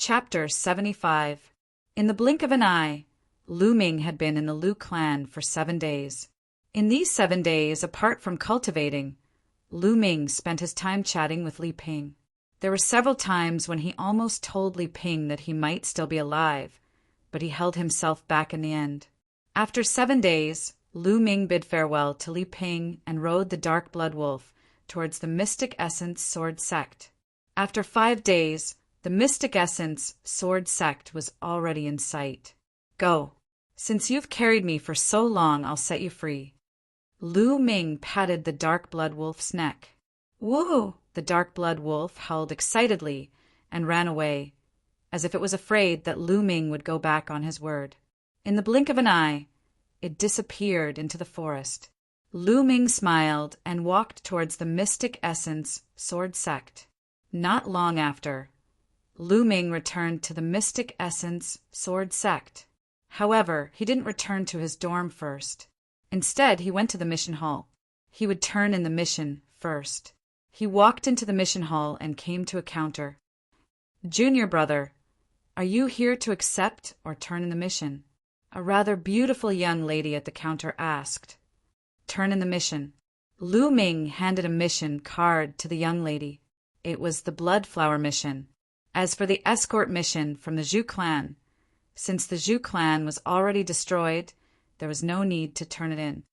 Chapter 75. In the blink of an eye, Lu Ming had been in the Lu clan for 7 days. In these 7 days, apart from cultivating, Lu Ming spent his time chatting with Li Ping. There were several times when he almost told Li Ping that he might still be alive, but he held himself back in the end. After 7 days, Lu Ming bid farewell to Li Ping and rode the dark blood wolf towards the Mystic Essence Sword Sect. After 5 days, the Mystic Essence Sword Sect was already in sight. Go. Since you've carried me for so long, I'll set you free. Lu Ming patted the dark blood wolf's neck. Woo! The dark blood wolf howled excitedly and ran away, as if it was afraid that Lu Ming would go back on his word. In the blink of an eye, it disappeared into the forest. Lu Ming smiled and walked towards the Mystic Essence Sword Sect. Not long after, Lu Ming returned to the Mystic Essence Sword Sect. However, he didn't return to his dorm first. Instead, he went to the mission hall. He would turn in the mission first. He walked into the mission hall and came to a counter. "Junior brother, are you here to accept or turn in the mission?" A rather beautiful young lady at the counter asked. "Turn in the mission." Lu Ming handed a mission card to the young lady. It was the Blood Flower mission. As for the escort mission from the Zhu clan, since the Zhu clan was already destroyed, there was no need to turn it in.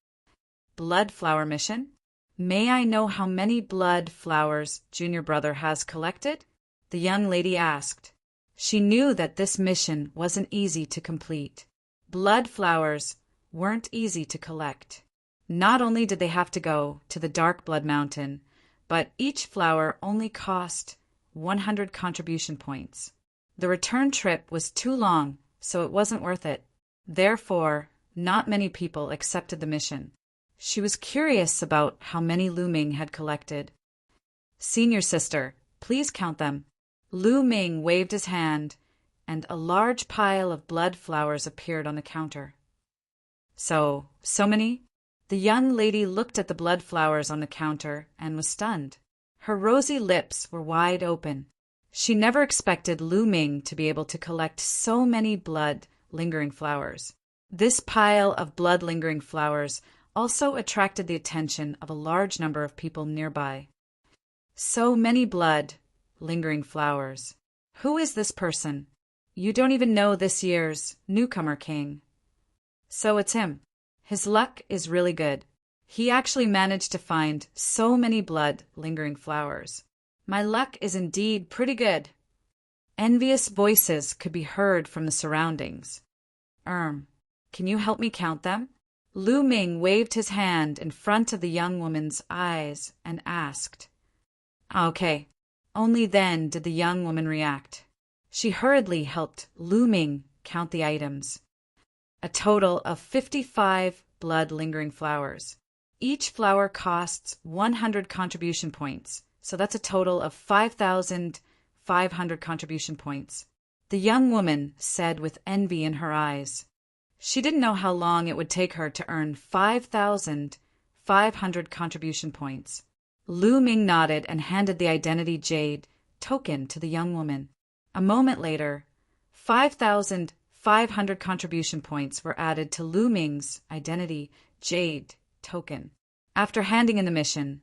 Blood Flower mission? May I know how many blood flowers Junior brother has collected? The young lady asked. She knew that this mission wasn't easy to complete. Blood flowers weren't easy to collect. Not only did they have to go to the Dark Blood Mountain, but each flower only cost 100 contribution points. The return trip was too long, so it wasn't worth it. Therefore, not many people accepted the mission. She was curious about how many Lu Ming had collected. "Senior sister, please count them." Lu Ming waved his hand, and a large pile of blood flowers appeared on the counter. So many? The young lady looked at the blood flowers on the counter and was stunned. Her rosy lips were wide open. She never expected Lu Ming to be able to collect so many blood-lingering flowers. This pile of blood-lingering flowers also attracted the attention of a large number of people nearby. So many blood-lingering flowers. Who is this person? You don't even know this year's newcomer king. So it's him. His luck is really good. He actually managed to find so many blood-lingering flowers. My luck is indeed pretty good. Envious voices could be heard from the surroundings. Can you help me count them? Lu Ming waved his hand in front of the young woman's eyes and asked. Okay. Only then did the young woman react. She hurriedly helped Lu Ming count the items. A total of 55 blood-lingering flowers. Each flower costs 100 contribution points, so that's a total of 5,500 contribution points. The young woman said with envy in her eyes. She didn't know how long it would take her to earn 5,500 contribution points. Lu Ming nodded and handed the identity jade token to the young woman. A moment later, 5,500 contribution points were added to Lu Ming's identity jade token. After handing in the mission,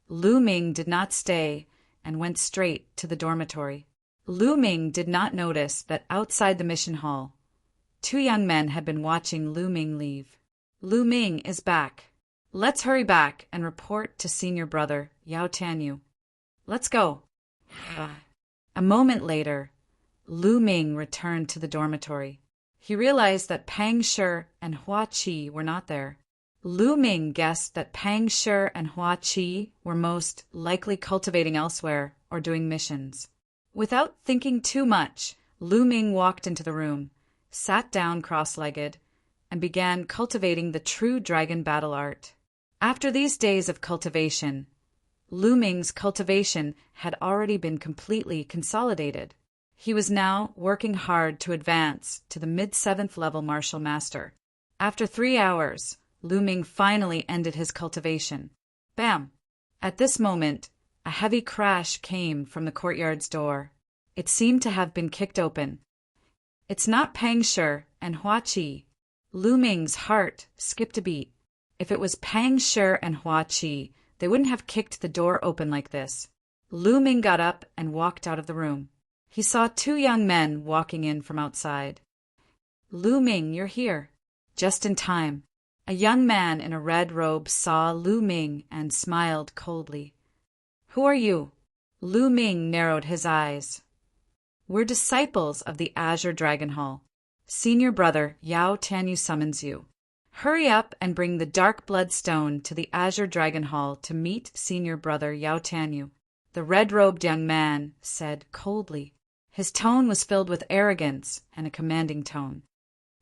Lu Ming did not stay and went straight to the dormitory. Lu Ming did not notice that outside the mission hall, 2 young men had been watching Lu Ming leave. Lu Ming is back. Let's hurry back and report to senior brother Yao Tianyu. Let's go. A moment later, Lu Ming returned to the dormitory. He realized that Pang Shi and Hua Qi were not there. Lu Ming guessed that Pang Shi and Hua Qi were most likely cultivating elsewhere or doing missions. Without thinking too much, Lu Ming walked into the room, sat down cross-legged, and began cultivating the true dragon battle art. After these days of cultivation, Lu Ming's cultivation had already been completely consolidated. He was now working hard to advance to the mid-7th level martial master. After 3 hours, Lu Ming finally ended his cultivation. Bam! At this moment, a heavy crash came from the courtyard's door. It seemed to have been kicked open. "It's not Pang Shi and Hua Qi." Lu Ming's heart skipped a beat. If it was Pang Shi and Hua Qi, they wouldn't have kicked the door open like this. Lu Ming got up and walked out of the room. He saw two young men walking in from outside. "Lu Ming, you're here." Just in time. A young man in a red robe saw Lu Ming and smiled coldly. "Who are you?" Lu Ming narrowed his eyes. "We're disciples of the Azure Dragon Hall. Senior brother Yao Tianyu summons you. Hurry up and bring the dark blood stone to the Azure Dragon Hall to meet senior brother Yao Tianyu," the red-robed young man said coldly. His tone was filled with arrogance and a commanding tone.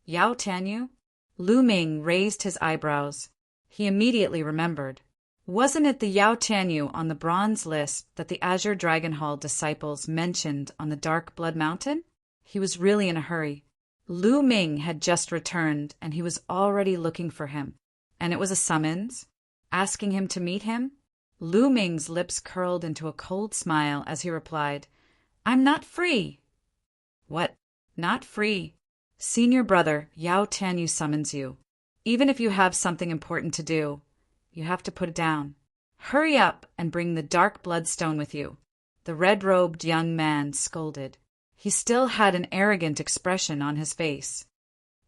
"Yao Tianyu?" Lu Ming raised his eyebrows. He immediately remembered. Wasn't it the Yao Tianyu on the bronze list that the Azure Dragon Hall disciples mentioned on the Dark Blood Mountain? He was really in a hurry. Lu Ming had just returned, and he was already looking for him. And it was a summons? Asking him to meet him? Lu Ming's lips curled into a cold smile as he replied, "I'm not free." "What? Not free?" "Senior brother Yao Tianyu summons you. Even if you have something important to do, you have to put it down. Hurry up and bring the dark bloodstone with you," the red-robed young man scolded. He still had an arrogant expression on his face.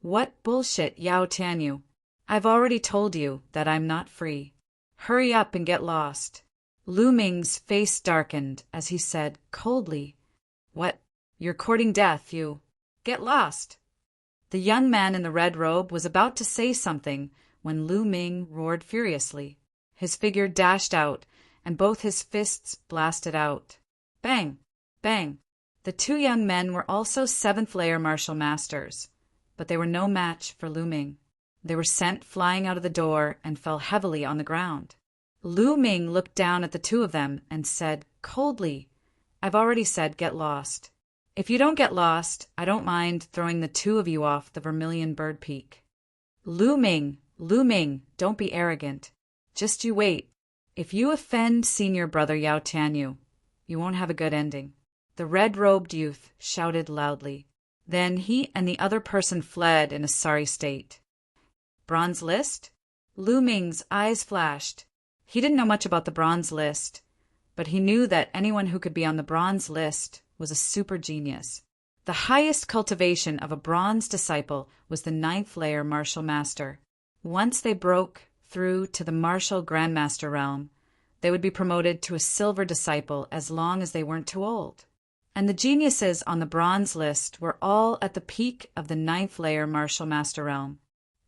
"What bullshit, Yao Tianyu. I've already told you that I'm not free. Hurry up and get lost." Lu Ming's face darkened as he said coldly, "What? You're courting death, you. Get lost." The young man in the red robe was about to say something when Lu Ming roared furiously. His figure dashed out, and both his fists blasted out. Bang! Bang! The two young men were also seventh-layer martial masters, but they were no match for Lu Ming. They were sent flying out of the door and fell heavily on the ground. Lu Ming looked down at the two of them and said coldly, "I've already said get lost. If you don't get lost, I don't mind throwing the two of you off the Vermilion Bird Peak." Lu Ming, don't be arrogant. Just you wait. If you offend senior brother Yao Tianyu, you won't have a good ending." The red-robed youth shouted loudly. Then he and the other person fled in a sorry state. Bronze list? Lu Ming's eyes flashed. He didn't know much about the bronze list, but he knew that anyone who could be on the bronze list was a super genius. The highest cultivation of a bronze disciple was the 9th-layer martial master. Once they broke through to the martial grandmaster realm, they would be promoted to a silver disciple as long as they weren't too old. And the geniuses on the bronze list were all at the peak of the 9th-layer martial master realm.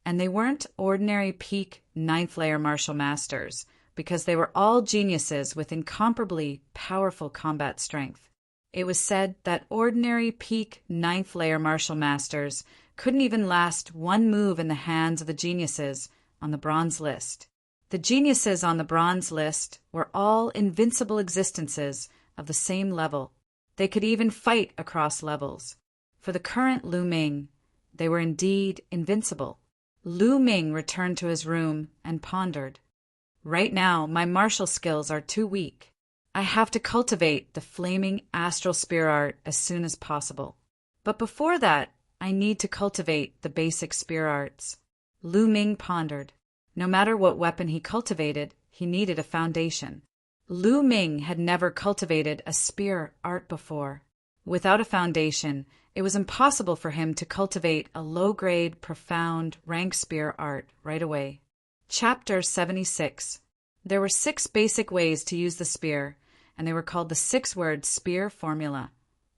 And they weren't ordinary peak 9th-layer martial masters, because they were all geniuses with incomparably powerful combat strength. It was said that ordinary peak 9th-layer martial masters couldn't even last one move in the hands of the geniuses on the bronze list. The geniuses on the bronze list were all invincible existences of the same level. They could even fight across levels. For the current Lu Ming, they were indeed invincible. Lu Ming returned to his room and pondered. Right now, my martial skills are too weak. I have to cultivate the flaming astral spear art as soon as possible. But before that, I need to cultivate the basic spear arts. Lu Ming pondered. No matter what weapon he cultivated, he needed a foundation. Lu Ming had never cultivated a spear art before. Without a foundation, it was impossible for him to cultivate a low-grade, profound rank spear art right away. Chapter 76. There were 6 basic ways to use the spear, and they were called the 6-word spear formula.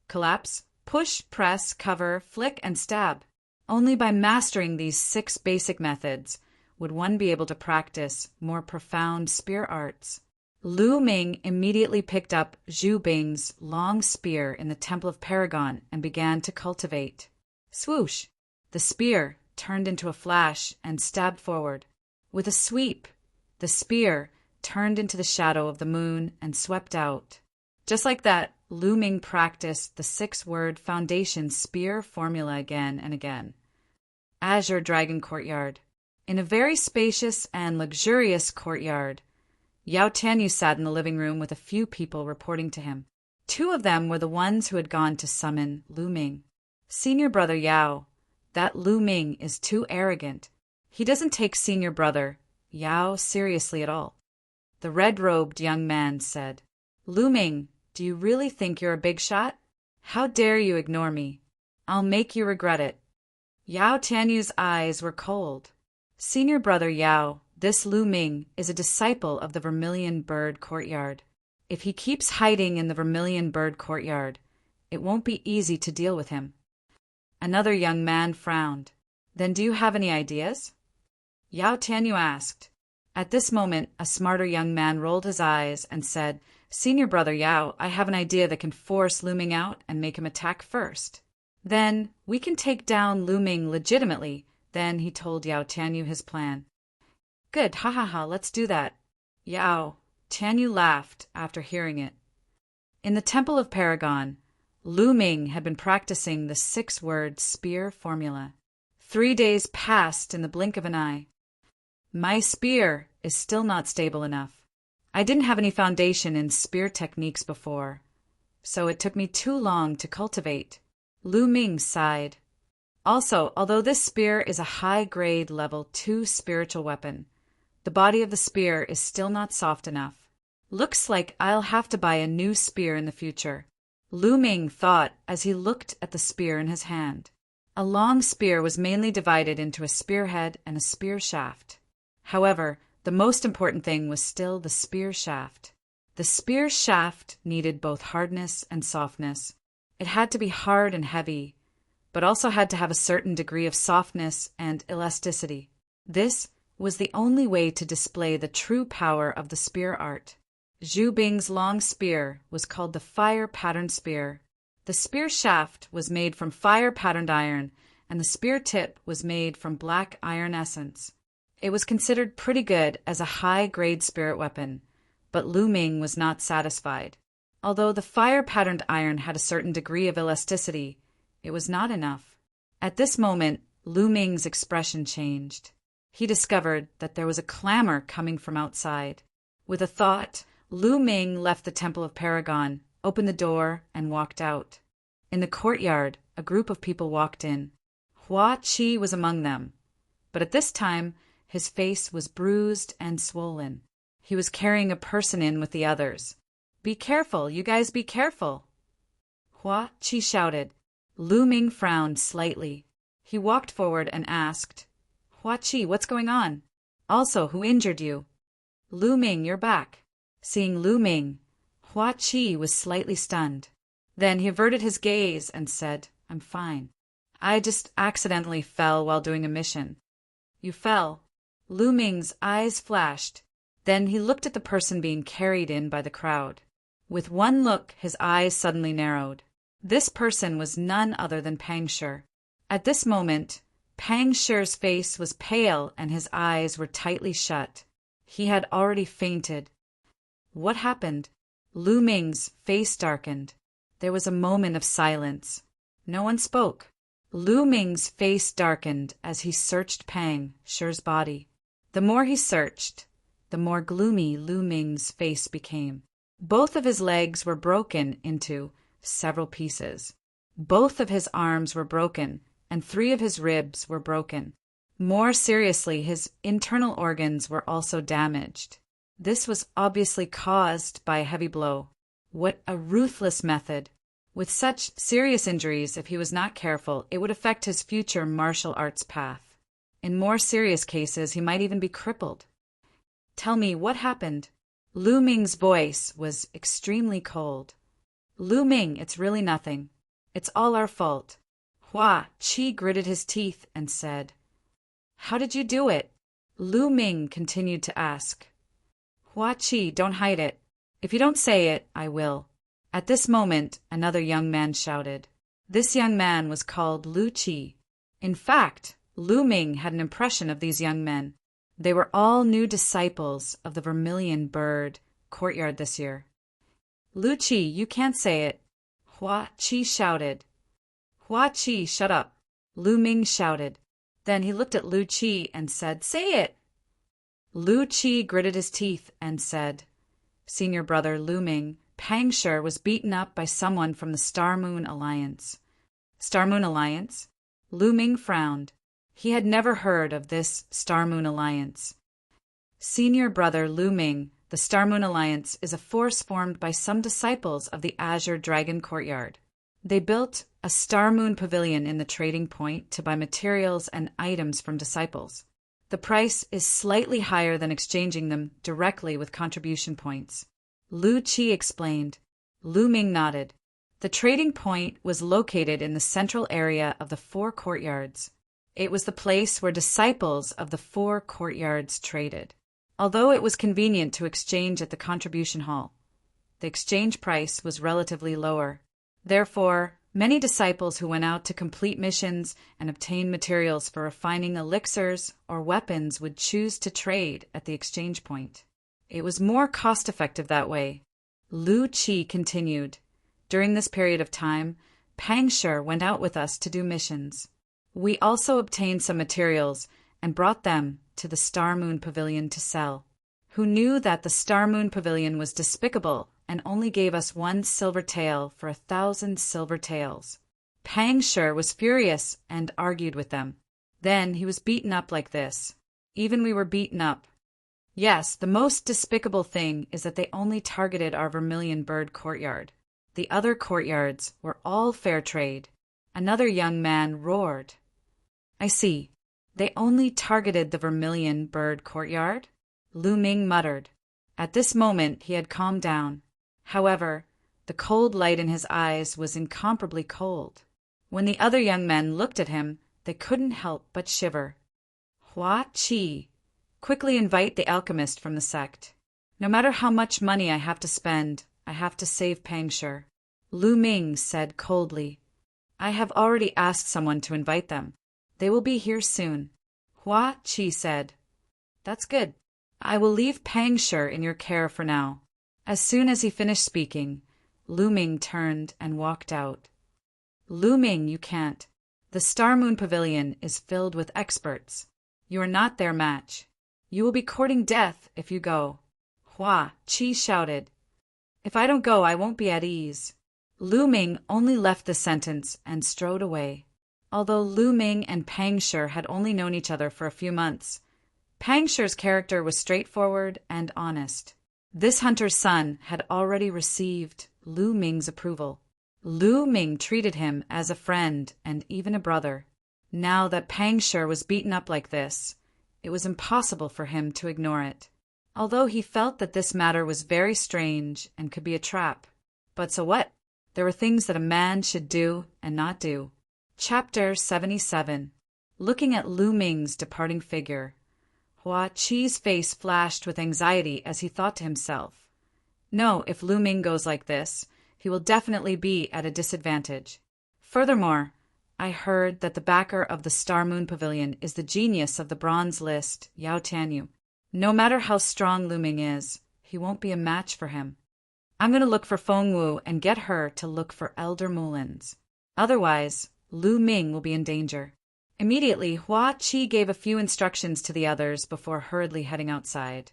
Collapse, push, press, cover, flick, and stab. Only by mastering these 6 basic methods would one be able to practice more profound spear arts. Lu Ming immediately picked up Zhu Bing's long spear in the Temple of Paragon and began to cultivate. Swoosh! The spear turned into a flash and stabbed forward. With a sweep, the spear turned into the shadow of the moon and swept out. Just like that, Lu Ming practiced the 6-word foundation spear formula again and again. Azure Dragon Courtyard. In a very spacious and luxurious courtyard, Yao Tianyu sat in the living room with a few people reporting to him. Two of them were the ones who had gone to summon Lu Ming. Senior brother Yao, that Lu Ming is too arrogant. He doesn't take senior brother Yao seriously at all. The red-robed young man said, Lu Ming, do you really think you're a big shot? How dare you ignore me? I'll make you regret it. Yao Tianyu's eyes were cold. Senior brother Yao, this Lu Ming is a disciple of the Vermilion Bird Courtyard. If he keeps hiding in the Vermilion Bird Courtyard, it won't be easy to deal with him. Another young man frowned. Then do you have any ideas? Yao Tianyu asked. At this moment, a smarter young man rolled his eyes and said, Senior brother Yao, I have an idea that can force Lu Ming out and make him attack first. Then we can take down Lu Ming legitimately. Then he told Yao Tianyu his plan. Good, ha ha ha, let's do that. Yao Tianyu laughed after hearing it. In the Temple of Paragon, Lu Ming had been practicing the 6-word spear formula. 3 days passed in the blink of an eye. My spear is still not stable enough. I didn't have any foundation in spear techniques before, so it took me too long to cultivate. Lu Ming sighed. Also, although this spear is a high-grade level 2 spiritual weapon, the body of the spear is still not soft enough. Looks like I'll have to buy a new spear in the future. Lu Ming thought as he looked at the spear in his hand. A long spear was mainly divided into a spearhead and a spear shaft. However, the most important thing was still the spear shaft. The spear shaft needed both hardness and softness. It had to be hard and heavy, but also had to have a certain degree of softness and elasticity. This was the only way to display the true power of the spear art. Zhu Bing's long spear was called the fire-patterned spear. The spear shaft was made from fire-patterned iron, and the spear tip was made from black iron essence. It was considered pretty good as a high-grade spirit weapon, but Lu Ming was not satisfied. Although the fire-patterned iron had a certain degree of elasticity, it was not enough. At this moment, Lu Ming's expression changed. He discovered that there was a clamor coming from outside. With a thought, Lu Ming left the Temple of Paragon, opened the door, and walked out. In the courtyard, a group of people walked in. Hua Qi was among them, but at this time, his face was bruised and swollen. He was carrying a person in with the others. Be careful, you guys be careful. Hua Qi shouted. Lu Ming frowned slightly. He walked forward and asked, Hua Qi, what's going on? Also, who injured you? Lu Ming, you're back. Seeing Lu Ming, Hua Qi was slightly stunned. Then he averted his gaze and said, I'm fine. I just accidentally fell while doing a mission. You fell. Lu Ming's eyes flashed. Then he looked at the person being carried in by the crowd. With one look, his eyes suddenly narrowed. This person was none other than Pang Shi. At this moment, Pang Shi's face was pale and his eyes were tightly shut. He had already fainted. What happened? Lu Ming's face darkened. There was a moment of silence. No one spoke. Lu Ming's face darkened as he searched Pang Shi's body. The more he searched, the more gloomy Lu Ming's face became. Both of his legs were broken into several pieces. Both of his arms were broken, and 3 of his ribs were broken. More seriously, his internal organs were also damaged. This was obviously caused by a heavy blow. What a ruthless method! With such serious injuries, if he was not careful, it would affect his future martial arts path. In more serious cases, he might even be crippled. Tell me, what happened? Lu Ming's voice was extremely cold. Lu Ming, it's really nothing. It's all our fault. Hua Qi gritted his teeth and said, How did you do it? Lu Ming continued to ask. Hua Qi, don't hide it. If you don't say it, I will. At this moment, another young man shouted. This young man was called Lu Qi. In fact, Lu Ming had an impression of these young men. They were all new disciples of the Vermilion Bird Courtyard this year. Lu Qi, you can't say it. Hua Qi shouted. Hua Qi, shut up. Lu Ming shouted. Then he looked at Lu Qi and said, Say it. Lu Qi gritted his teeth and said, Senior brother Lu Ming, Pang Shi was beaten up by someone from the Star Moon Alliance. Star Moon Alliance? Lu Ming frowned. He had never heard of this Star Moon Alliance. Senior brother Lu Ming, the Star Moon Alliance is a force formed by some disciples of the Azure Dragon Courtyard. They built a Star Moon Pavilion in the trading point to buy materials and items from disciples. The price is slightly higher than exchanging them directly with contribution points. Lu Qi explained. Lu Ming nodded. The trading point was located in the central area of the 4 courtyards. It was the place where disciples of the 4 courtyards traded. Although it was convenient to exchange at the contribution hall, the exchange price was relatively lower. Therefore, many disciples who went out to complete missions and obtain materials for refining elixirs or weapons would choose to trade at the exchange point. It was more cost-effective that way. Lu Qi continued. During this period of time, Pang Shi went out with us to do missions. We also obtained some materials and brought them to the Star Moon Pavilion to sell. Who knew that the Star Moon Pavilion was despicable and only gave us 1 silver tael for 1,000 silver taels. Pang Shi was furious and argued with them. Then he was beaten up like this. Even we were beaten up. Yes, the most despicable thing is that they only targeted our Vermilion Bird courtyard. The other courtyards were all fair trade. Another young man roared. I see. They only targeted the Vermilion Bird courtyard? Lu Ming muttered. At this moment he had calmed down. However, the cold light in his eyes was incomparably cold. When the other young men looked at him, they couldn't help but shiver. Hua Qi, quickly invite the alchemist from the sect. No matter how much money I have to spend, I have to save Pang Shi. Lu Ming said coldly. I have already asked someone to invite them. They will be here soon. Hua Qi said. That's good. I will leave Pang Shi in your care for now. As soon as he finished speaking, Lu Ming turned and walked out. Lu Ming, you can't. The Star Moon Pavilion is filled with experts. You are not their match. You will be courting death if you go. Hua Qi shouted. If I don't go, I won't be at ease. Lu Ming only left the sentence and strode away. Although Lu Ming and Pang Shi had only known each other for a few months, Pang Shi's character was straightforward and honest. This hunter's son had already received Lu Ming's approval. Lu Ming treated him as a friend and even a brother. Now that Pang Shi was beaten up like this, it was impossible for him to ignore it. Although he felt that this matter was very strange and could be a trap. But so what? There were things that a man should do and not do. Chapter 77. Looking at Lu Ming's departing figure, Hua Qi's face flashed with anxiety as he thought to himself, no, if Lu Ming goes like this, he will definitely be at a disadvantage. Furthermore, I heard that the backer of the Star Moon Pavilion is the genius of the bronze list, Yao Tianyu. No matter how strong Lu Ming is, he won't be a match for him. I'm going to look for Feng Wu and get her to look for Elder Mulins. Otherwise, Lu Ming will be in danger. Immediately, Hua Qi gave a few instructions to the others before hurriedly heading outside.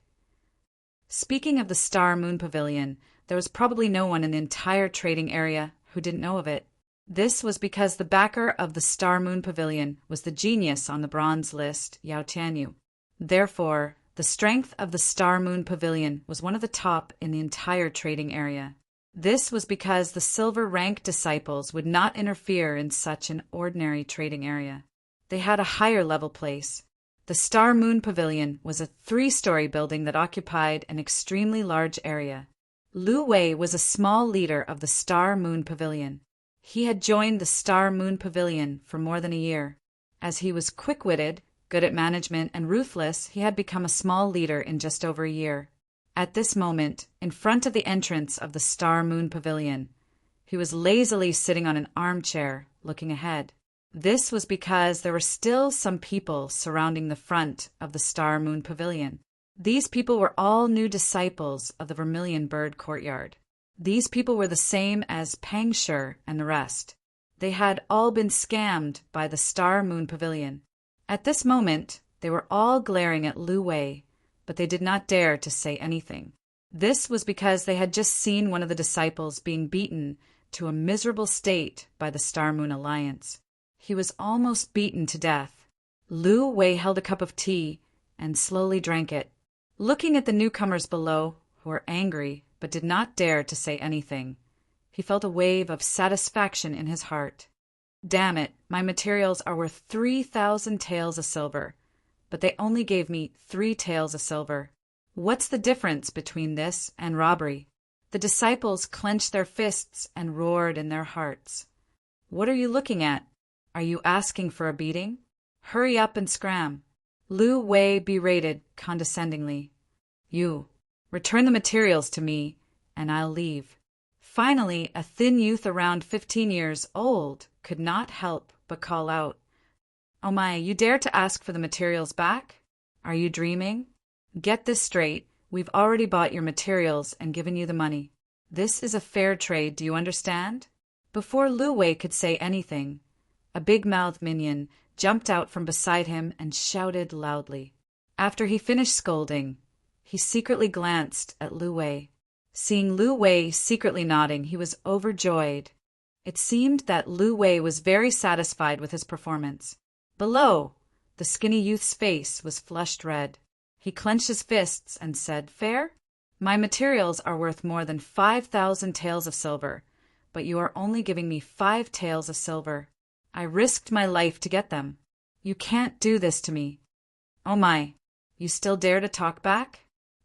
Speaking of the Star Moon Pavilion, there was probably no one in the entire trading area who didn't know of it. This was because the backer of the Star Moon Pavilion was the genius on the bronze list, Yao Tianyu. Therefore, the strength of the Star Moon Pavilion was one of the top in the entire trading area. This was because the silver rank disciples would not interfere in such an ordinary trading area. They had a higher level place. The Star Moon Pavilion was a 3-story building that occupied an extremely large area. Lu Wei was a small leader of the Star Moon Pavilion. He had joined the Star Moon Pavilion for more than a year. As he was quick-witted, good at management, and ruthless, he had become a small leader in just over a year. At this moment, in front of the entrance of the Star Moon Pavilion, he was lazily sitting on an armchair, looking ahead. This was because there were still some people surrounding the front of the Star Moon Pavilion. These people were all new disciples of the Vermilion Bird courtyard. These people were the same as Pang Shi and the rest. They had all been scammed by the Star Moon Pavilion. At this moment, they were all glaring at Lu Wei, but they did not dare to say anything. This was because they had just seen one of the disciples being beaten to a miserable state by the Star Moon Alliance. He was almost beaten to death. Lu Wei held a cup of tea and slowly drank it, looking at the newcomers below, who were angry but did not dare to say anything. He felt a wave of satisfaction in his heart. Damn it, my materials are worth 3,000 taels of silver, but they only gave me 3 taels of silver. What's the difference between this and robbery? The disciples clenched their fists and roared in their hearts. What are you looking at? Are you asking for a beating? Hurry up and scram. Lu Wei berated condescendingly. You, return the materials to me, and I'll leave. Finally, a thin youth around 15 years old could not help but call out, Oh my, you dare to ask for the materials back? Are you dreaming? Get this straight, we've already bought your materials and given you the money. This is a fair trade, do you understand? Before Lu Wei could say anything, a big-mouthed minion jumped out from beside him and shouted loudly. After he finished scolding, he secretly glanced at Lu Wei. Seeing Lu Wei secretly nodding, he was overjoyed. It seemed that Lu Wei was very satisfied with his performance. Below, the skinny youth's face was flushed red. He clenched his fists and said, Fair? My materials are worth more than 5,000 taels of silver, but you are only giving me 5 taels of silver. I risked my life to get them. You can't do this to me. Oh my, you still dare to talk back?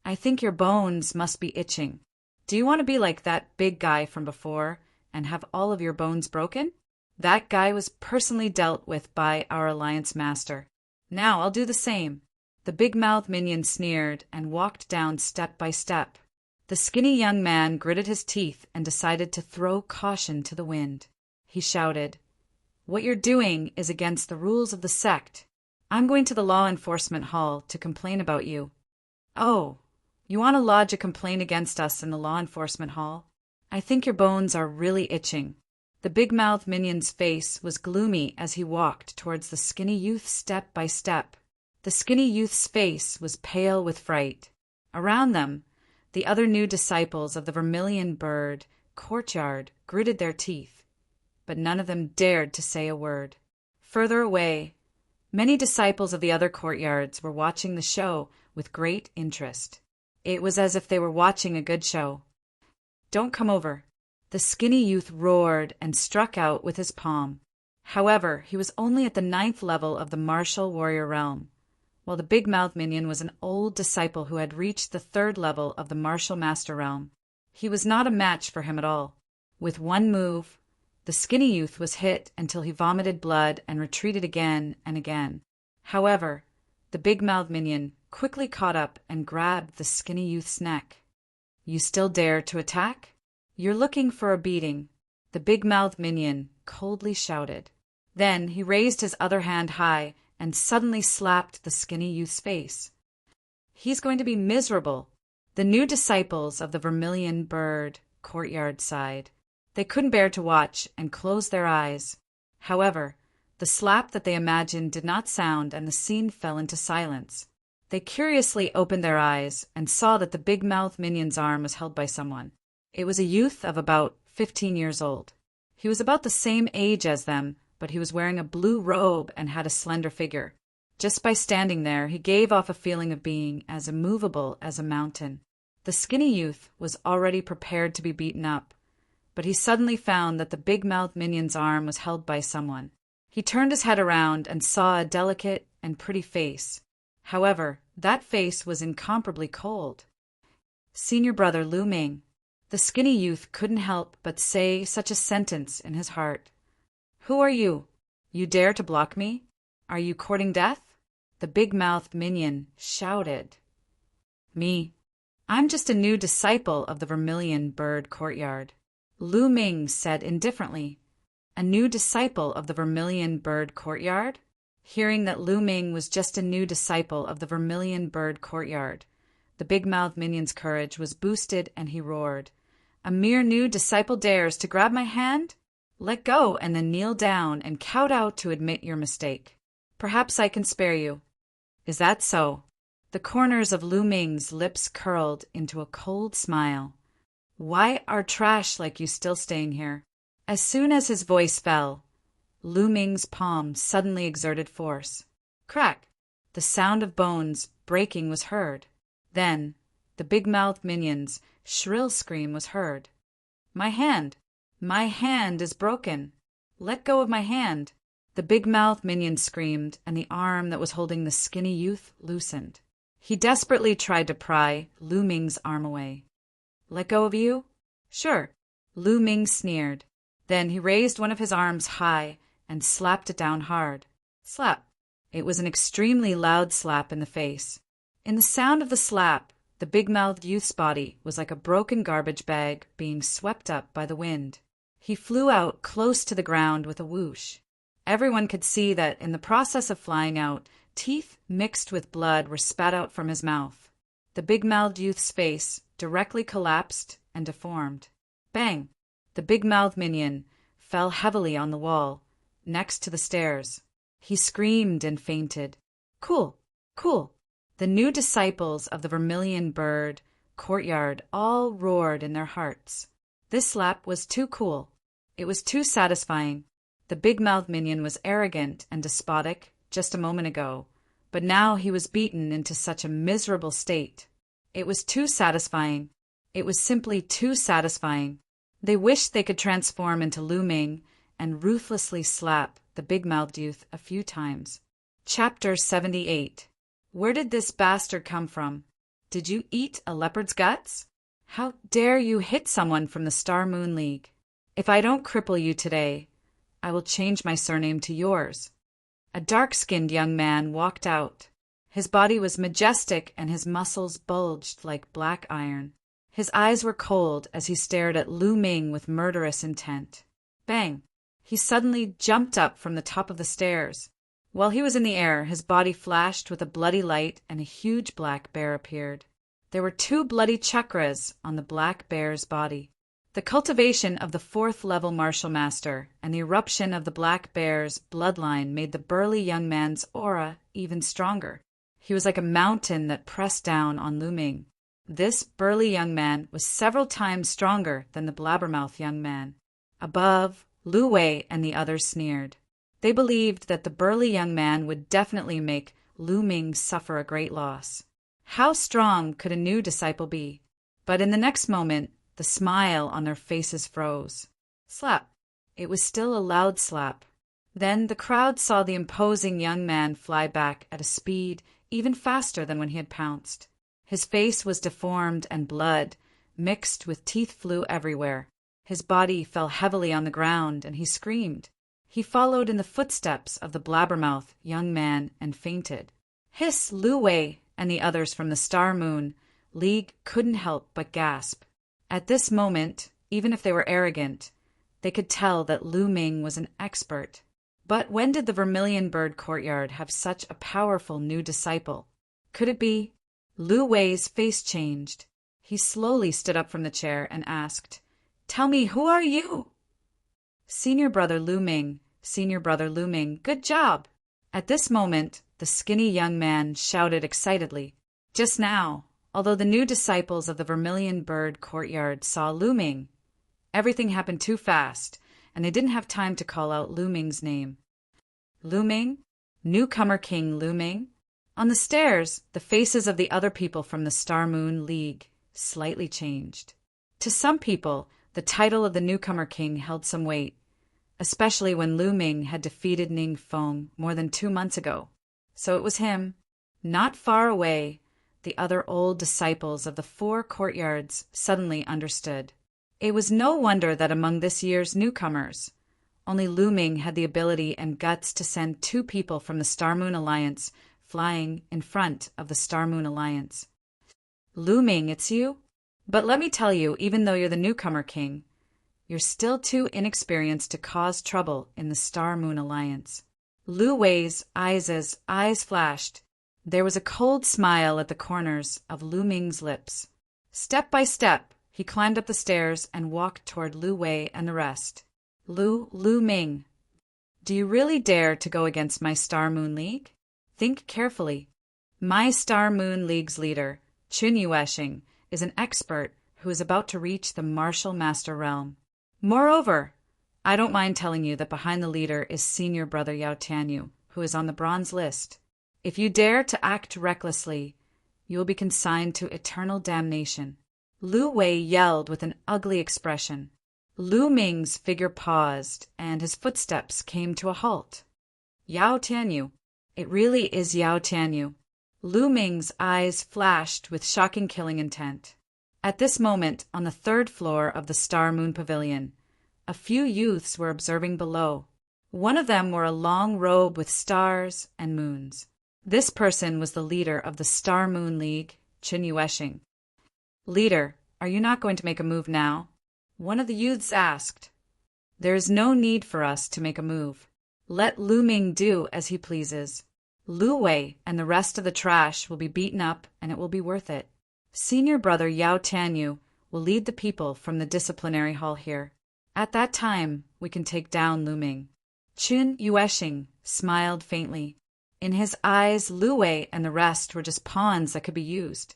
I think your bones must be itching. Do you want to be like that big guy from before and have all of your bones broken? That guy was personally dealt with by our Alliance Master. Now I'll do the same. The big-mouthed minion sneered and walked down step by step. The skinny young man gritted his teeth and decided to throw caution to the wind. He shouted, What you're doing is against the rules of the sect. I'm going to the law enforcement hall to complain about you. Oh, you want to lodge a complaint against us in the law enforcement hall? I think your bones are really itching. The big-mouthed minion's face was gloomy as he walked towards the skinny youth step by step. The skinny youth's face was pale with fright. Around them, the other new disciples of the Vermilion Bird courtyard gritted their teeth, but none of them dared to say a word. Further away, many disciples of the other courtyards were watching the show with great interest. It was as if they were watching a good show. Don't come over. The skinny youth roared and struck out with his palm. However, he was only at the 9th level of the martial warrior realm, while the big-mouthed minion was an old disciple who had reached the 3rd level of the martial master realm. He was not a match for him at all. With one move, the skinny youth was hit until he vomited blood and retreated again and again. However, the big-mouthed minion quickly caught up and grabbed the skinny youth's neck. You still dare to attack? You're looking for a beating, the big-mouthed minion coldly shouted. Then he raised his other hand high and suddenly slapped the skinny youth's face. He's going to be miserable. The new disciples of the Vermilion Bird courtyard sighed. They couldn't bear to watch and closed their eyes. However, the slap that they imagined did not sound and the scene fell into silence. They curiously opened their eyes and saw that the big-mouthed minion's arm was held by someone. It was a youth of about 15 years old. He was about the same age as them, but he was wearing a blue robe and had a slender figure. Just by standing there, he gave off a feeling of being as immovable as a mountain. The skinny youth was already prepared to be beaten up, but he suddenly found that the big-mouthed minion's arm was held by someone. He turned his head around and saw a delicate and pretty face. However, that face was incomparably cold. Senior brother Lu Ming. The skinny youth couldn't help but say such a sentence in his heart. Who are you? You dare to block me? Are you courting death? The big-mouthed minion shouted. Me. I'm just a new disciple of the Vermilion Bird courtyard. Lu Ming said indifferently. A new disciple of the Vermilion Bird courtyard? Hearing that Lu Ming was just a new disciple of the Vermilion Bird courtyard, the big-mouthed minion's courage was boosted and he roared. A mere new disciple dares to grab my hand? Let go and then kneel down and kowtow to admit your mistake. Perhaps I can spare you. Is that so? The corners of Lu Ming's lips curled into a cold smile. Why are trash like you still staying here? As soon as his voice fell, Lu Ming's palm suddenly exerted force. Crack! The sound of bones breaking was heard. Then, the big-mouthed minion's shrill scream was heard. My hand! My hand is broken! Let go of my hand! The big-mouthed minion screamed, and the arm that was holding the skinny youth loosened. He desperately tried to pry Lu Ming's arm away. Let go of you? Sure. Lu Ming sneered. Then he raised one of his arms high and slapped it down hard. Slap. It was an extremely loud slap in the face. In the sound of the slap, the big-mouthed youth's body was like a broken garbage bag being swept up by the wind. He flew out close to the ground with a whoosh. Everyone could see that in the process of flying out, teeth mixed with blood were spat out from his mouth. The big-mouthed youth's face directly collapsed and deformed. Bang! The big-mouthed minion fell heavily on the wall, next to the stairs. He screamed and fainted. Cool! Cool! The new disciples of the Vermilion Bird courtyard all roared in their hearts. This slap was too cool. It was too satisfying. The big-mouthed minion was arrogant and despotic just a moment ago, but now he was beaten into such a miserable state. It was too satisfying. It was simply too satisfying. They wished they could transform into Lu Ming and ruthlessly slap the big-mouthed youth a few times. Chapter 78. Where did this bastard come from? Did you eat a leopard's guts? How dare you hit someone from the Star Moon League? If I don't cripple you today, I will change my surname to yours. A dark-skinned young man walked out. His body was majestic and his muscles bulged like black iron. His eyes were cold as he stared at Lu Ming with murderous intent. Bang! He suddenly jumped up from the top of the stairs. While he was in the air, his body flashed with a bloody light and a huge black bear appeared. There were 2 bloody chakras on the black bear's body. The cultivation of the 4th-level martial master and the eruption of the black bear's bloodline made the burly young man's aura even stronger. He was like a mountain that pressed down on Lu Ming. This burly young man was several times stronger than the blabbermouth young man. Above, Lu Wei and the others sneered. They believed that the burly young man would definitely make Lu Ming suffer a great loss. How strong could a new disciple be? But in the next moment, the smile on their faces froze. Slap. It was still a loud slap. Then the crowd saw the imposing young man fly back at a speed even faster than when he had pounced. His face was deformed and blood, mixed with teeth, flew everywhere. His body fell heavily on the ground and he screamed. He followed in the footsteps of the blabbermouth young man and fainted. Hiss! Lu Wei and the others from the Star Moon League couldn't help but gasp. At this moment, even if they were arrogant, they could tell that Lu Ming was an expert. But when did the Vermilion Bird courtyard have such a powerful new disciple? Could it be? Lu Wei's face changed. He slowly stood up from the chair and asked, Tell me, who are you? Senior brother Lu Ming, senior brother Lu Ming, good job! At this moment, the skinny young man shouted excitedly. Just now, although the new disciples of the Vermilion Bird courtyard saw Lu Ming, everything happened too fast, and they didn't have time to call out Lu Ming's name. Lu Ming? Newcomer King Lu Ming? On the stairs, the faces of the other people from the Star Moon League slightly changed. To some people, the title of the newcomer king held some weight, especially when Lu Ming had defeated Ning Feng more than 2 months ago. So it was him. Not far away, the other old disciples of the 4 courtyards suddenly understood. It was no wonder that among this year's newcomers, only Lu Ming had the ability and guts to send 2 people from the Star Moon Alliance flying in front of the Star Moon Alliance. Lu Ming, it's you? But let me tell you, even though you're the newcomer king, you're still too inexperienced to cause trouble in the Star Moon Alliance. Lu Wei's eyes flashed. There was a cold smile at the corners of Lu Ming's lips. Step by step, he climbed up the stairs and walked toward Lu Wei and the rest. Lu Ming, do you really dare to go against my Star Moon League? Think carefully. My Star Moon League's leader, Chun Yueshing, is an expert who is about to reach the martial master realm. Moreover, I don't mind telling you that behind the leader is senior brother Yao Tianyu, who is on the bronze list. If you dare to act recklessly, you will be consigned to eternal damnation. Lu Wei yelled with an ugly expression. Lu Ming's figure paused, and his footsteps came to a halt. Yao Tianyu. It really is Yao Tianyu. Lu Ming's eyes flashed with shocking killing intent. At this moment, on the third floor of the Star Moon Pavilion, a few youths were observing below. One of them wore a long robe with stars and moons. This person was the leader of the Star Moon League, Chun Yueshing. Leader, are you not going to make a move now? One of the youths asked. There is no need for us to make a move. Let Lu Ming do as he pleases. Lu Wei and the rest of the trash will be beaten up, and it will be worth it. Senior brother Yao Tianyu will lead the people from the disciplinary hall here. At that time, we can take down Lu Ming. Chun Yueshing smiled faintly. In his eyes, Lu Wei and the rest were just pawns that could be used.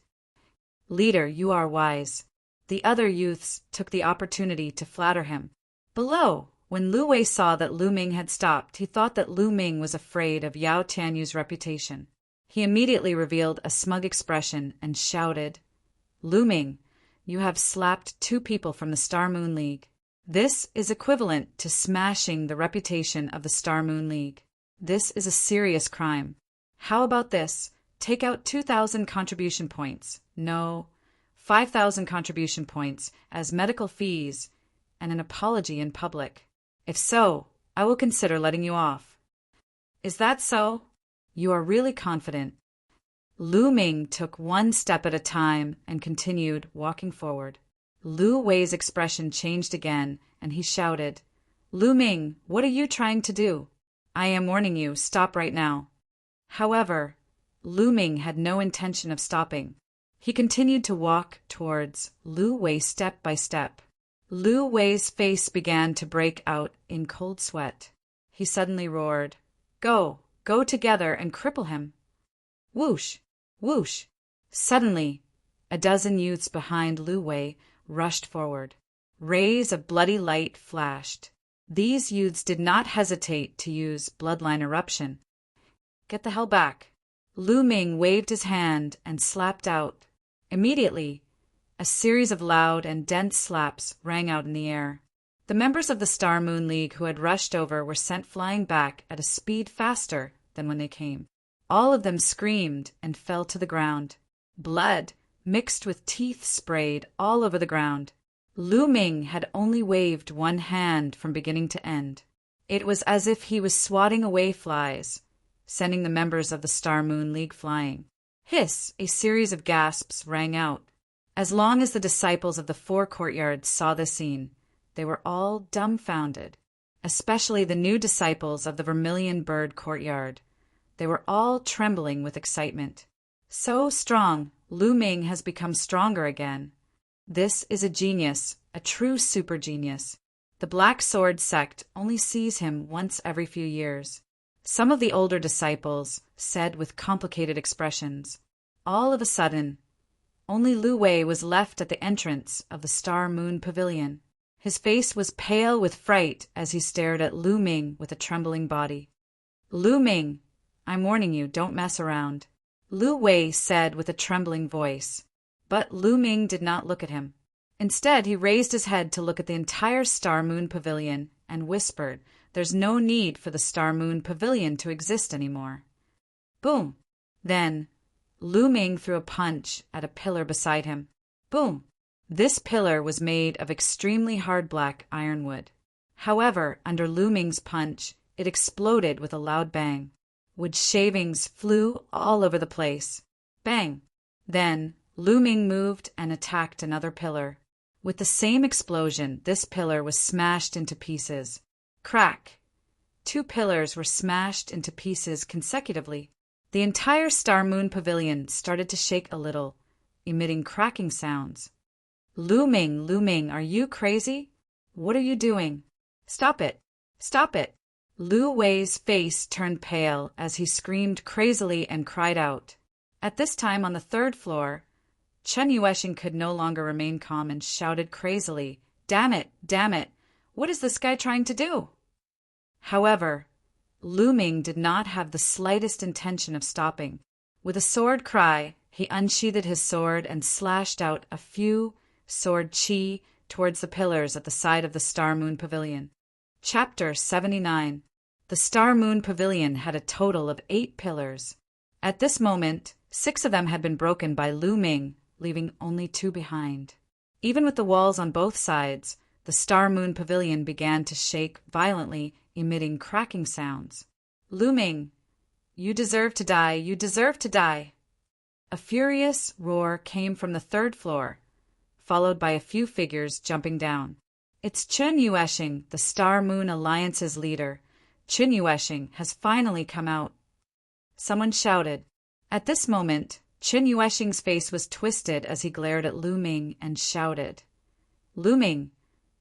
Leader, you are wise. The other youths took the opportunity to flatter him. Below, when Lu Wei saw that Lu Ming had stopped, he thought that Lu Ming was afraid of Yao Tianyu's reputation. He immediately revealed a smug expression and shouted, Lu Ming, you have slapped 2 people from the Star Moon League. This is equivalent to smashing the reputation of the Star Moon League. This is a serious crime. How about this? Take out 2,000 contribution points. No, 5,000 contribution points as medical fees and an apology in public. If so, I will consider letting you off. Is that so? You are really confident. Lu Ming took one step at a time and continued walking forward. Lu Wei's expression changed again, and he shouted, Lu Ming, what are you trying to do? I am warning you, stop right now. However, Lu Ming had no intention of stopping. He continued to walk towards Lu Wei step by step. Lu Wei's face began to break out in cold sweat. He suddenly roared, Go together and cripple him. Whoosh, whoosh. Suddenly, a dozen youths behind Lu Wei rushed forward. Rays of bloody light flashed. These youths did not hesitate to use bloodline eruption. Get the hell back. Lu Ming waved his hand and slapped out. Immediately, a series of loud and dense slaps rang out in the air. The members of the Star Moon League who had rushed over were sent flying back at a speed faster than when they came. All of them screamed and fell to the ground. Blood, mixed with teeth, sprayed all over the ground. Lu Ming had only waved one hand from beginning to end. It was as if he was swatting away flies, sending the members of the Star Moon League flying. Hiss! A series of gasps rang out. As long as the disciples of the 4 courtyards saw the scene, they were all dumbfounded, especially the new disciples of the Vermilion Bird courtyard. They were all trembling with excitement. So strong, Lu Ming has become stronger again. This is a genius, a true super genius. The Black Sword sect only sees him once every few years. Some of the older disciples said with complicated expressions. All of a sudden, only Lu Wei was left at the entrance of the Star Moon Pavilion. His face was pale with fright as he stared at Lu Ming with a trembling body. Lu Ming, I'm warning you, don't mess around, Lu Wei said with a trembling voice. But Lu Ming did not look at him. Instead, he raised his head to look at the entire Star Moon Pavilion and whispered, There's no need for the Star Moon Pavilion to exist anymore. Boom! Then, Lu Ming threw a punch at a pillar beside him. Boom! This pillar was made of extremely hard black ironwood. However, under Lu Ming's punch, it exploded with a loud bang. Wood shavings flew all over the place. Bang! Then, Lu Ming moved and attacked another pillar. With the same explosion, this pillar was smashed into pieces. Crack! 2 pillars were smashed into pieces consecutively. The entire Star Moon Pavilion started to shake a little, emitting cracking sounds. Lu Ming, are you crazy? What are you doing? Stop it! Stop it! Lu Wei's face turned pale as he screamed crazily and cried out. At this time on the third floor, Chen Yueshing could no longer remain calm and shouted crazily, "Damn it! Damn it! What is this guy trying to do?" However, Lu Ming did not have the slightest intention of stopping. With a sword cry, he unsheathed his sword and slashed out a few sword chi towards the pillars at the side of the Star Moon Pavilion. Chapter 79. The Star Moon Pavilion had a total of 8 pillars. At this moment, 6 of them had been broken by Lu Ming, leaving only 2 behind. Even with the walls on both sides, the Star Moon Pavilion began to shake violently, emitting cracking sounds. "Lu Ming, you deserve to die, you deserve to die!" A furious roar came from the third floor, followed by a few figures jumping down. "It's Chen Yueshing, the Star Moon Alliance's leader. Chen Yueshing has finally come out," someone shouted. At this moment, Chen Yueshing's face was twisted as he glared at Lu Ming and shouted, "Lu Ming,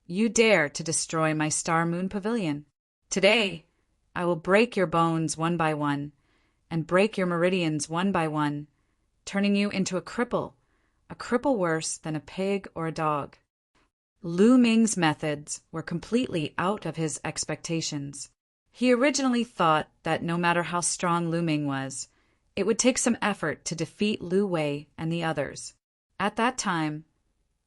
you dare to destroy my Star Moon Pavilion. Today, I will break your bones one by one, and break your meridians one by one, turning you into a cripple worse than a pig or a dog." Lu Ming's methods were completely out of his expectations. He originally thought that no matter how strong Lu Ming was, it would take some effort to defeat Lu Wei and the others. At that time,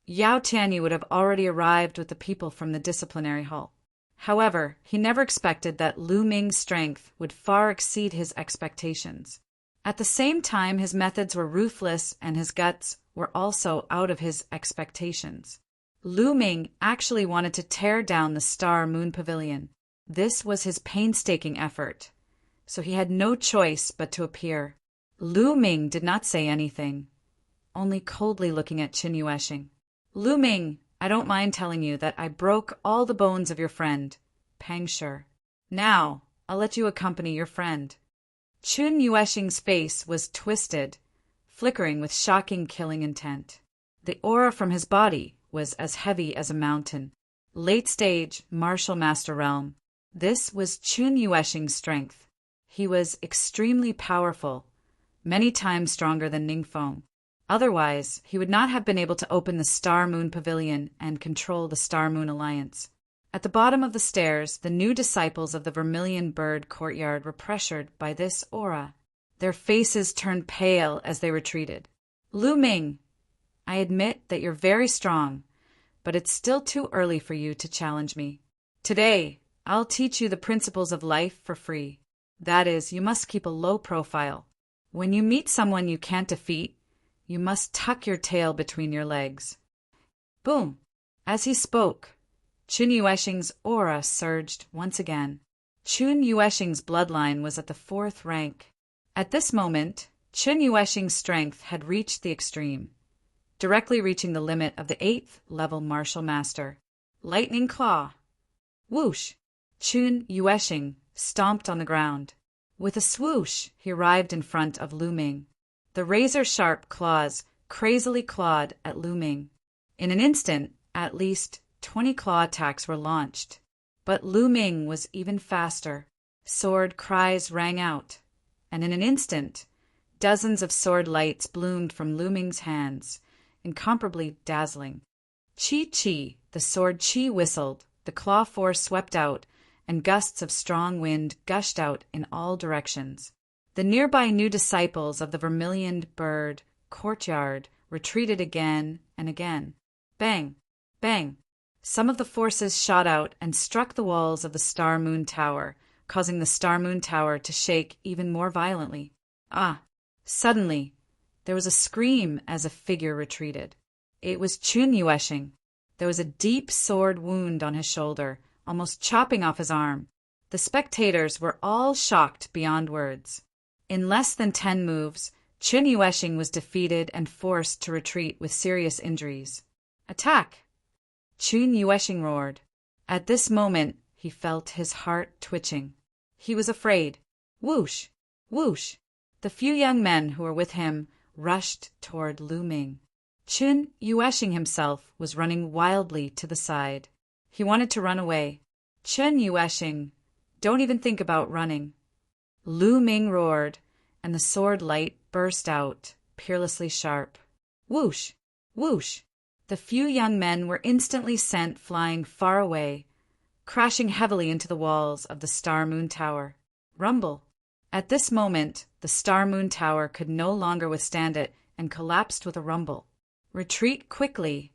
Yao Tianyu would have already arrived with the people from the disciplinary hall. However, he never expected that Lu Ming's strength would far exceed his expectations. At the same time, his methods were ruthless and his guts were also out of his expectations. Lu Ming actually wanted to tear down the Star Moon Pavilion. This was his painstaking effort, so he had no choice but to appear. Lu Ming did not say anything, only coldly looking at Chen Yueshing. "Lu Ming, I don't mind telling you that I broke all the bones of your friend, Pang Shi. Now, I'll let you accompany your friend." Chen Yueshing's face was twisted, flickering with shocking killing intent. The aura from his body was as heavy as a mountain. Late stage, martial master realm. This was Chen Yueshing's strength. He was extremely powerful, many times stronger than Ningfeng. Otherwise, he would not have been able to open the Star Moon Pavilion and control the Star Moon Alliance. At the bottom of the stairs, the new disciples of the Vermilion Bird Courtyard were pressured by this aura. Their faces turned pale as they retreated. "Lu Ming, I admit that you're very strong, but it's still too early for you to challenge me. Today, I'll teach you the principles of life for free. That is, you must keep a low profile. When you meet someone you can't defeat, you must tuck your tail between your legs." Boom! As he spoke, Chen Yueshing's aura surged once again. Chen Yueshing's bloodline was at the 4th rank. At this moment, Chen Yueshing's strength had reached the extreme, directly reaching the limit of the 8th level martial master. Lightning Claw! Whoosh! Chen Yueshing stomped on the ground. With a swoosh, he arrived in front of Lu Ming. The razor-sharp claws crazily clawed at Lu Ming. In an instant, at least 20 claw attacks were launched. But Lu Ming was even faster. Sword cries rang out, and in an instant, dozens of sword lights bloomed from Lu Ming's hands, incomparably dazzling. Chi-chi, the sword chi whistled, the claw force swept out, and gusts of strong wind gushed out in all directions. The nearby new disciples of the Vermilion Bird Courtyard retreated again and again. Bang! Bang! Some of the forces shot out and struck the walls of the Star Moon Tower, causing the Star Moon Tower to shake even more violently. Ah! Suddenly, there was a scream as a figure retreated. It was Chen Yueshing. There was a deep sword wound on his shoulder, almost chopping off his arm. The spectators were all shocked beyond words. In less than 10 moves, Chen Yueshing was defeated and forced to retreat with serious injuries. "Attack!" Chen Yueshing roared. At this moment, he felt his heart twitching. He was afraid. Whoosh! Whoosh! The few young men who were with him rushed toward Lu Ming. Chen Yueshing himself was running wildly to the side. He wanted to run away. "Chen Yueshing, don't even think about running." Lu Ming roared, and the sword light burst out, peerlessly sharp. Whoosh! Whoosh! The few young men were instantly sent flying far away, crashing heavily into the walls of the Star Moon Tower. Rumble! At this moment, the Star Moon Tower could no longer withstand it and collapsed with a rumble. Retreat quickly!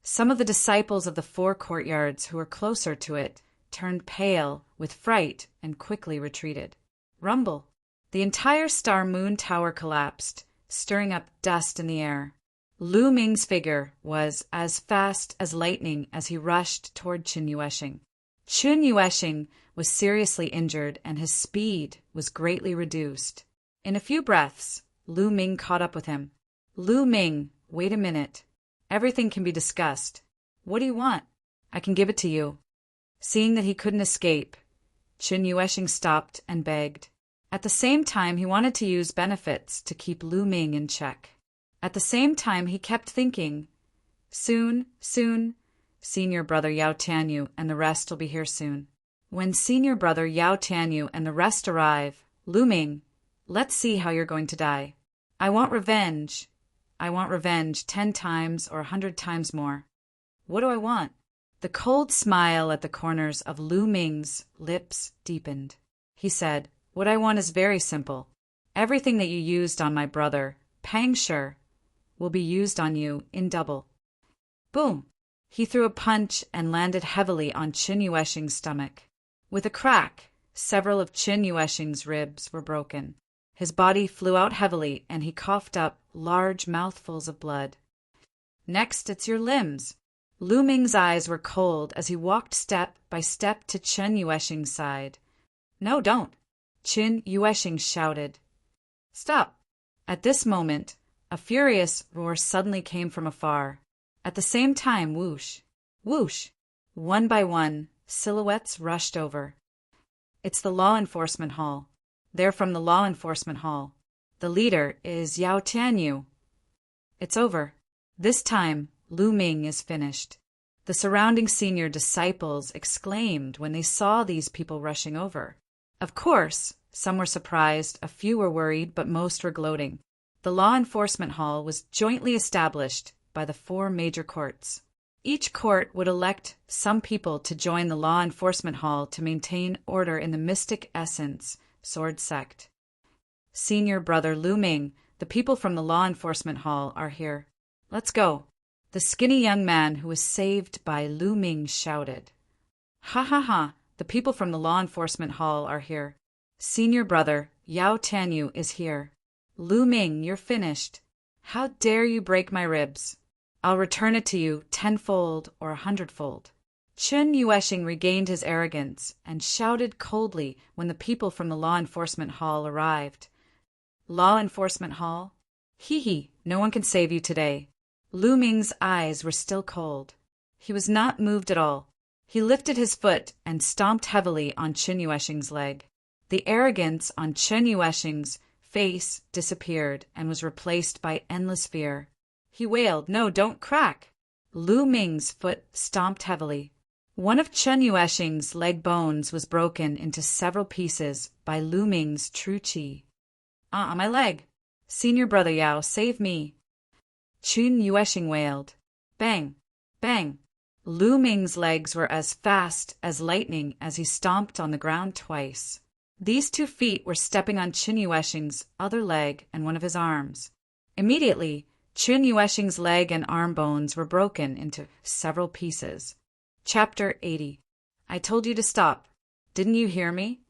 Some of the disciples of the four courtyards who were closer to it turned pale with fright and quickly retreated. Rumble! The entire Star Moon Tower collapsed, stirring up dust in the air. Lu Ming's figure was as fast as lightning as he rushed toward Qin Yueshing. Qin Yueshing was seriously injured and his speed was greatly reduced. In a few breaths, Lu Ming caught up with him. Lu Ming, wait a minute. Everything can be discussed. What do you want? I can give it to you. Seeing that he couldn't escape, Qin Yueshing stopped and begged. At the same time, he wanted to use benefits to keep Lu Ming in check. At the same time, he kept thinking, soon, senior brother Yao Tianyu and the rest will be here soon. When senior brother Yao Tianyu and the rest arrive, Lu Ming, let's see how you're going to die. I want revenge. I want revenge 10 times or 100 times more. What do I want? The cold smile at the corners of Lu Ming's lips deepened. He said, what I want is very simple. Everything that you used on my brother, Pang Shi, will be used on you in double. Boom! He threw a punch and landed heavily on Qin Yueshing's stomach. With a crack, several of Qin Yueshing's ribs were broken. His body flew out heavily and he coughed up large mouthfuls of blood. Next, it's your limbs. Lu Ming's eyes were cold as he walked step by step to Qin Yueshing's side. No, don't! Qin Yueshing shouted. Stop! At this moment, a furious roar suddenly came from afar. At the same time, whoosh, whoosh, one by one, silhouettes rushed over. It's the law enforcement hall. They're from the law enforcement hall. The leader is Yao Tianyu. It's over. This time, Lu Ming is finished. The surrounding senior disciples exclaimed when they saw these people rushing over. Of course, some were surprised, a few were worried, but most were gloating. The law enforcement hall was jointly established by the 4 major courts. Each court would elect some people to join the law enforcement hall to maintain order in the Mystic Essence Sword Sect. Senior brother Lu Ming, the people from the law enforcement hall are here. Let's go. The skinny young man who was saved by Lu Ming shouted. Ha ha ha, the people from the law enforcement hall are here. Senior brother Yao Tianyu is here. Lu Ming, you're finished. How dare you break my ribs? I'll return it to you 10-fold or 100-fold. Qin Yueshing regained his arrogance and shouted coldly when the people from the law enforcement hall arrived. Law enforcement hall? Hee, no one can save you today. Lu Ming's eyes were still cold. He was not moved at all. He lifted his foot and stomped heavily on Qin Yueshing's leg. The arrogance on Qin Yueshing's face disappeared and was replaced by endless fear. He wailed, no, don't crack. Lu Ming's foot stomped heavily. One of Qin Yueshing's leg bones was broken into several pieces by Lu Ming's true qi. My leg. Senior brother Yao, save me. Qin Yueshing wailed. Bang, bang. Lu Ming's legs were as fast as lightning as he stomped on the ground twice. These 2 feet were stepping on Qin Yueshing's other leg and one of his arms. Immediately, Qin Yueshing's leg and arm bones were broken into several pieces. Chapter 80. I told you to stop. Didn't you hear me?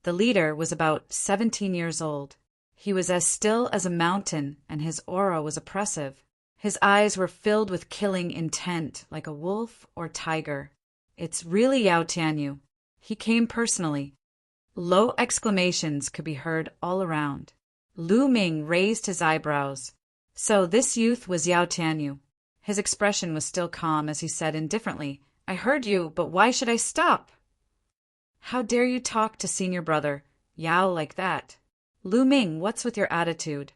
The leader was about 17 years old. He was as still as a mountain, and his aura was oppressive. His eyes were filled with killing intent, like a wolf or tiger. It's really Yao Tianyu. He came personally. Low exclamations could be heard all around. Lu Ming raised his eyebrows. So this youth was Yao Tianyu. His expression was still calm as he said indifferently, I heard you, but why should I stop? How dare you talk to senior brother Yao like that? Lu Ming, what's with your attitude?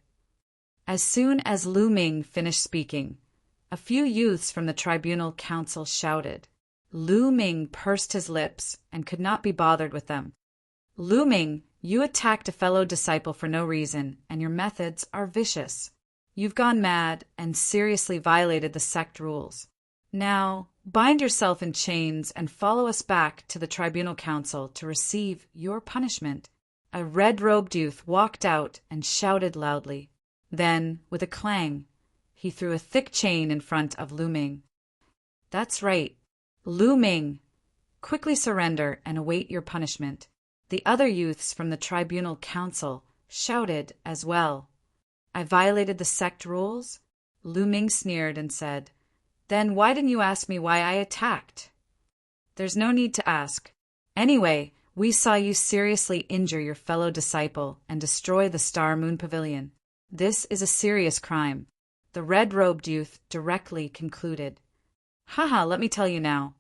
As soon as Lu Ming finished speaking, a few youths from the tribunal council shouted. Lu Ming pursed his lips and could not be bothered with them. Lu Ming, You attacked a fellow disciple for no reason, and your methods are vicious. You've gone mad and seriously violated the sect rules. Now, bind yourself in chains and follow us back to the tribunal council to receive your punishment." A red-robed youth walked out and shouted loudly. Then, with a clang, he threw a thick chain in front of Lu Ming. "That's right. Lu Ming, quickly surrender and await your punishment." The other youths from the tribunal council shouted as well. "I violated the sect rules?" Lu Ming sneered and said, "Then why didn't you ask me why I attacked?" "There's no need to ask. Anyway, we saw you seriously injure your fellow disciple and destroy the Star Moon Pavilion. This is a serious crime," the red-robed youth directly concluded. "Haha, let me tell you now.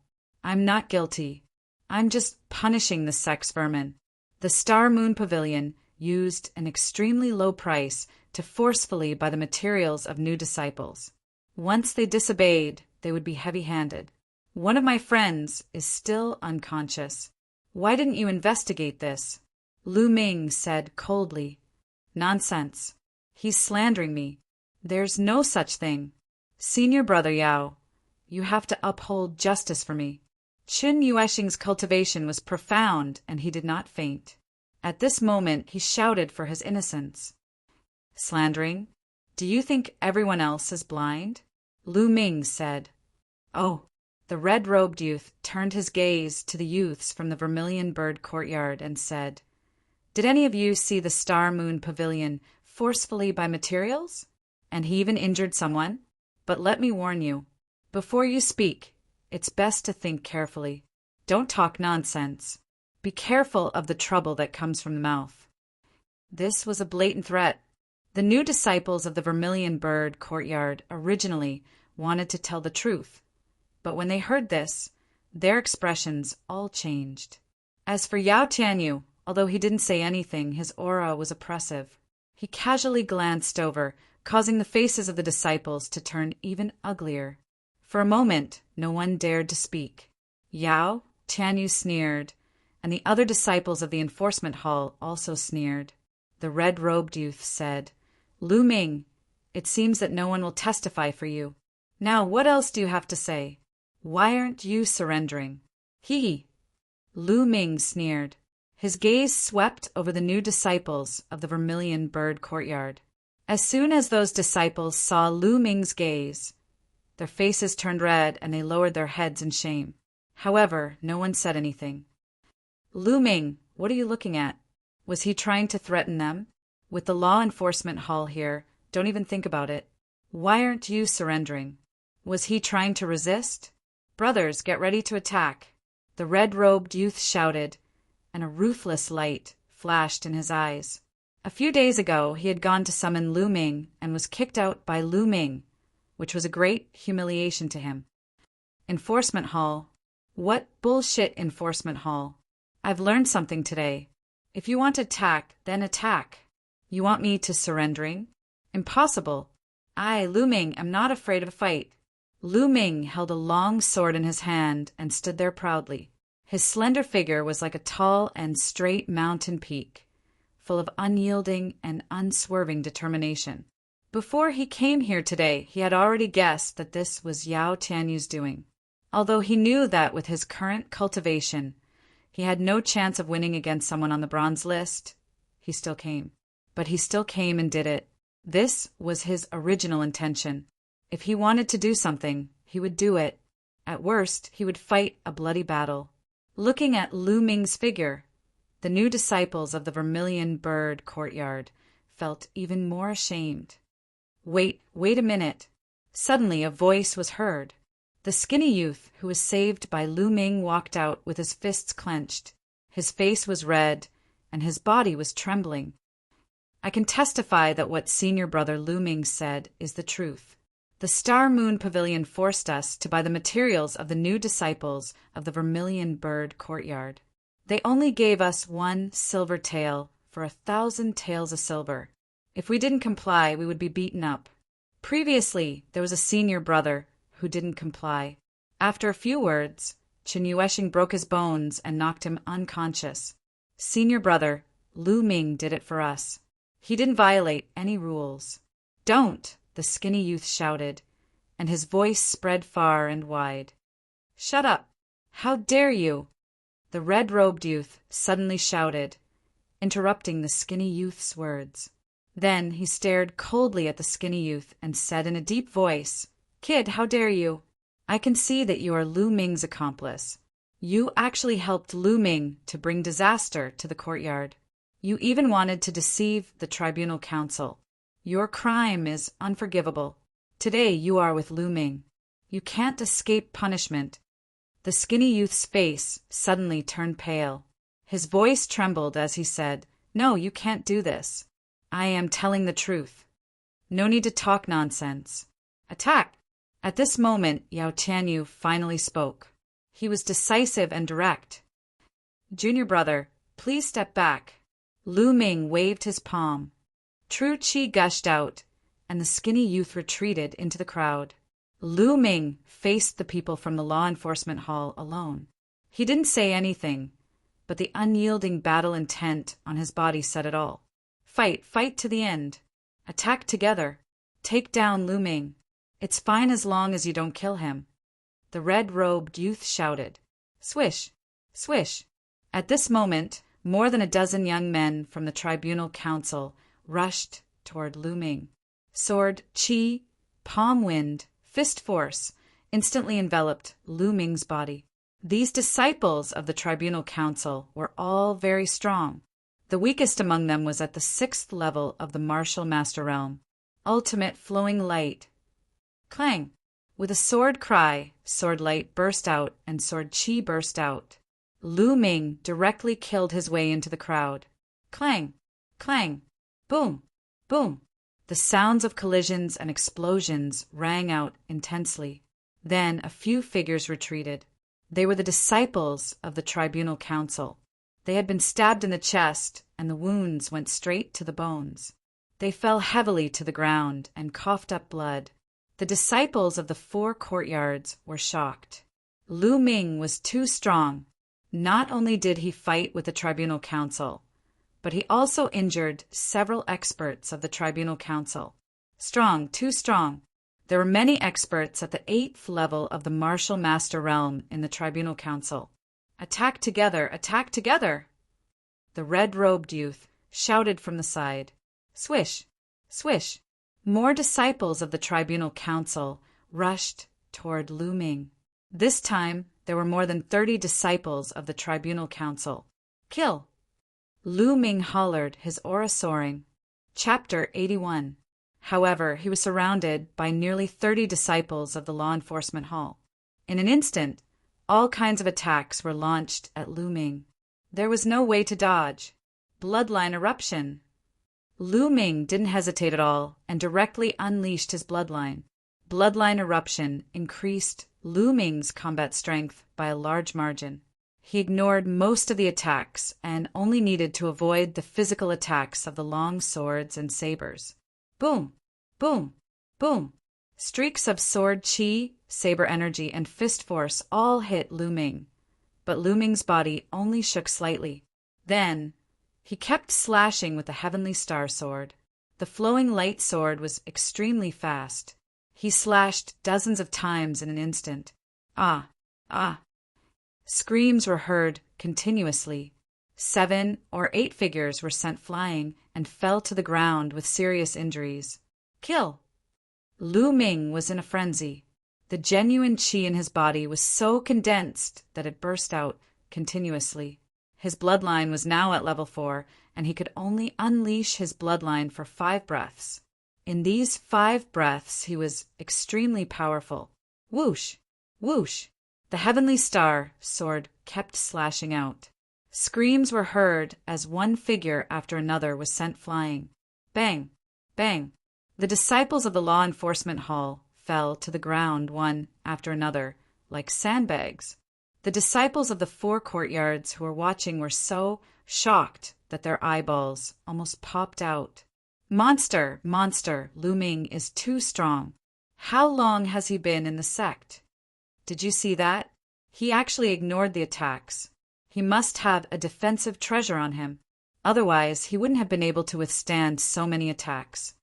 I'm not guilty. I'm just punishing the sex vermin. The Star Moon Pavilion used an extremely low price to forcefully buy the materials of new disciples. Once they disobeyed, they would be heavy-handed. One of my friends is still unconscious. Why didn't you investigate this?" Lu Ming said coldly. "Nonsense. He's slandering me. There's no such thing. Senior brother Yao, you have to uphold justice for me." Qin Yueshing's cultivation was profound, and he did not faint. At this moment he shouted for his innocence. "Slandering? Do you think everyone else is blind?" Lu Ming said. "Oh." The red-robed youth turned his gaze to the youths from the Vermilion Bird Courtyard and said, "Did any of you see the Star Moon Pavilion forcefully buy materials? And he even injured someone? But let me warn you, before you speak, it's best to think carefully. Don't talk nonsense. Be careful of the trouble that comes from the mouth." This was a blatant threat. The new disciples of the Vermilion Bird Courtyard originally wanted to tell the truth, but when they heard this, their expressions all changed. As for Yao Tianyu, although he didn't say anything, his aura was oppressive. He casually glanced over, causing the faces of the disciples to turn even uglier. For a moment, no one dared to speak. Yao Tianyu sneered, and the other disciples of the enforcement hall also sneered. The red-robed youth said, "Lu Ming, it seems that no one will testify for you. Now what else do you have to say? Why aren't you surrendering?" Lu Ming sneered. His gaze swept over the new disciples of the Vermilion Bird Courtyard. As soon as those disciples saw Lu Ming's gaze, their faces turned red and they lowered their heads in shame. However, no one said anything. "Lu Ming, what are you looking at? Was he trying to threaten them? With the law enforcement hall here, don't even think about it. Why aren't you surrendering? Was he trying to resist? Brothers, get ready to attack." The red-robed youth shouted, and a ruthless light flashed in his eyes. A few days ago, he had gone to summon Lu Ming and was kicked out by Lu Ming, which was a great humiliation to him. Enforcement hall? What bullshit enforcement hall? I've learned something today. If you want to attack, then attack. You want me to surrendering? Impossible. I, Lu Ming, am not afraid of a fight. Lu Ming held a long sword in his hand and stood there proudly. His slender figure was like a tall and straight mountain peak, full of unyielding and unswerving determination. Before he came here today, he had already guessed that this was Yao Tianyu's doing. Although he knew that with his current cultivation, he had no chance of winning against someone on the bronze list, he still came. But he still came and did it. This was his original intention. If he wanted to do something, he would do it. At worst, he would fight a bloody battle. Looking at Lu Ming's figure, the new disciples of the Vermilion Bird Courtyard felt even more ashamed. Wait a minute. Suddenly a voice was heard. The skinny youth who was saved by Lu Ming walked out with his fists clenched. His face was red, and his body was trembling. "I can testify that what senior brother Lu Ming said is the truth. The Star Moon Pavilion forced us to buy the materials of the new disciples of the Vermilion Bird Courtyard. They only gave us 1 silver tael for 1,000 taels of silver. If we didn't comply, we would be beaten up. Previously, there was a senior brother who didn't comply. After a few words, Qin Yueshing broke his bones and knocked him unconscious. Senior brother, Lu Ming did it for us. He didn't violate any rules. Don't, the skinny youth shouted, and his voice spread far and wide. Shut up! How dare you! The red-robed youth suddenly shouted, interrupting the skinny youth's words. Then he stared coldly at the skinny youth and said in a deep voice, Kid, how dare you? I can see that you are Lu Ming's accomplice. You actually helped Lu Ming to bring disaster to the courtyard. You even wanted to deceive the tribunal council. Your crime is unforgivable. Today you are with Lu Ming. You can't escape punishment. The skinny youth's face suddenly turned pale. His voice trembled as he said, No, you can't do this. I am telling the truth. No need to talk nonsense. Attack! At this moment, Yao Tianyu finally spoke. He was decisive and direct. Junior brother, please step back. Lu Ming waved his palm. True qi gushed out, and the skinny youth retreated into the crowd. Lu Ming faced the people from the law enforcement hall alone. He didn't say anything, but the unyielding battle intent on his body said it all. Fight, fight to the end. Attack together. Take down Lu Ming. It's fine as long as you don't kill him. The red-robed youth shouted. Swish, swish. At this moment, more than a dozen young men from the tribunal council rushed toward Lu Ming. Sword, qi, palm wind, fist force instantly enveloped Lu Ming's body. These disciples of the tribunal council were all very strong. The weakest among them was at the 6th level of the martial master realm. Ultimate flowing light. Clang! With a sword cry, sword light burst out and sword qi burst out. Lu Ming directly killed his way into the crowd. Clang! Clang! Boom! Boom! The sounds of collisions and explosions rang out intensely. Then a few figures retreated. They were the disciples of the tribunal council. They had been stabbed in the chest, and the wounds went straight to the bones. They fell heavily to the ground and coughed up blood. The disciples of the 4 courtyards were shocked. Lu Ming was too strong. Not only did he fight with the tribunal council, but he also injured several experts of the tribunal council. Strong, too strong. There were many experts at the 8th level of the martial master realm in the tribunal council. Attack together, attack together! The red-robed youth shouted from the side. Swish, swish. More disciples of the tribunal council rushed toward Lu Ming. This time, there were more than 30 disciples of the tribunal council. Kill! Lu Ming hollered, his aura soaring. Chapter 81. However, he was surrounded by nearly 30 disciples of the law enforcement hall. In an instant, all kinds of attacks were launched at Lu Ming. There was no way to dodge. Bloodline eruption. Lu Ming didn't hesitate at all and directly unleashed his bloodline. Bloodline eruption increased Lu Ming's combat strength by a large margin. He ignored most of the attacks and only needed to avoid the physical attacks of the long swords and sabers. Boom, boom, boom. Streaks of sword qi, saber energy, and fist force all hit Lu Ming, but Lu Ming's body only shook slightly. Then, he kept slashing with the Heavenly Star Sword. The flowing light sword was extremely fast. He slashed dozens of times in an instant. Ah, ah. Screams were heard continuously. 7 or 8 figures were sent flying and fell to the ground with serious injuries. Kill! Lu Ming was in a frenzy. The genuine qi in his body was so condensed that it burst out continuously. His bloodline was now at level 4, and he could only unleash his bloodline for 5 breaths. In these 5 breaths, he was extremely powerful. Whoosh! Whoosh! The Heavenly Star Sword kept slashing out. Screams were heard as one figure after another was sent flying. Bang! Bang! The disciples of the law enforcement hall fell to the ground one after another, like sandbags. The disciples of the 4 courtyards who were watching were so shocked that their eyeballs almost popped out. Monster! Monster! Lu Ming is too strong. How long has he been in the sect? Did you see that? He actually ignored the attacks. He must have a defensive treasure on him. Otherwise, he wouldn't have been able to withstand so many attacks.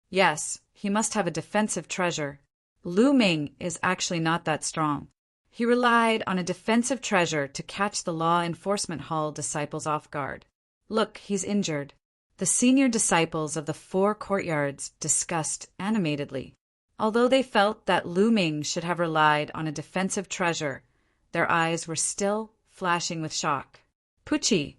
Yes, he must have a defensive treasure. Lu Ming is actually not that strong. He relied on a defensive treasure to catch the law enforcement hall disciples off guard. Look, he's injured. The senior disciples of the 4 courtyards discussed animatedly. Although they felt that Lu Ming should have relied on a defensive treasure, their eyes were still flashing with shock. Pucci!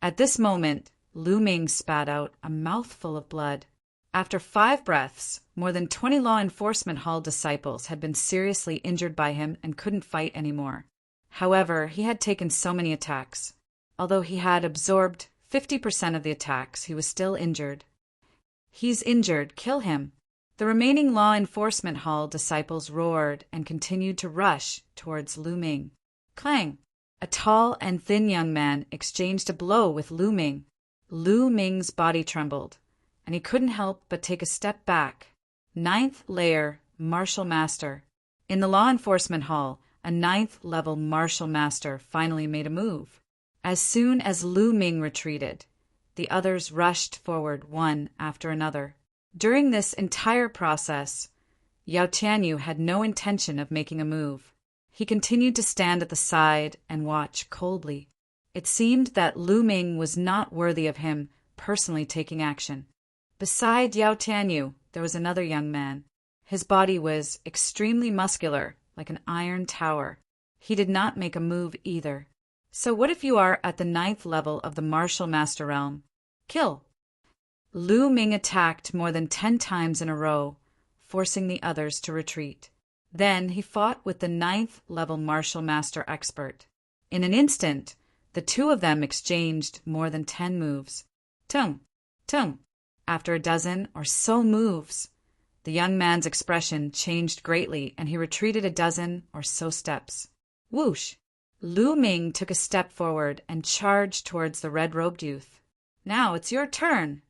At this moment, Lu Ming spat out a mouthful of blood. After 5 breaths, more than 20 law enforcement hall disciples had been seriously injured by him and couldn't fight anymore. However, he had taken so many attacks. Although he had absorbed 50% of the attacks, he was still injured. He's injured, kill him. The remaining law enforcement hall disciples roared and continued to rush towards Lu Ming. Clang! A tall and thin young man exchanged a blow with Lu Ming. Lu Ming's body trembled, and he couldn't help but take a step back. 9th layer Martial Master. In the law enforcement hall, a 9th level Martial Master finally made a move. As soon as Lu Ming retreated, the others rushed forward one after another. During this entire process, Yao Tianyu had no intention of making a move. He continued to stand at the side and watch coldly. It seemed that Lu Ming was not worthy of him personally taking action. Beside Yao Tianyu, there was another young man. His body was extremely muscular, like an iron tower. He did not make a move either. So what if you are at the 9th level of the Martial Master Realm? Kill! Lu Ming attacked more than 10 times in a row, forcing the others to retreat. Then he fought with the 9th level Martial Master expert. In an instant, the 2 of them exchanged more than 10 moves. Tung! Tung! After a dozen or so moves, the young man's expression changed greatly and he retreated a dozen or so steps. Whoosh! Lu Ming took a step forward and charged towards the red-robed youth. Now it's your turn!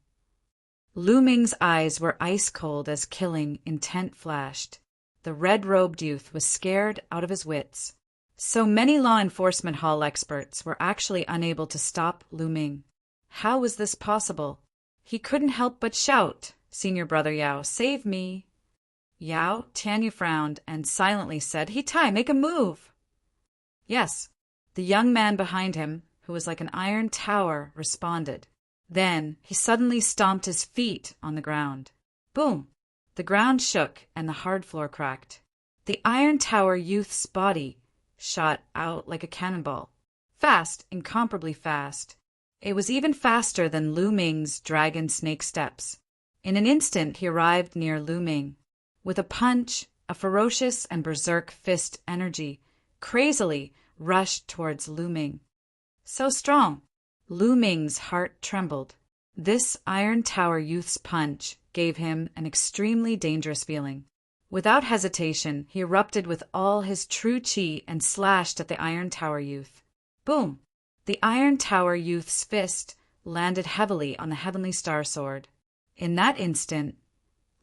Lu Ming's eyes were ice-cold as killing intent flashed. The red-robed youth was scared out of his wits. So many law enforcement hall experts were actually unable to stop Lu Ming. How was this possible? He couldn't help but shout, "Senior Brother Yao, save me!" Yao Tianyu frowned and silently said, "He Tai, make a move!" Yes, the young man behind him, who was like an iron tower, responded. Then he suddenly stomped his feet on the ground. Boom! The ground shook and the hard floor cracked. The iron tower youth's body shot out like a cannonball. Fast, incomparably fast. It was even faster than Lu Ming's dragon snake steps. In an instant he arrived near Lu Ming. With a punch, a ferocious and berserk fist energy crazily rushed towards Lu Ming. So strong! Lu Ming's heart trembled. This iron tower youth's punch gave him an extremely dangerous feeling. Without hesitation, he erupted with all his true chi and slashed at the iron tower youth. Boom! The iron tower youth's fist landed heavily on the heavenly star sword. In that instant,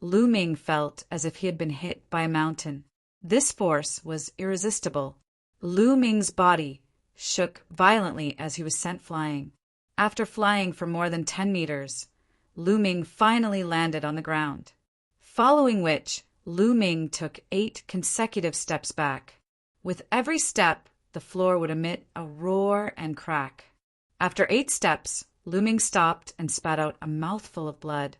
Lu Ming felt as if he had been hit by a mountain. This force was irresistible. Lu Ming's body shook violently as he was sent flying. After flying for more than 10 meters, Lu Ming finally landed on the ground. Following which, Lu Ming took 8 consecutive steps back. With every step, the floor would emit a roar and crack. After 8 steps, Lu Ming stopped and spat out a mouthful of blood.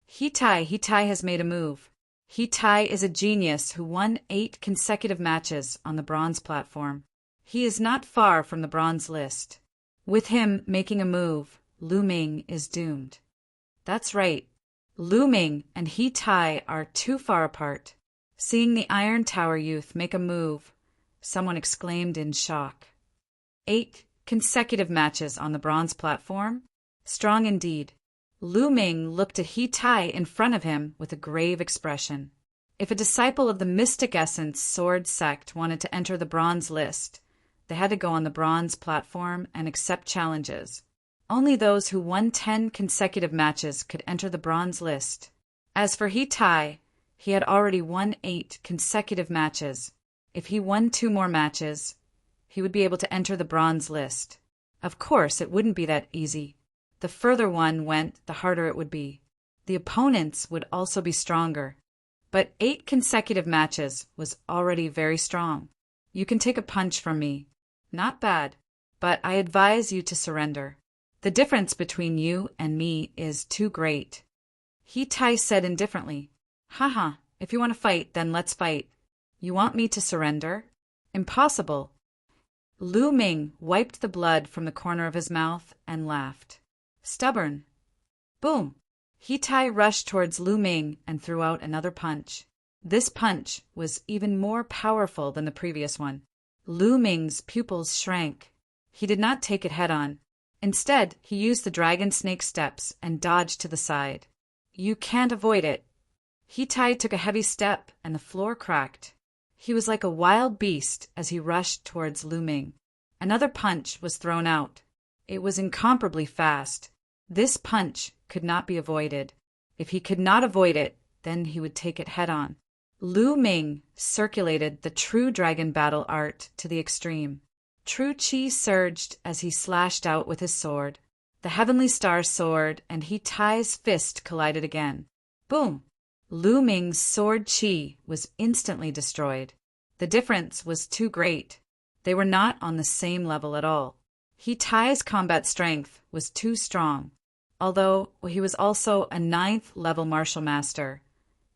He Tai has made a move. He Tai is a genius who won 8 consecutive matches on the bronze platform. He is not far from the bronze list. With him making a move, Lu Ming is doomed. That's right. Lu Ming and He Tai are too far apart. Seeing the Iron Tower youth make a move, someone exclaimed in shock. 8 consecutive matches on the bronze platform? Strong indeed. Lu Ming looked at He Tai in front of him with a grave expression. If a disciple of the Mystic Essence Sword Sect wanted to enter the bronze list, they had to go on the bronze platform and accept challenges. Only those who won 10 consecutive matches could enter the bronze list. As for He Tai, he had already won 8 consecutive matches. If he won 2 more matches, he would be able to enter the bronze list. Of course, it wouldn't be that easy. The further one went, the harder it would be. The opponents would also be stronger. But 8 consecutive matches was already very strong. You can take a punch from me. Not bad, but I advise you to surrender. The difference between you and me is too great. Tai said indifferently. Haha, if you want to fight, then let's fight. You want me to surrender? Impossible. Lu Ming wiped the blood from the corner of his mouth and laughed. Stubborn. Boom. Tai rushed towards Lu Ming and threw out another punch. This punch was even more powerful than the previous one. Lu Ming's pupils shrank. He did not take it head-on. Instead, he used the dragon snake steps and dodged to the side. You can't avoid it. Tai took a heavy step and the floor cracked. He was like a wild beast as he rushed towards Lu Ming. Another punch was thrown out. It was incomparably fast. This punch could not be avoided. If he could not avoid it, then he would take it head-on. Lu Ming circulated the true dragon battle art to the extreme. True chi surged as he slashed out with his sword. The heavenly star soared, and Tai's fist collided again. Boom! Lu Ming's sword chi was instantly destroyed. The difference was too great. They were not on the same level at all. Tai's combat strength was too strong. Although he was also a 9th level martial master.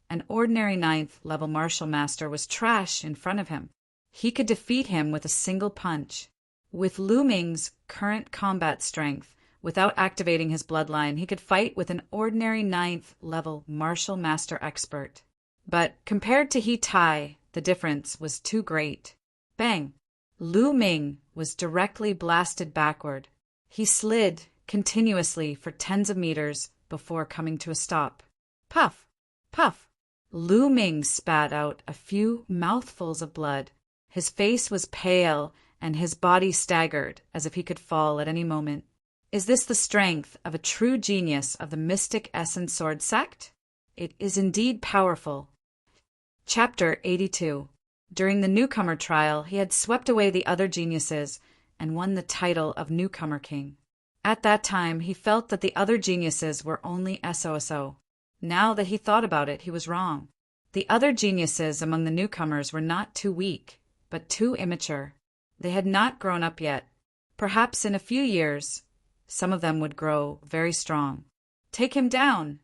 An ordinary 9th level martial master was trash in front of him. He could defeat him with a single punch. With Lu Ming's current combat strength, without activating his bloodline, he could fight with an ordinary 9th level martial master expert. But compared to Tai, the difference was too great. Bang! Lu Ming was directly blasted backward. He slid continuously for tens of meters before coming to a stop. Puff! Puff! Lu Ming spat out a few mouthfuls of blood. His face was pale and his body staggered as if he could fall at any moment. Is this the strength of a true genius of the Mystic Essence Sword sect? It is indeed powerful. Chapter 82. During the newcomer trial, he had swept away the other geniuses and won the title of Newcomer King. At that time, he felt that the other geniuses were only SOSO. Now that he thought about it, he was wrong. The other geniuses among the newcomers were not too weak, but too immature. They had not grown up yet. Perhaps in a few years, some of them would grow very strong. Take him down!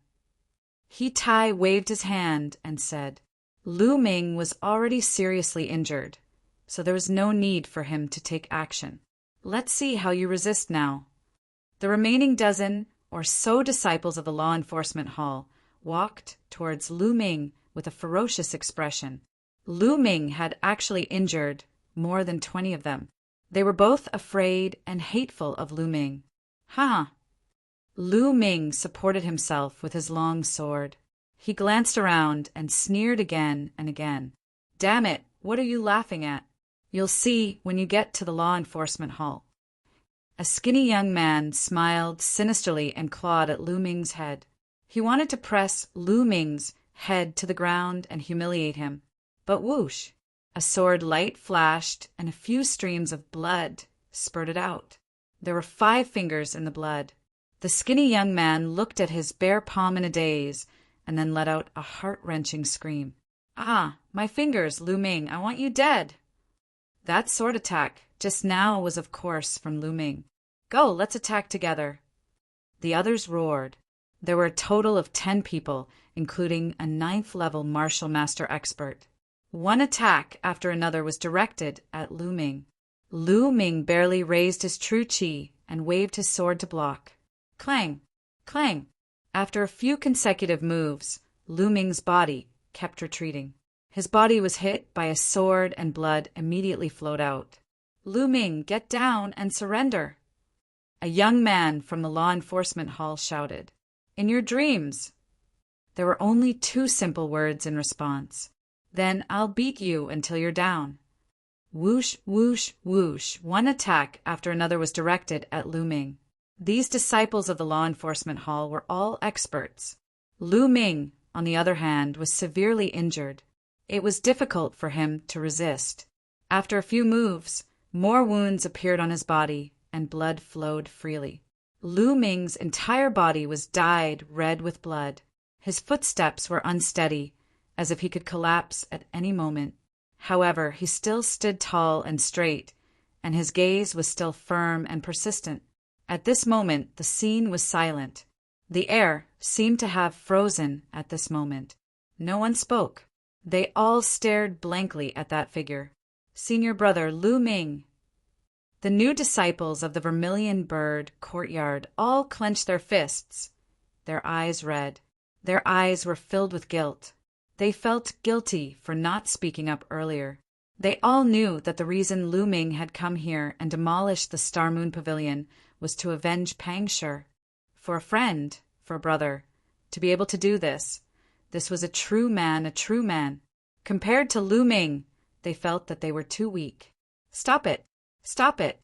Tai waved his hand and said. Lu Ming was already seriously injured, so there was no need for him to take action. Let's see how you resist now. The remaining dozen or so disciples of the law enforcement hall walked towards Lu Ming with a ferocious expression. Lu Ming had actually injured more than 20 of them. They were both afraid and hateful of Lu Ming. Ha! Lu Ming supported himself with his long sword. He glanced around and sneered again and again. Damn it, what are you laughing at? You'll see when you get to the law enforcement hall. A skinny young man smiled sinisterly and clawed at Lu Ming's head. He wanted to press Lu Ming's head to the ground and humiliate him. But whoosh! A sword light flashed and a few streams of blood spurted out. There were 5 fingers in the blood. The skinny young man looked at his bare palm in a daze and then let out a heart-wrenching scream. Ah, my fingers, Lu Ming, I want you dead. That sword attack just now was of course from Lu Ming. Go, let's attack together. The others roared. There were a total of 10 people, including a 9th level martial master expert. One attack after another was directed at Lu Ming. Lu Ming barely raised his true chi and waved his sword to block. Clang! Clang! After a few consecutive moves, Lu Ming's body kept retreating. His body was hit by a sword and blood immediately flowed out. Lu Ming, get down and surrender! A young man from the law enforcement hall shouted. In your dreams! There were only 2 simple words in response. Then I'll beat you until you're down. Whoosh, whoosh, whoosh. One attack after another was directed at Lu Ming. These disciples of the law enforcement hall were all experts. Lu Ming, on the other hand, was severely injured. It was difficult for him to resist. After a few moves, more wounds appeared on his body and blood flowed freely. Lu Ming's entire body was dyed red with blood. His footsteps were unsteady, as if he could collapse at any moment. However, he still stood tall and straight, and his gaze was still firm and persistent. At this moment, the scene was silent. The air seemed to have frozen at this moment. No one spoke. They all stared blankly at that figure. Senior brother Lu Ming. The new disciples of the Vermilion Bird courtyard all clenched their fists, their eyes red. Their eyes were filled with guilt. They felt guilty for not speaking up earlier. They all knew that the reason Lu Ming had come here and demolished the Star Moon Pavilion was to avenge Pang Shi. For a friend, for a brother, to be able to do this was a true man, a true man. Compared to Lu Ming, they felt that they were too weak. Stop it! Stop it!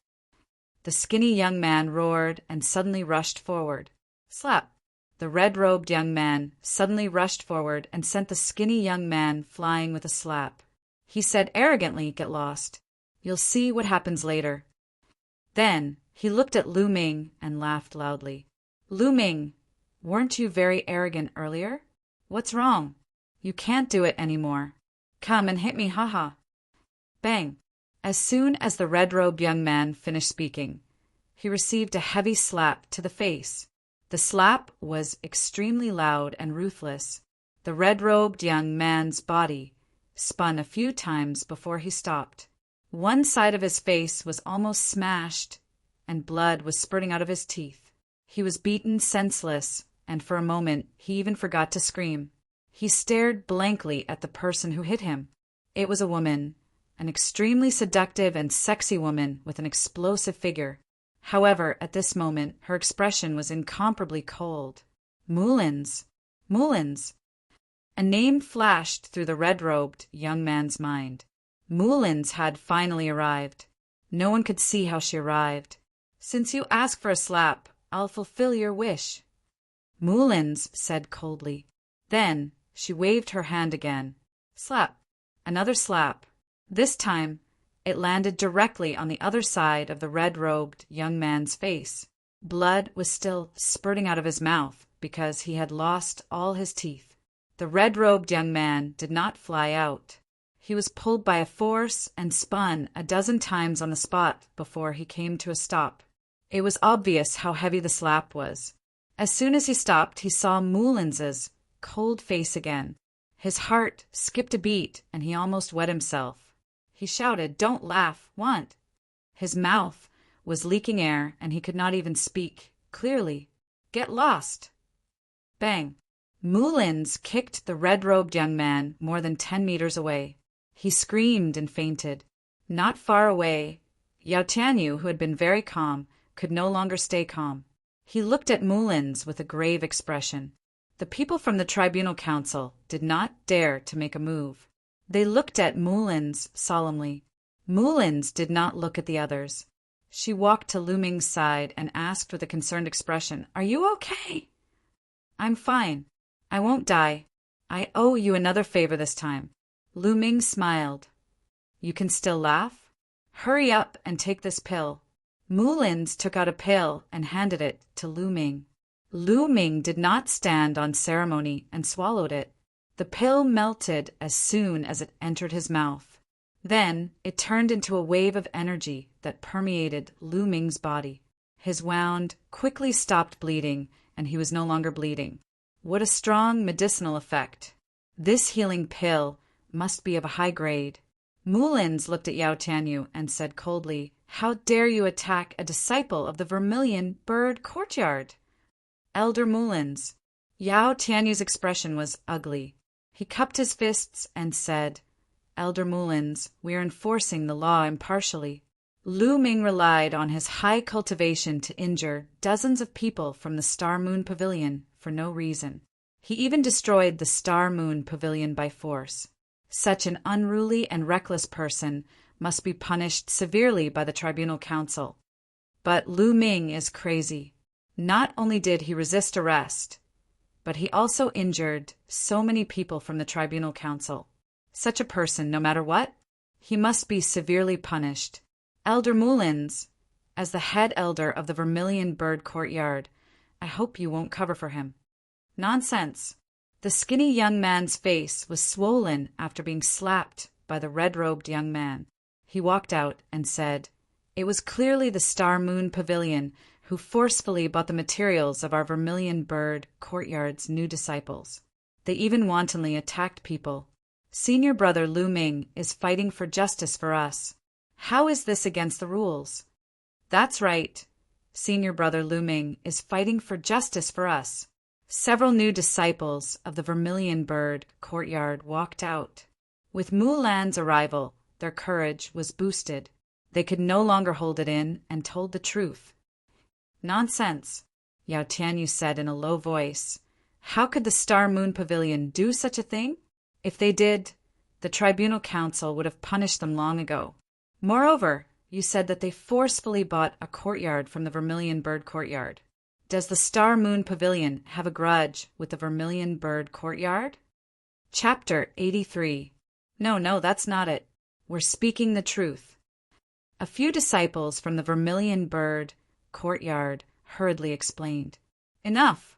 The skinny young man roared and suddenly rushed forward. Slap! The red-robed young man suddenly rushed forward and sent the skinny young man flying with a slap. He said arrogantly, "Get lost. You'll see what happens later." Then he looked at Lu Ming and laughed loudly. "Lu Ming, weren't you very arrogant earlier? What's wrong? You can't do it anymore. Come and hit me, haha." Bang! As soon as the red-robed young man finished speaking, he received a heavy slap to the face. The slap was extremely loud and ruthless. The red-robed young man's body spun a few times before he stopped. One side of his face was almost smashed, and blood was spurting out of his teeth. He was beaten senseless, and for a moment he even forgot to scream. He stared blankly at the person who hit him. It was a woman, an extremely seductive and sexy woman with an explosive figure. However, at this moment, her expression was incomparably cold. Mullins! Mullins! A name flashed through the red-robed young man's mind. Mullins had finally arrived. No one could see how she arrived. "Since you ask for a slap, I'll fulfill your wish," Mullins said coldly. Then she waved her hand again. Slap! Another slap. This time, it landed directly on the other side of the red-robed young man's face. Blood was still spurting out of his mouth because he had lost all his teeth. The red-robed young man did not fly out. He was pulled by a force and spun a dozen times on the spot before he came to a stop. It was obvious how heavy the slap was. As soon as he stopped, he saw Mullins's cold face again. His heart skipped a beat and he almost wet himself. He shouted, "Don't laugh, want!" His mouth was leaking air and he could not even speak clearly. "Get lost!" Bang! Mullins kicked the red-robed young man more than 10 meters away. He screamed and fainted. Not far away, Yao Tianyu, who had been very calm, could no longer stay calm. He looked at Mullins with a grave expression. The people from the Tribunal Council did not dare to make a move. They looked at Mullins solemnly. Mullins did not look at the others. She walked to Lu Ming's side and asked with a concerned expression, "Are you okay?" "I'm fine. I won't die. I owe you another favor this time." Lu Ming smiled. "You can still laugh? Hurry up and take this pill." Mullins took out a pill and handed it to Lu Ming. Lu Ming did not stand on ceremony and swallowed it. The pill melted as soon as it entered his mouth. Then it turned into a wave of energy that permeated Lu Ming's body. His wound quickly stopped bleeding, and he was no longer bleeding. What a strong medicinal effect! This healing pill must be of a high grade. Mullins looked at Yao Tianyu and said coldly, "How dare you attack a disciple of the Vermilion Bird courtyard?" "Elder Mullins." Yao Tianyu's expression was ugly. He cupped his fists and said, "Elder Mullins, we are enforcing the law impartially." Lu Ming relied on his high cultivation to injure dozens of people from the Star Moon Pavilion for no reason. He even destroyed the Star Moon Pavilion by force. Such an unruly and reckless person must be punished severely by the Tribunal Council. But Lu Ming is crazy. Not only did he resist arrest, but he also injured so many people from the Tribunal Council. Such a person, no matter what, he must be severely punished. "Elder Mullins, As the head elder of the Vermilion Bird Courtyard, I hope you won't cover for him. Nonsense. The skinny young man's face was swollen after being slapped by the red-robed young man. He walked out and said, "It was clearly the Star Moon Pavilion who forcefully bought the materials of our Vermilion Bird Courtyard's new disciples. They even wantonly attacked people. Senior brother Lu Ming is fighting for justice for us. How is this against the rules?" "That's right. Senior brother Lu Ming is fighting for justice for us." Several new disciples of the Vermilion Bird Courtyard walked out. With Mulan's arrival, their courage was boosted. They could no longer hold it in and told the truth. "Nonsense," Yao Tianyu said in a low voice. "How could the Star Moon Pavilion do such a thing? If they did, the Tribunal Council would have punished them long ago. Moreover, you said that they forcefully bought a courtyard from the Vermilion Bird Courtyard. Does the Star Moon Pavilion have a grudge with the Vermilion Bird Courtyard?" Chapter 83. No, that's not it. We're speaking the truth. A few disciples from the Vermilion Bird Courtyard hurriedly explained. "Enough."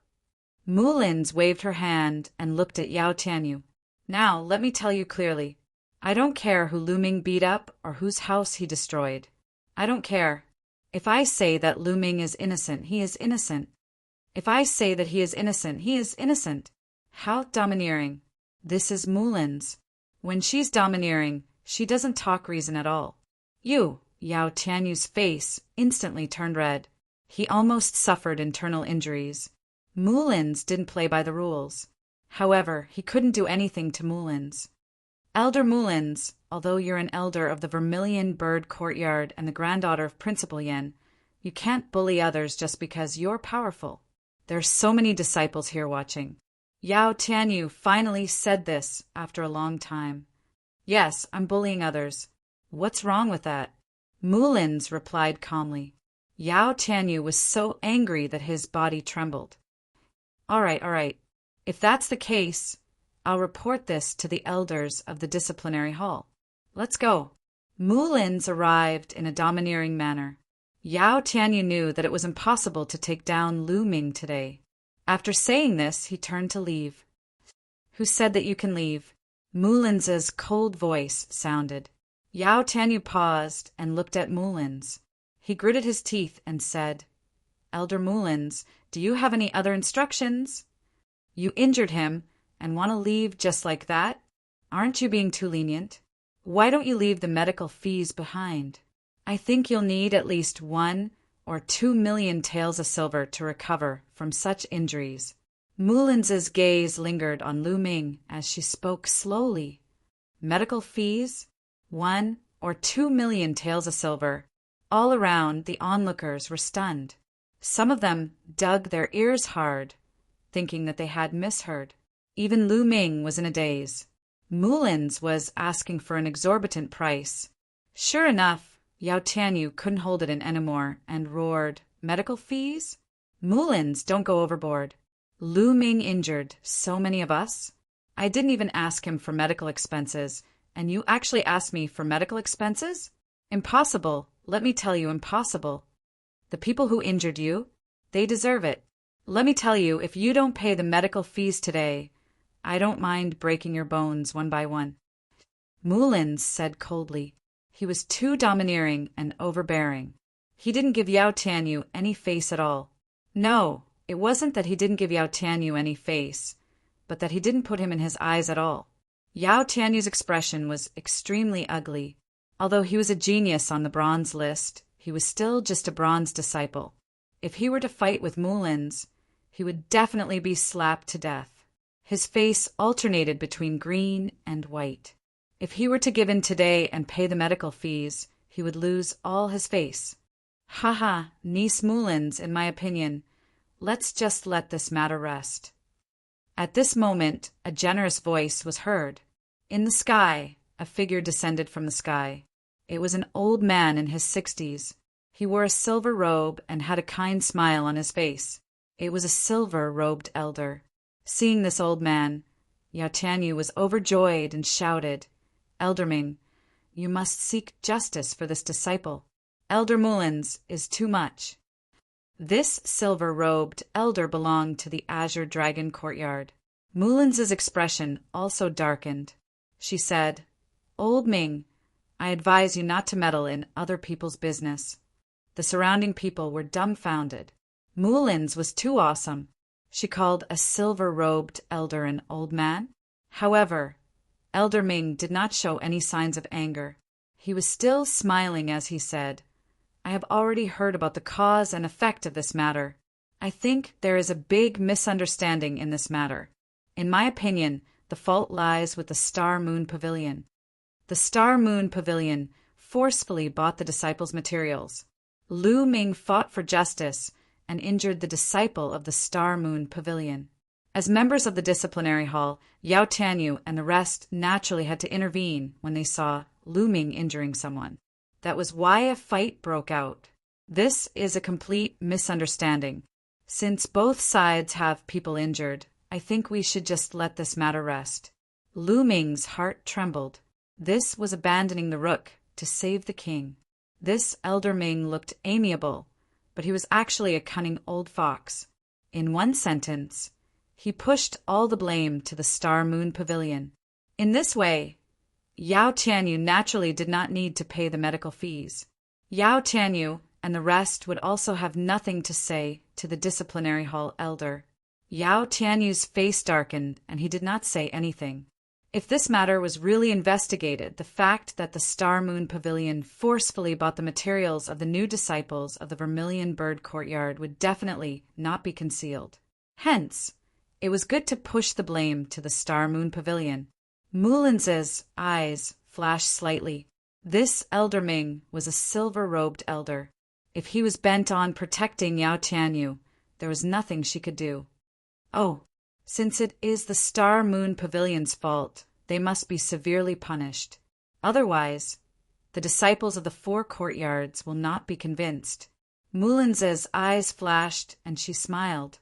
Mulins waved her hand and looked at Yao Tianyu. "Now, let me tell you clearly. I don't care who Lu Ming beat up or whose house he destroyed. I don't care. If I say that Lu Ming is innocent, he is innocent. If I say that he is innocent, he is innocent. How domineering. This is Mulins. When she's domineering, she doesn't talk reason at all." Yao Tianyu's face instantly turned red. He almost suffered internal injuries. Mulins didn't play by the rules. However, he couldn't do anything to Mulins. "Elder Mulins, although you're an elder of the Vermilion Bird Courtyard and the granddaughter of Principal Yen, you can't bully others just because you're powerful. There are so many disciples here watching." Yao Tianyu finally said this after a long time. "Yes, I'm bullying others. What's wrong with that?" Mulins replied calmly. Yao Tianyu was so angry that his body trembled. All right. If that's the case, I'll report this to the elders of the disciplinary hall. Let's go." Mulins arrived in a domineering manner. Yao Tianyu knew that it was impossible to take down Lu Ming today. After saying this, he turned to leave. "Who said that you can leave?" Mulins's cold voice sounded. Yao Tianyu paused and looked at Mulins. He gritted his teeth and said, "Elder Mulins, do you have any other instructions? You injured him and want to leave just like that? Aren't you being too lenient? Why don't you leave the medical fees behind? I think you'll need at least 1 or 2 million taels of silver to recover from such injuries." Mulins's gaze lingered on Lu Ming as she spoke slowly. Medical fees? 1 or 2 million taels of silver. All around, the onlookers were stunned. Some of them dug their ears hard, thinking that they had misheard. Even Lu Ming was in a daze. Mulins was asking for an exorbitant price. Sure enough, Yao Tianyu couldn't hold it in anymore and roared, "Medical fees? Mulins, don't go overboard. Lu Ming injured so many of us. I didn't even ask him for medical expenses, and you actually asked me for medical expenses? Impossible, let me tell you, impossible. The people who injured you, they deserve it. Let me tell you, if you don't pay the medical fees today, I don't mind breaking your bones one by one." Mulins said coldly. He was too domineering and overbearing. He didn't give Yao Tianyu any face at all. No, it wasn't that he didn't give Yao Tianyu any face, but that he didn't put him in his eyes at all. Yao Tianyu's expression was extremely ugly. Although he was a genius on the bronze list, he was still just a bronze disciple. If he were to fight with Mulins, he would definitely be slapped to death. His face alternated between green and white. If he were to give in today and pay the medical fees, he would lose all his face. Haha, niece Mulins, in my opinion. Let's just let this matter rest. At this moment, a generous voice was heard. In the sky, a figure descended from the sky. It was an old man in his 60s. He wore a silver robe and had a kind smile on his face. It was a silver-robed elder. Seeing this old man, Yao Tianyu was overjoyed and shouted, "Elder Ming, you must seek justice for this disciple." Elder Mullins is too much. This silver-robed elder belonged to the Azure Dragon courtyard. Mullins's expression also darkened. She said, "Old Ming, I advise you not to meddle in other people's business." The surrounding people were dumbfounded. Mullins was too awesome. She called a silver-robed elder an old man. However, Elder Ming did not show any signs of anger. He was still smiling as he said, "I have already heard about the cause and effect of this matter. I think there is a big misunderstanding in this matter. In my opinion, the fault lies with the Star Moon Pavilion. The Star Moon Pavilion forcefully bought the disciples' materials. Lu Ming fought for justice and injured the disciple of the Star Moon Pavilion. As members of the disciplinary hall, Yao Tianyu and the rest naturally had to intervene when they saw Lu Ming injuring someone. That was why a fight broke out. This is a complete misunderstanding. Since both sides have people injured, I think we should just let this matter rest." Lu Ming's heart trembled. This was abandoning the rook to save the king. This Elder Ming looked amiable, but he was actually a cunning old fox. In one sentence, he pushed all the blame to the Star Moon Pavilion. In this way, Yao Tianyu naturally did not need to pay the medical fees. Yao Tianyu and the rest would also have nothing to say to the disciplinary hall elder. Yao Tianyu's face darkened, and he did not say anything. If this matter was really investigated, the fact that the Star Moon Pavilion forcefully bought the materials of the new disciples of the Vermilion Bird Courtyard would definitely not be concealed. Hence, it was good to push the blame to the Star Moon Pavilion. Mullins's eyes flashed slightly. This Elder Ming was a silver-robed elder. If he was bent on protecting Yao Tianyu, there was nothing she could do. "Oh, since it is the Star Moon Pavilion's fault, they must be severely punished. Otherwise, the disciples of the 4 courtyards will not be convinced." Mullins's eyes flashed, and she smiled.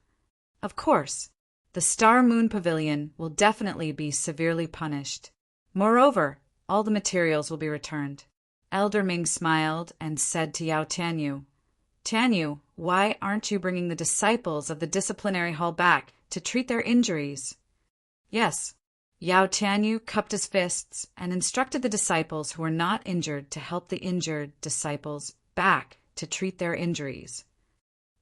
"Of course, the Star Moon Pavilion will definitely be severely punished. Moreover, all the materials will be returned." Elder Ming smiled and said to Yao Tianyu, "Tianyu, why aren't you bringing the disciples of the disciplinary hall back to treat their injuries?" "Yes." Yao Tianyu cupped his fists and instructed the disciples who were not injured to help the injured disciples back to treat their injuries.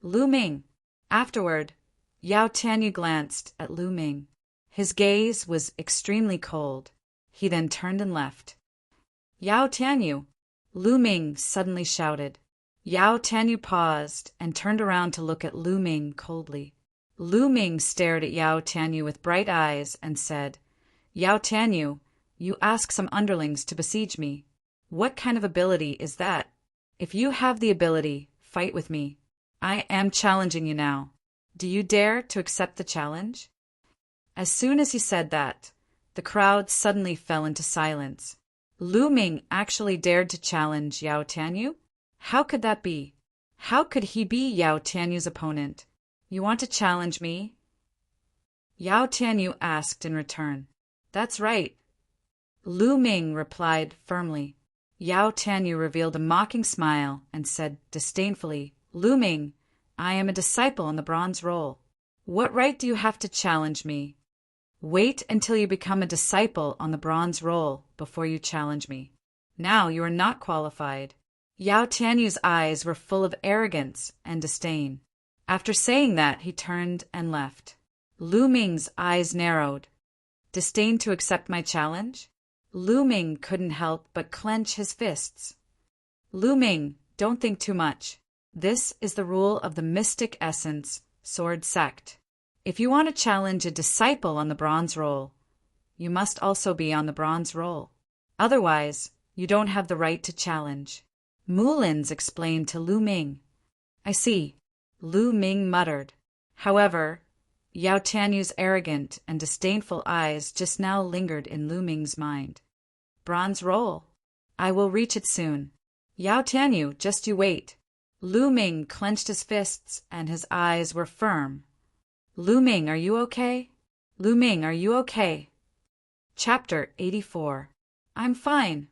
Lu Ming. Afterward, Yao Tianyu glanced at Lu Ming. His gaze was extremely cold. He then turned and left. "Yao Tianyu!" Lu Ming suddenly shouted. Yao Tianyu paused and turned around to look at Lu Ming coldly. Lu Ming stared at Yao Tianyu with bright eyes and said, "Yao Tianyu, you ask some underlings to besiege me. What kind of ability is that? If you have the ability, fight with me. I am challenging you now. Do you dare to accept the challenge?" As soon as he said that, the crowd suddenly fell into silence. Lu Ming actually dared to challenge Yao Tianyu? How could that be? How could he be Yao Tianyu's opponent? "You want to challenge me?" Yao Tianyu asked in return. "That's right." Lu Ming replied firmly. Yao Tianyu revealed a mocking smile and said disdainfully, "Lu Ming, I am a disciple in the bronze roll. What right do you have to challenge me? Wait until you become a disciple on the bronze roll before you challenge me. Now you are not qualified." Yao Tianyu's eyes were full of arrogance and disdain. After saying that, he turned and left. Lu Ming's eyes narrowed. "Disdain to accept my challenge?" Lu Ming couldn't help but clench his fists. "Lu Ming, don't think too much. This is the rule of the Mystic Essence Sword Sect. If you want to challenge a disciple on the bronze roll, you must also be on the bronze roll. Otherwise, you don't have the right to challenge." Mullins explained to Lu Ming. "I see," Lu Ming muttered. However, Yao Tianyu's arrogant and disdainful eyes just now lingered in Lu Ming's mind. "Bronze roll. I will reach it soon. Yao Tianyu, just you wait." Lu Ming clenched his fists and his eyes were firm. "Lu Ming, are you okay? Lu Ming, are you okay?" Chapter 84. "I'm fine."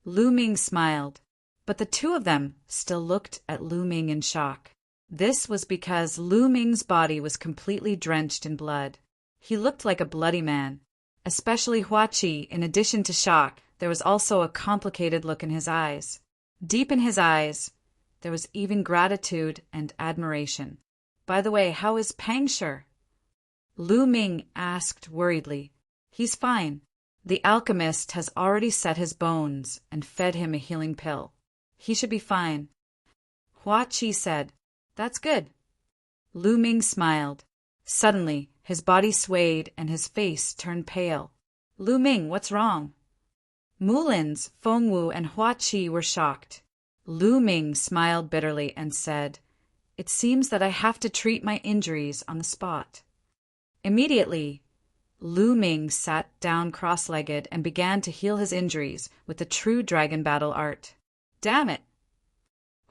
Lu Ming smiled. But the two of them still looked at Lu Ming in shock. This was because Lu Ming's body was completely drenched in blood. He looked like a bloody man. Especially Hua Qi, in addition to shock, there was also a complicated look in his eyes. Deep in his eyes, there was even gratitude and admiration. By the way, how is Pang Shi? Lu Ming asked worriedly. He's fine. The alchemist has already set his bones and fed him a healing pill. He should be fine. Hua Qi said, That's good. Lu Ming smiled. Suddenly, his body swayed and his face turned pale. Lu Ming, what's wrong? Mulins, Fengwu, and Hua Qi were shocked. Lu Ming smiled bitterly and said, It seems that I have to treat my injuries on the spot. Immediately, Lu Ming sat down cross-legged and began to heal his injuries with the true dragon battle art. Damn it!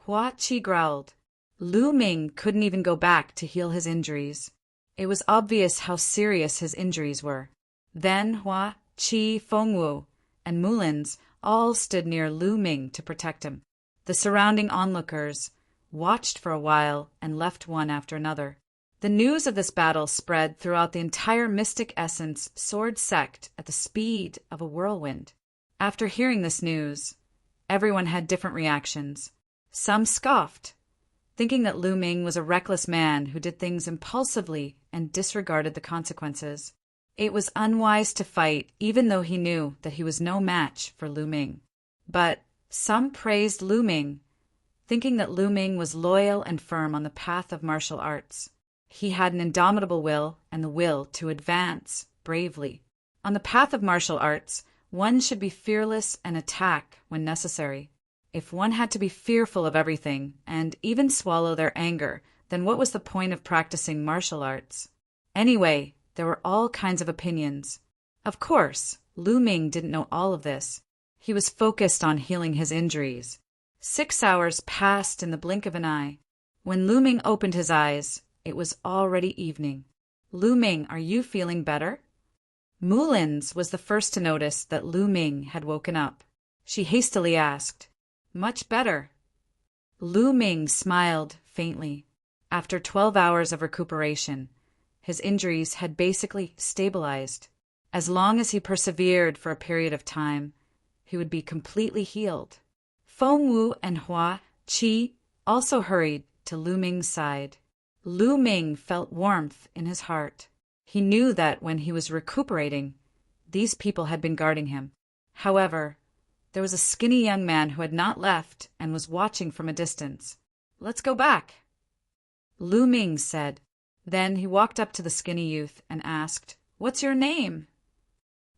Hua Qi growled. Lu Ming couldn't even go back to heal his injuries. It was obvious how serious his injuries were. Then Hua Qi, Fengwu, and Mulins all stood near Lu Ming to protect him. The surrounding onlookers watched for a while and left one after another. The news of this battle spread throughout the entire Mystic Essence Sword sect at the speed of a whirlwind. After hearing this news, everyone had different reactions. Some scoffed, thinking that Lu Ming was a reckless man who did things impulsively and disregarded the consequences. It was unwise to fight, even though he knew that he was no match for Lu Ming. But some praised Lu Ming, thinking that Lu Ming was loyal and firm on the path of martial arts. He had an indomitable will and the will to advance bravely. On the path of martial arts, one should be fearless and attack when necessary. If one had to be fearful of everything and even swallow their anger, then what was the point of practicing martial arts? Anyway, there were all kinds of opinions. Of course, Lu Ming didn't know all of this. He was focused on healing his injuries. 6 hours passed in the blink of an eye. When Lu Ming opened his eyes, it was already evening. Lu Ming, are you feeling better? Mulins was the first to notice that Lu Ming had woken up. She hastily asked, Much better. Lu Ming smiled faintly. After 12 hours of recuperation, his injuries had basically stabilized. As long as he persevered for a period of time, he would be completely healed. Fengwu and Hua Qi also hurried to Lu Ming's side. Lu Ming felt warmth in his heart. He knew that when he was recuperating, these people had been guarding him. However, there was a skinny young man who had not left and was watching from a distance. Let's go back, Lu Ming said. Then he walked up to the skinny youth and asked, What's your name?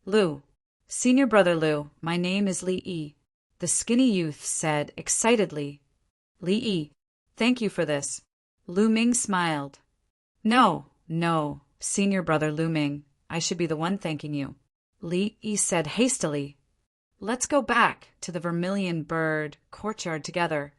Lu. Senior brother Lu, my name is Li Yi. The skinny youth said excitedly. Li Yi, thank you for this. Lu Ming smiled. No, senior brother Lu Ming, I should be the one thanking you. Li Yi said hastily. Let's go back to the Vermilion Bird courtyard together.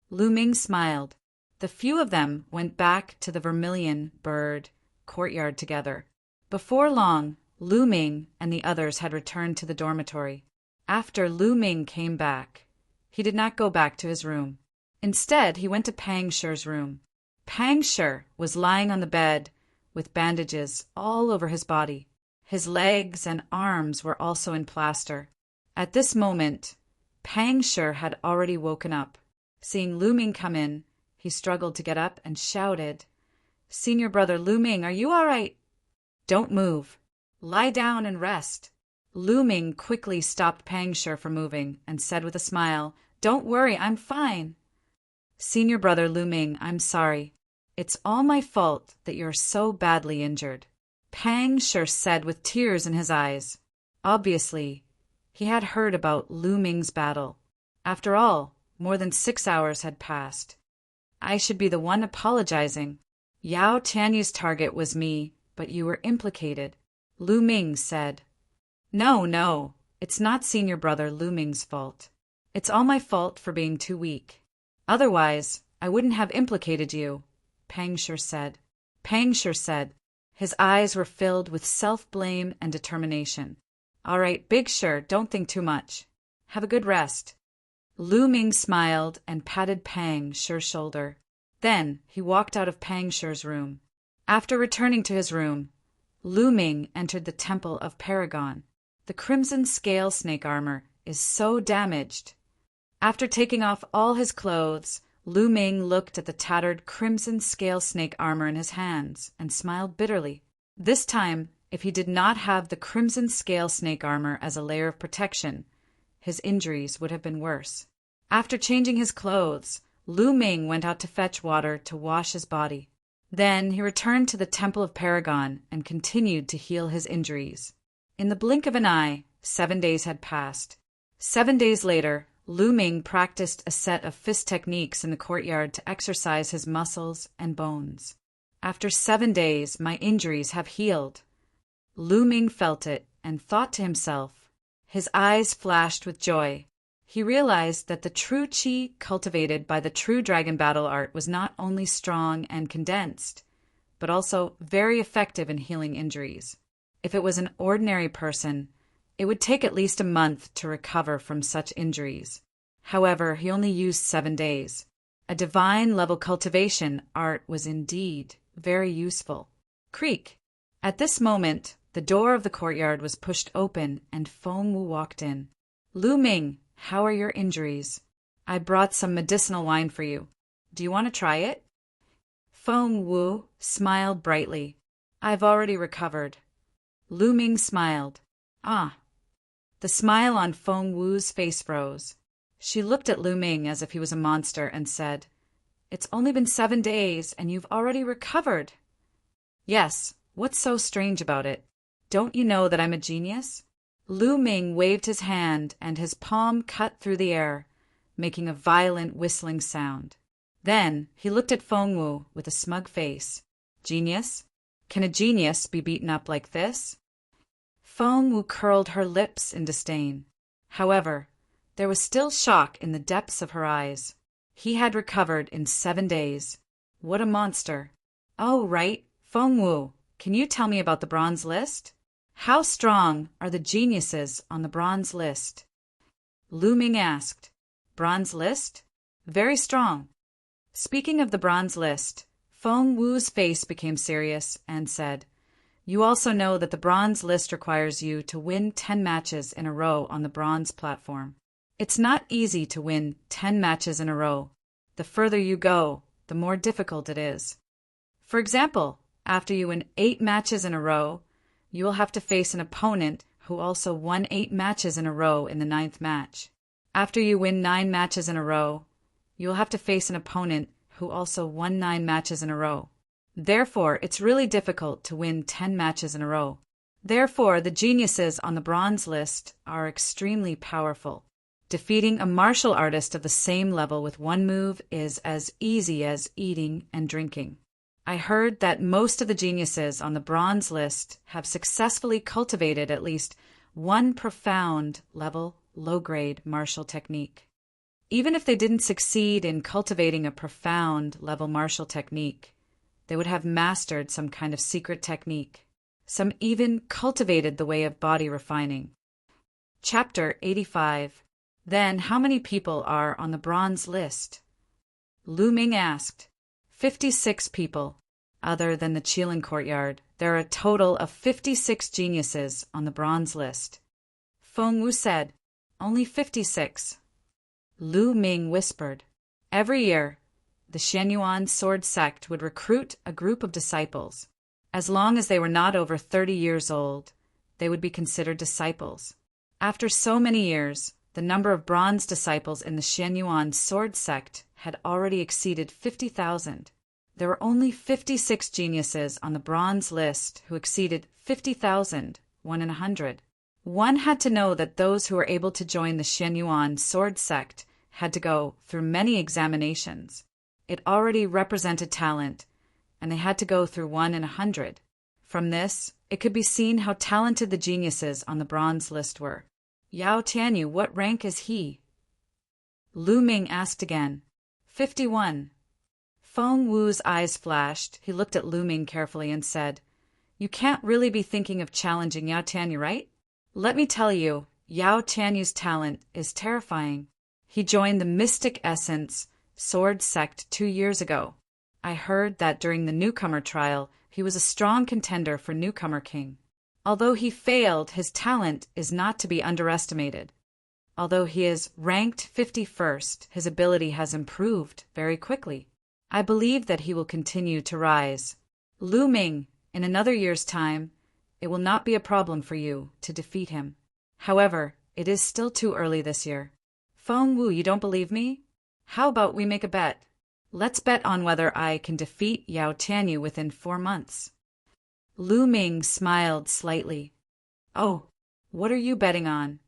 Lu Ming smiled. The few of them went back to the Vermilion Bird courtyard together. Before long, Lu Ming and the others had returned to the dormitory. After Lu Ming came back, he did not go back to his room. Instead, he went to Pang Shi's room. Pang Shi was lying on the bed with bandages all over his body. His legs and arms were also in plaster. At this moment, Pang Shi had already woken up. Seeing Lu Ming come in, he struggled to get up and shouted, Senior brother Lu Ming, are you all right? Don't move. Lie down and rest. Lu Ming quickly stopped Pang Shi from moving and said with a smile, Don't worry, I'm fine. Senior brother Lu Ming, I'm sorry. It's all my fault that you're so badly injured. Pang Shi said with tears in his eyes. Obviously, he had heard about Lu Ming's battle. After all, more than 6 hours had passed. I should be the one apologizing. Yao Tianyu's target was me, but you were implicated, Lu Ming said. No, it's not senior brother Lu Ming's fault. It's all my fault for being too weak. Otherwise, I wouldn't have implicated you, Pang Shi said. Pang Shi said. His eyes were filled with self-blame and determination. All right, Big Shi, don't think too much. Have a good rest. Lu Ming smiled and patted Pang Shi's shoulder. Then he walked out of Pang Shi's room. After returning to his room, Lu Ming entered the Temple of Paragon. The crimson scale snake armor is so damaged. After taking off all his clothes, Lu Ming looked at the tattered crimson scale snake armor in his hands and smiled bitterly. This time, if he did not have the crimson scale snake armor as a layer of protection, his injuries would have been worse. After changing his clothes, Lu Ming went out to fetch water to wash his body. Then he returned to the Temple of Paragon and continued to heal his injuries. In the blink of an eye, 7 days had passed. 7 days later, Lu Ming practiced a set of fist techniques in the courtyard to exercise his muscles and bones. After 7 days, my injuries have healed. Lu Ming felt it and thought to himself. His eyes flashed with joy. He realized that the true qi cultivated by the true dragon battle art was not only strong and condensed, but also very effective in healing injuries. If it was an ordinary person, it would take at least a month to recover from such injuries. However, he only used 7 days. A divine-level cultivation art was indeed very useful. Creak! At this moment, the door of the courtyard was pushed open and Feng Wu walked in. Lu Ming, how are your injuries? I brought some medicinal wine for you. Do you want to try it? Feng Wu smiled brightly. I've already recovered. Lu Ming smiled. Ah. The smile on Feng Wu's face froze. She looked at Lu Ming as if he was a monster and said, It's only been 7 days and you've already recovered. Yes, what's so strange about it? Don't you know that I'm a genius? Lu Ming waved his hand and his palm cut through the air, making a violent whistling sound. Then he looked at Feng Wu with a smug face. Genius? Can a genius be beaten up like this? Feng Wu curled her lips in disdain. However, there was still shock in the depths of her eyes. He had recovered in 7 days. What a monster. Oh, right. Feng Wu, can you tell me about the bronze list? How strong are the geniuses on the bronze list? Lu Ming asked. Bronze list? Very strong. Speaking of the bronze list, Feng Wu's face became serious and said, You also know that the bronze list requires you to win 10 matches in a row on the bronze platform. It's not easy to win 10 matches in a row. The further you go, the more difficult it is. For example, after you win 8 matches in a row, you will have to face an opponent who also won 8 matches in a row in the 9th match. After you win 9 matches in a row, you will have to face an opponent who also won 9 matches in a row. Therefore, it's really difficult to win 10 matches in a row. Therefore, the geniuses on the bronze list are extremely powerful. Defeating a martial artist of the same level with one move is as easy as eating and drinking. I heard that most of the geniuses on the bronze list have successfully cultivated at least one profound level, low-grade martial technique. Even if they didn't succeed in cultivating a profound level martial technique, they would have mastered some kind of secret technique. Some even cultivated the way of body refining. Chapter 85. Then how many people are on the bronze list? Lu Ming asked. 56 people. Other than the Qilin courtyard, there are a total of 56 geniuses on the bronze list. Feng Wu said, Only 56. Lu Ming whispered. Every year, the Shenyuan sword sect would recruit a group of disciples. As long as they were not over 30 years old, they would be considered disciples. After so many years, the number of bronze disciples in the Shenyuan sword sect had already exceeded 50,000. There were only 56 geniuses on the bronze list who exceeded 50,000, 1 in 100. One had to know that those who were able to join the Shenyuan sword sect had to go through many examinations. It already represented talent, and they had to go through 1 in 100. From this, it could be seen how talented the geniuses on the bronze list were. Yao Tianyu, what rank is he? Lu Ming asked again. 51. Feng Wu's eyes flashed. He looked at Lu Ming carefully and said, You can't really be thinking of challenging Yao Tianyu, right? Let me tell you, Yao Tianyu's talent is terrifying. He joined the Mystic Essence Sword Sect 2 years ago. I heard that during the newcomer trial, he was a strong contender for newcomer king. Although he failed, his talent is not to be underestimated. Although he is ranked 51st, his ability has improved very quickly. I believe that he will continue to rise. Lu Ming, in another year's time, it will not be a problem for you to defeat him. However, it is still too early this year. Feng Wu, you don't believe me? How about we make a bet? Let's bet on whether I can defeat Yao Tianyu within 4 months. Lu Ming smiled slightly. Oh, what are you betting on?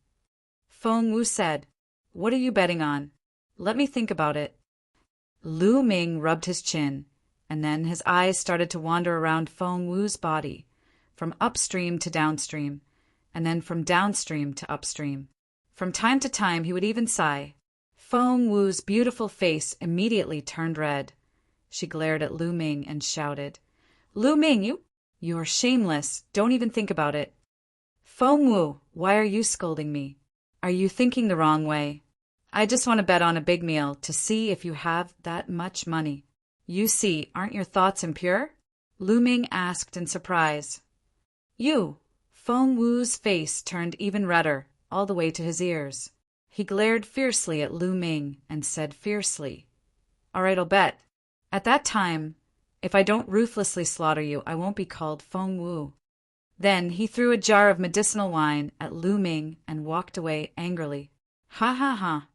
Feng Wu said, What are you betting on? Let me think about it. Lu Ming rubbed his chin, and then his eyes started to wander around Feng Wu's body, from upstream to downstream, and then from downstream to upstream. From time to time he would even sigh. Feng Wu's beautiful face immediately turned red. She glared at Lu Ming and shouted, Lu Ming, you're shameless. Don't even think about it. Feng Wu, why are you scolding me? Are you thinking the wrong way? I just want to bet on a big meal to see if you have that much money. You see, aren't your thoughts impure? Lu Ming asked in surprise. You! Feng Wu's face turned even redder, all the way to his ears. He glared fiercely at Lu Ming and said fiercely, All right, I'll bet. At that time, if I don't ruthlessly slaughter you, I won't be called Feng Wu. Then he threw a jar of medicinal wine at Lu Ming and walked away angrily. Ha ha ha.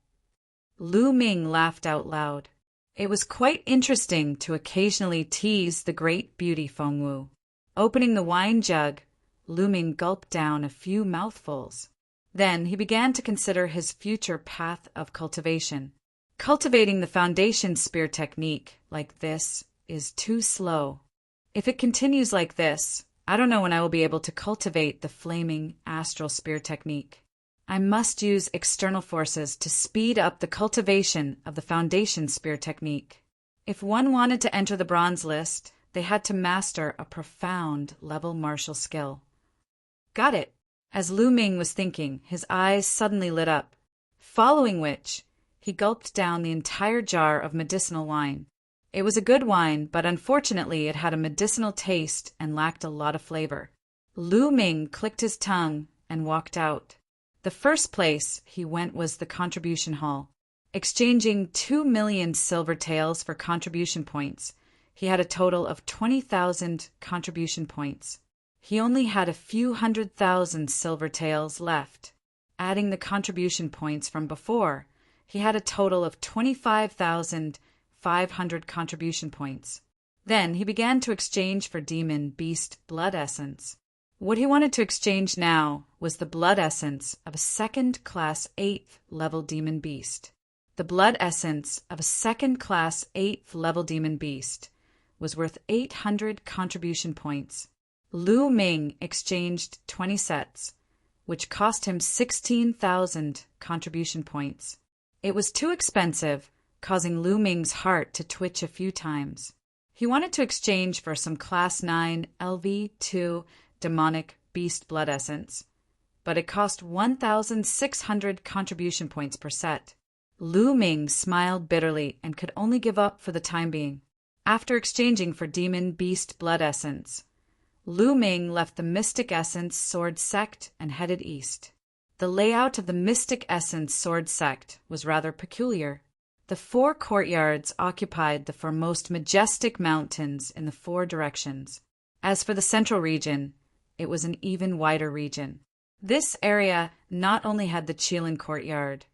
Lu Ming laughed out loud. It was quite interesting to occasionally tease the great beauty Feng Wu. Opening the wine jug, Lu Ming gulped down a few mouthfuls. Then he began to consider his future path of cultivation. Cultivating the foundation spear technique like this is too slow. If it continues like this, I don't know when I will be able to cultivate the flaming astral spear technique. I must use external forces to speed up the cultivation of the foundation spear technique. If one wanted to enter the bronze list, they had to master a profound level martial skill. Got it. As Lu Ming was thinking, his eyes suddenly lit up, following which, he gulped down the entire jar of medicinal wine. It was a good wine, but unfortunately it had a medicinal taste and lacked a lot of flavor. Lu Ming clicked his tongue and walked out. The first place he went was the contribution hall. Exchanging 2 million silver taels for contribution points, he had a total of 20,000 contribution points. He only had a few 100,000 silver taels left. Adding the contribution points from before, he had a total of 25,500 contribution points. Then he began to exchange for demon beast blood essence. What he wanted to exchange now was the blood essence of a second-class 8th level demon beast. The blood essence of a second-class 8th level demon beast was worth 800 contribution points. Lu Ming exchanged 20 sets, which cost him 16,000 contribution points. It was too expensive, causing Lu Ming's heart to twitch a few times. He wanted to exchange for some Class 9 LV2 demonic beast blood essence, but it cost 1,600 contribution points per set. Lu Ming smiled bitterly and could only give up for the time being. After exchanging for demon beast blood essence, Lu Ming left the Mystic Essence Sword Sect and headed east. The layout of the Mystic Essence Sword Sect was rather peculiar. The 4 courtyards occupied the foremost majestic mountains in the 4 directions. As for the central region, it was an even wider region. This area not only had the Qilin courtyard,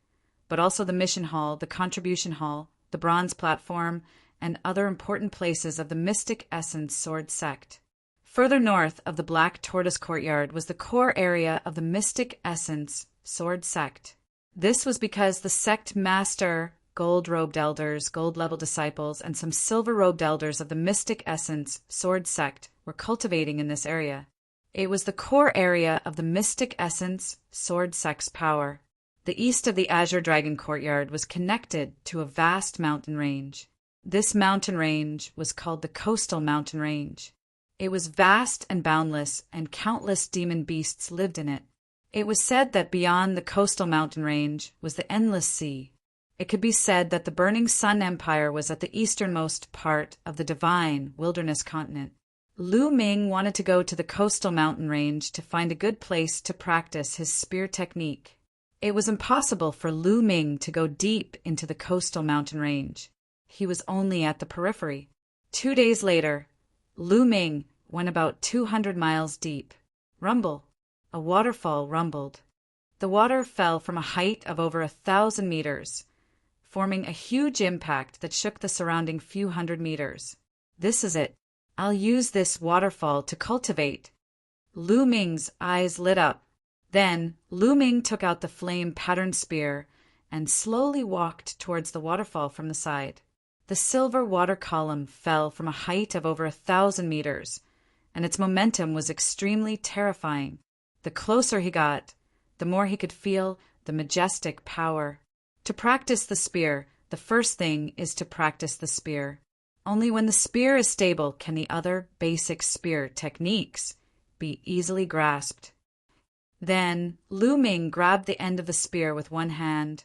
but also the mission hall, the contribution hall, the bronze platform, and other important places of the Mystic Essence Sword Sect. Further north of the Black Tortoise courtyard was the core area of the Mystic Essence Sword Sect. This was because the sect master, gold-robed elders, gold-level disciples, and some silver-robed elders of the Mystic Essence Sword Sect were cultivating in this area. It was the core area of the Mystic Essence Sword Sect's power. The east of the Azure Dragon courtyard was connected to a vast mountain range. This mountain range was called the Coastal Mountain Range. It was vast and boundless, and countless demon beasts lived in it. It was said that beyond the Coastal Mountain Range was the Endless Sea. It could be said that the Burning Sun Empire was at the easternmost part of the divine wilderness continent. Lu Ming wanted to go to the coastal mountain range to find a good place to practice his spear technique. It was impossible for Lu Ming to go deep into the coastal mountain range. He was only at the periphery. 2 days later, Lu Ming went about 200 miles deep. Rumble. A waterfall rumbled. The water fell from a height of over 1,000 meters, forming a huge impact that shook the surrounding few hundred meters. This is it. I'll use this waterfall to cultivate. Lu Ming's eyes lit up. Then Lu Ming took out the flame-patterned spear and slowly walked towards the waterfall from the side. The silver water column fell from a height of over 1,000 meters, and its momentum was extremely terrifying. The closer he got, the more he could feel the majestic power. To practice the spear, the first thing is to practice the spear. Only when the spear is stable can the other basic spear techniques be easily grasped. Then Lu Ming grabbed the end of the spear with one hand,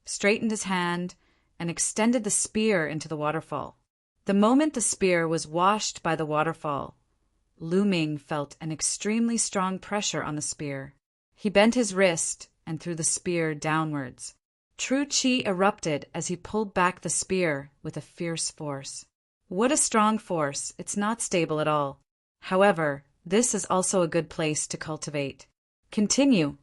straightened his hand, and extended the spear into the waterfall. The moment the spear was washed by the waterfall, Lu Ming felt an extremely strong pressure on the spear. He bent his wrist and threw the spear downwards. True Qi erupted as he pulled back the spear with a fierce force. What a strong force! It's not stable at all. However, this is also a good place to cultivate. Continue.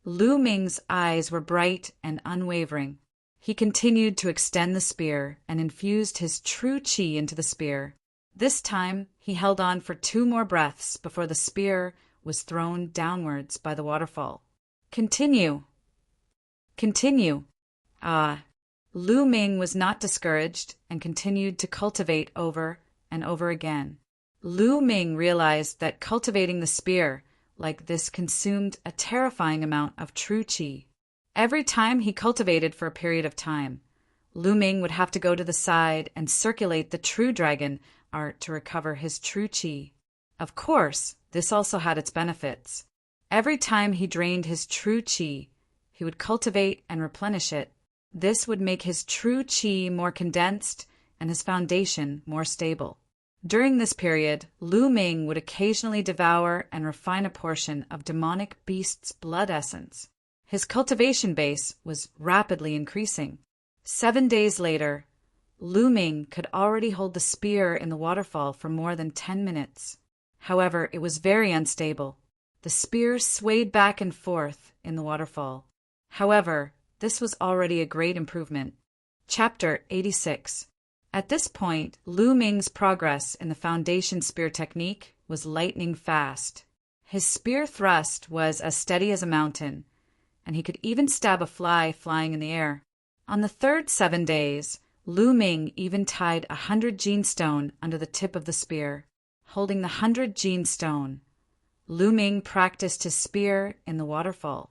Lu Ming's eyes were bright and unwavering. He continued to extend the spear and infused his true Qi into the spear. This time, he held on for 2 more breaths before the spear was thrown downwards by the waterfall. Continue. Continue. Lu Ming was not discouraged and continued to cultivate over and over again. Lu Ming realized that cultivating the spear like this consumed a terrifying amount of true Qi. Every time he cultivated for a period of time, Lu Ming would have to go to the side and circulate the true dragon art to recover his true Qi. Of course, this also had its benefits. Every time he drained his true Qi, he would cultivate and replenish it. This would make his true Qi more condensed and his foundation more stable. During this period, Lu Ming would occasionally devour and refine a portion of demonic beast's blood essence. His cultivation base was rapidly increasing. 7 days later, Lu Ming could already hold the spear in the waterfall for more than 10 minutes. However, it was very unstable. The spear swayed back and forth in the waterfall. However, this was already a great improvement. Chapter 86. At this point, Lu Ming's progress in the foundation spear technique was lightning fast. His spear thrust was as steady as a mountain, and he could even stab a fly flying in the air. On the third 7 days, Lu Ming even tied 100 gene stone under the tip of the spear. Holding the 100 gene stone, Lu Ming practiced his spear in the waterfall.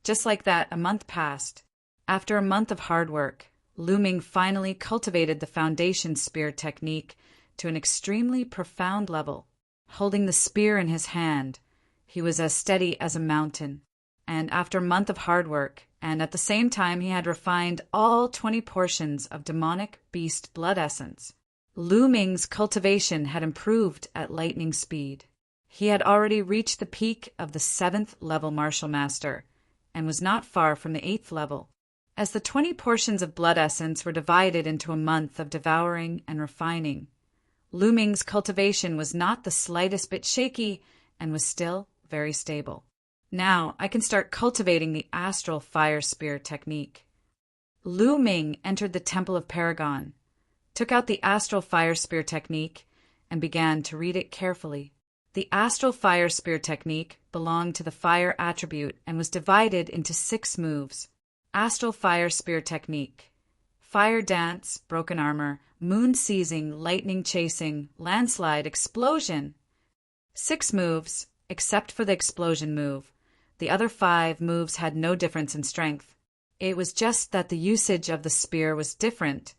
Just like that, a month passed. After a month of hard work, Lu Ming finally cultivated the foundation spear technique to an extremely profound level. Holding the spear in his hand, he was as steady as a mountain. And after a month of hard work, and at the same time he had refined all 20 portions of demonic beast blood essence, Lu Ming's cultivation had improved at lightning speed. He had already reached the peak of the 7th level martial master, and was not far from the 8th level. As the 20 portions of blood essence were divided into a month of devouring and refining, Lu Ming's cultivation was not the slightest bit shaky and was still very stable. Now I can start cultivating the astral fire spear technique. Lu Ming entered the Temple of Paragon, took out the astral fire spear technique, and began to read it carefully. The astral fire spear technique belonged to the fire attribute and was divided into 6 moves. Astral fire spear technique: fire dance, broken armor, moon seizing, lightning chasing, landslide, explosion. 6 moves, except for the explosion move. The other 5 moves had no difference in strength. It was just that the usage of the spear was different,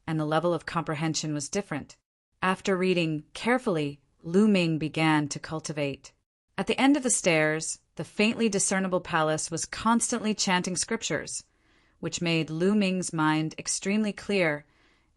and the level of comprehension was different. After reading carefully, Lu Ming began to cultivate. At the end of the stairs, the faintly discernible palace was constantly chanting scriptures. which made Lu Ming's mind extremely clear,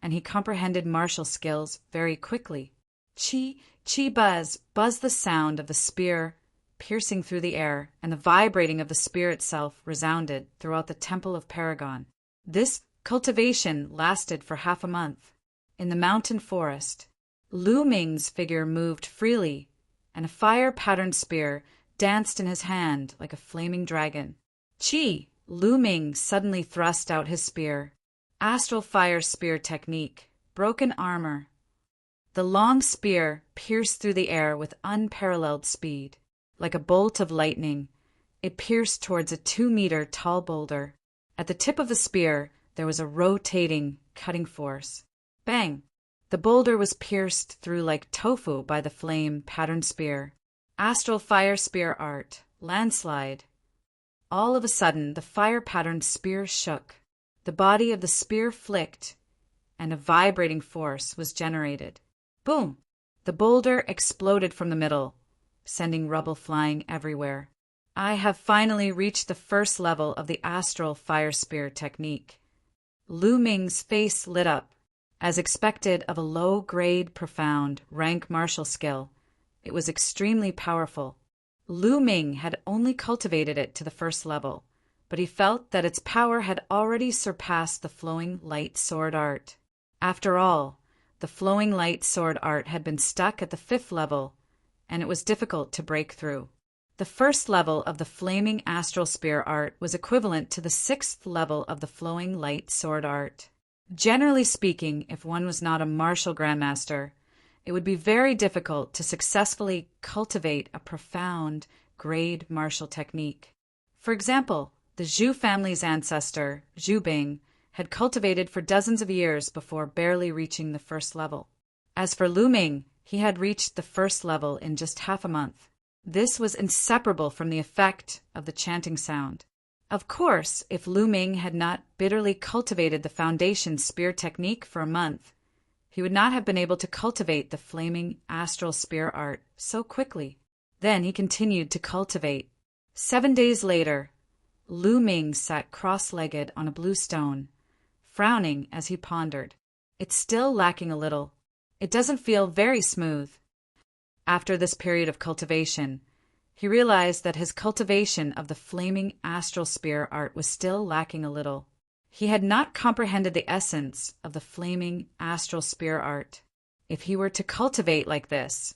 and he comprehended martial skills very quickly. Chi, chi buzz, buzz the sound of the spear piercing through the air, and the vibrating of the spear itself resounded throughout the Temple of Paragon. This cultivation lasted for half a month. In the mountain forest, Lu Ming's figure moved freely, and a fire-patterned spear danced in his hand like a flaming dragon. Chi! Lu Ming suddenly thrust out his spear. Astral fire spear technique. Broken armor. The long spear pierced through the air with unparalleled speed. Like a bolt of lightning, it pierced towards a 2-meter tall boulder. At the tip of the spear, there was a rotating, cutting force. Bang! The boulder was pierced through like tofu by the flame-patterned spear. Astral fire spear art. Landslide. All of a sudden, the fire-patterned spear shook. The body of the spear flicked, and a vibrating force was generated. Boom! The boulder exploded from the middle, sending rubble flying everywhere. I have finally reached the first level of the astral fire spear technique. Lu Ming's face lit up. As expected of a low-grade, profound, rank martial skill, it was extremely powerful. Lu Ming had only cultivated it to the first level, but he felt that its power had already surpassed the flowing light sword art. After all, the flowing light sword art had been stuck at the 5th level, and it was difficult to break through. The first level of the flaming astral spear art was equivalent to the 6th level of the flowing light sword art. Generally speaking, if one was not a martial grandmaster, it would be very difficult to successfully cultivate a profound grade martial technique. For example, the Zhu family's ancestor, Zhu Bing, had cultivated for dozens of years before barely reaching the 1st level. As for Lu Ming, he had reached the 1st level in just half a month. This was inseparable from the effect of the chanting sound. Of course, if Lu Ming had not bitterly cultivated the foundation spear technique for a month, he would not have been able to cultivate the flaming astral spear art so quickly. Then he continued to cultivate. 7 days later, Lu Ming sat cross-legged on a blue stone, frowning as he pondered. It's still lacking a little. It doesn't feel very smooth. After this period of cultivation, he realized that his cultivation of the flaming astral spear art was still lacking a little. He had not comprehended the essence of the flaming astral spear art. If he were to cultivate like this,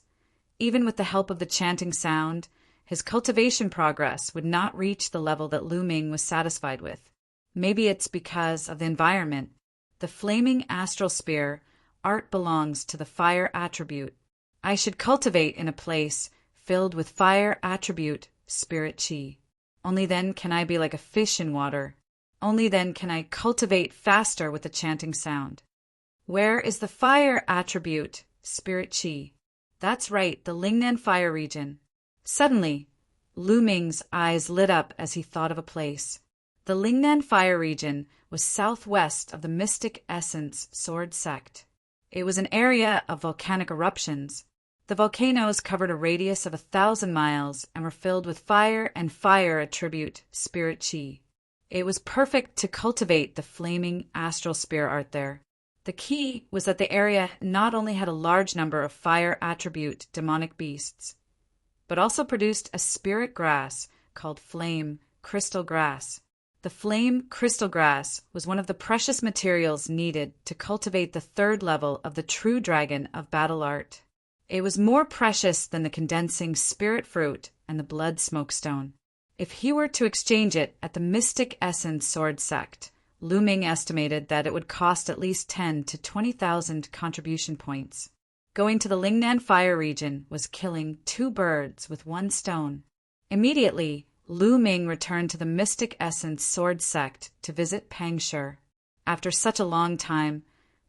even with the help of the chanting sound, his cultivation progress would not reach the level that Lu Ming was satisfied with. Maybe it's because of the environment. The flaming astral spear art belongs to the fire attribute. I should cultivate in a place filled with fire attribute spirit chi. Only then can I be like a fish in water. Only then can I cultivate faster with the chanting sound. Where is the fire attribute spirit chi? That's right, the Lingnan fire region. Suddenly, Lu Ming's eyes lit up as he thought of a place. The Lingnan fire region was southwest of the Mystic Essence Sword Sect. It was an area of volcanic eruptions. The volcanoes covered a radius of 1,000 miles and were filled with fire and fire attribute spirit chi. It was perfect to cultivate the flaming astral spear art there. The key was that the area not only had a large number of fire attribute demonic beasts, but also produced a spirit grass called flame crystal grass. The flame crystal grass was one of the precious materials needed to cultivate the 3rd level of the true dragon of battle art. It was more precious than the condensing spirit fruit and the blood smokestone. If he were to exchange it at the Mystic Essence Sword Sect, Lu Ming estimated that it would cost at least 10 to 20,000 contribution points. Going to the Lingnan fire region was killing 2 birds with 1 stone. Immediately, Lu Ming returned to the Mystic Essence Sword Sect to visit Pang Shi. After such a long time,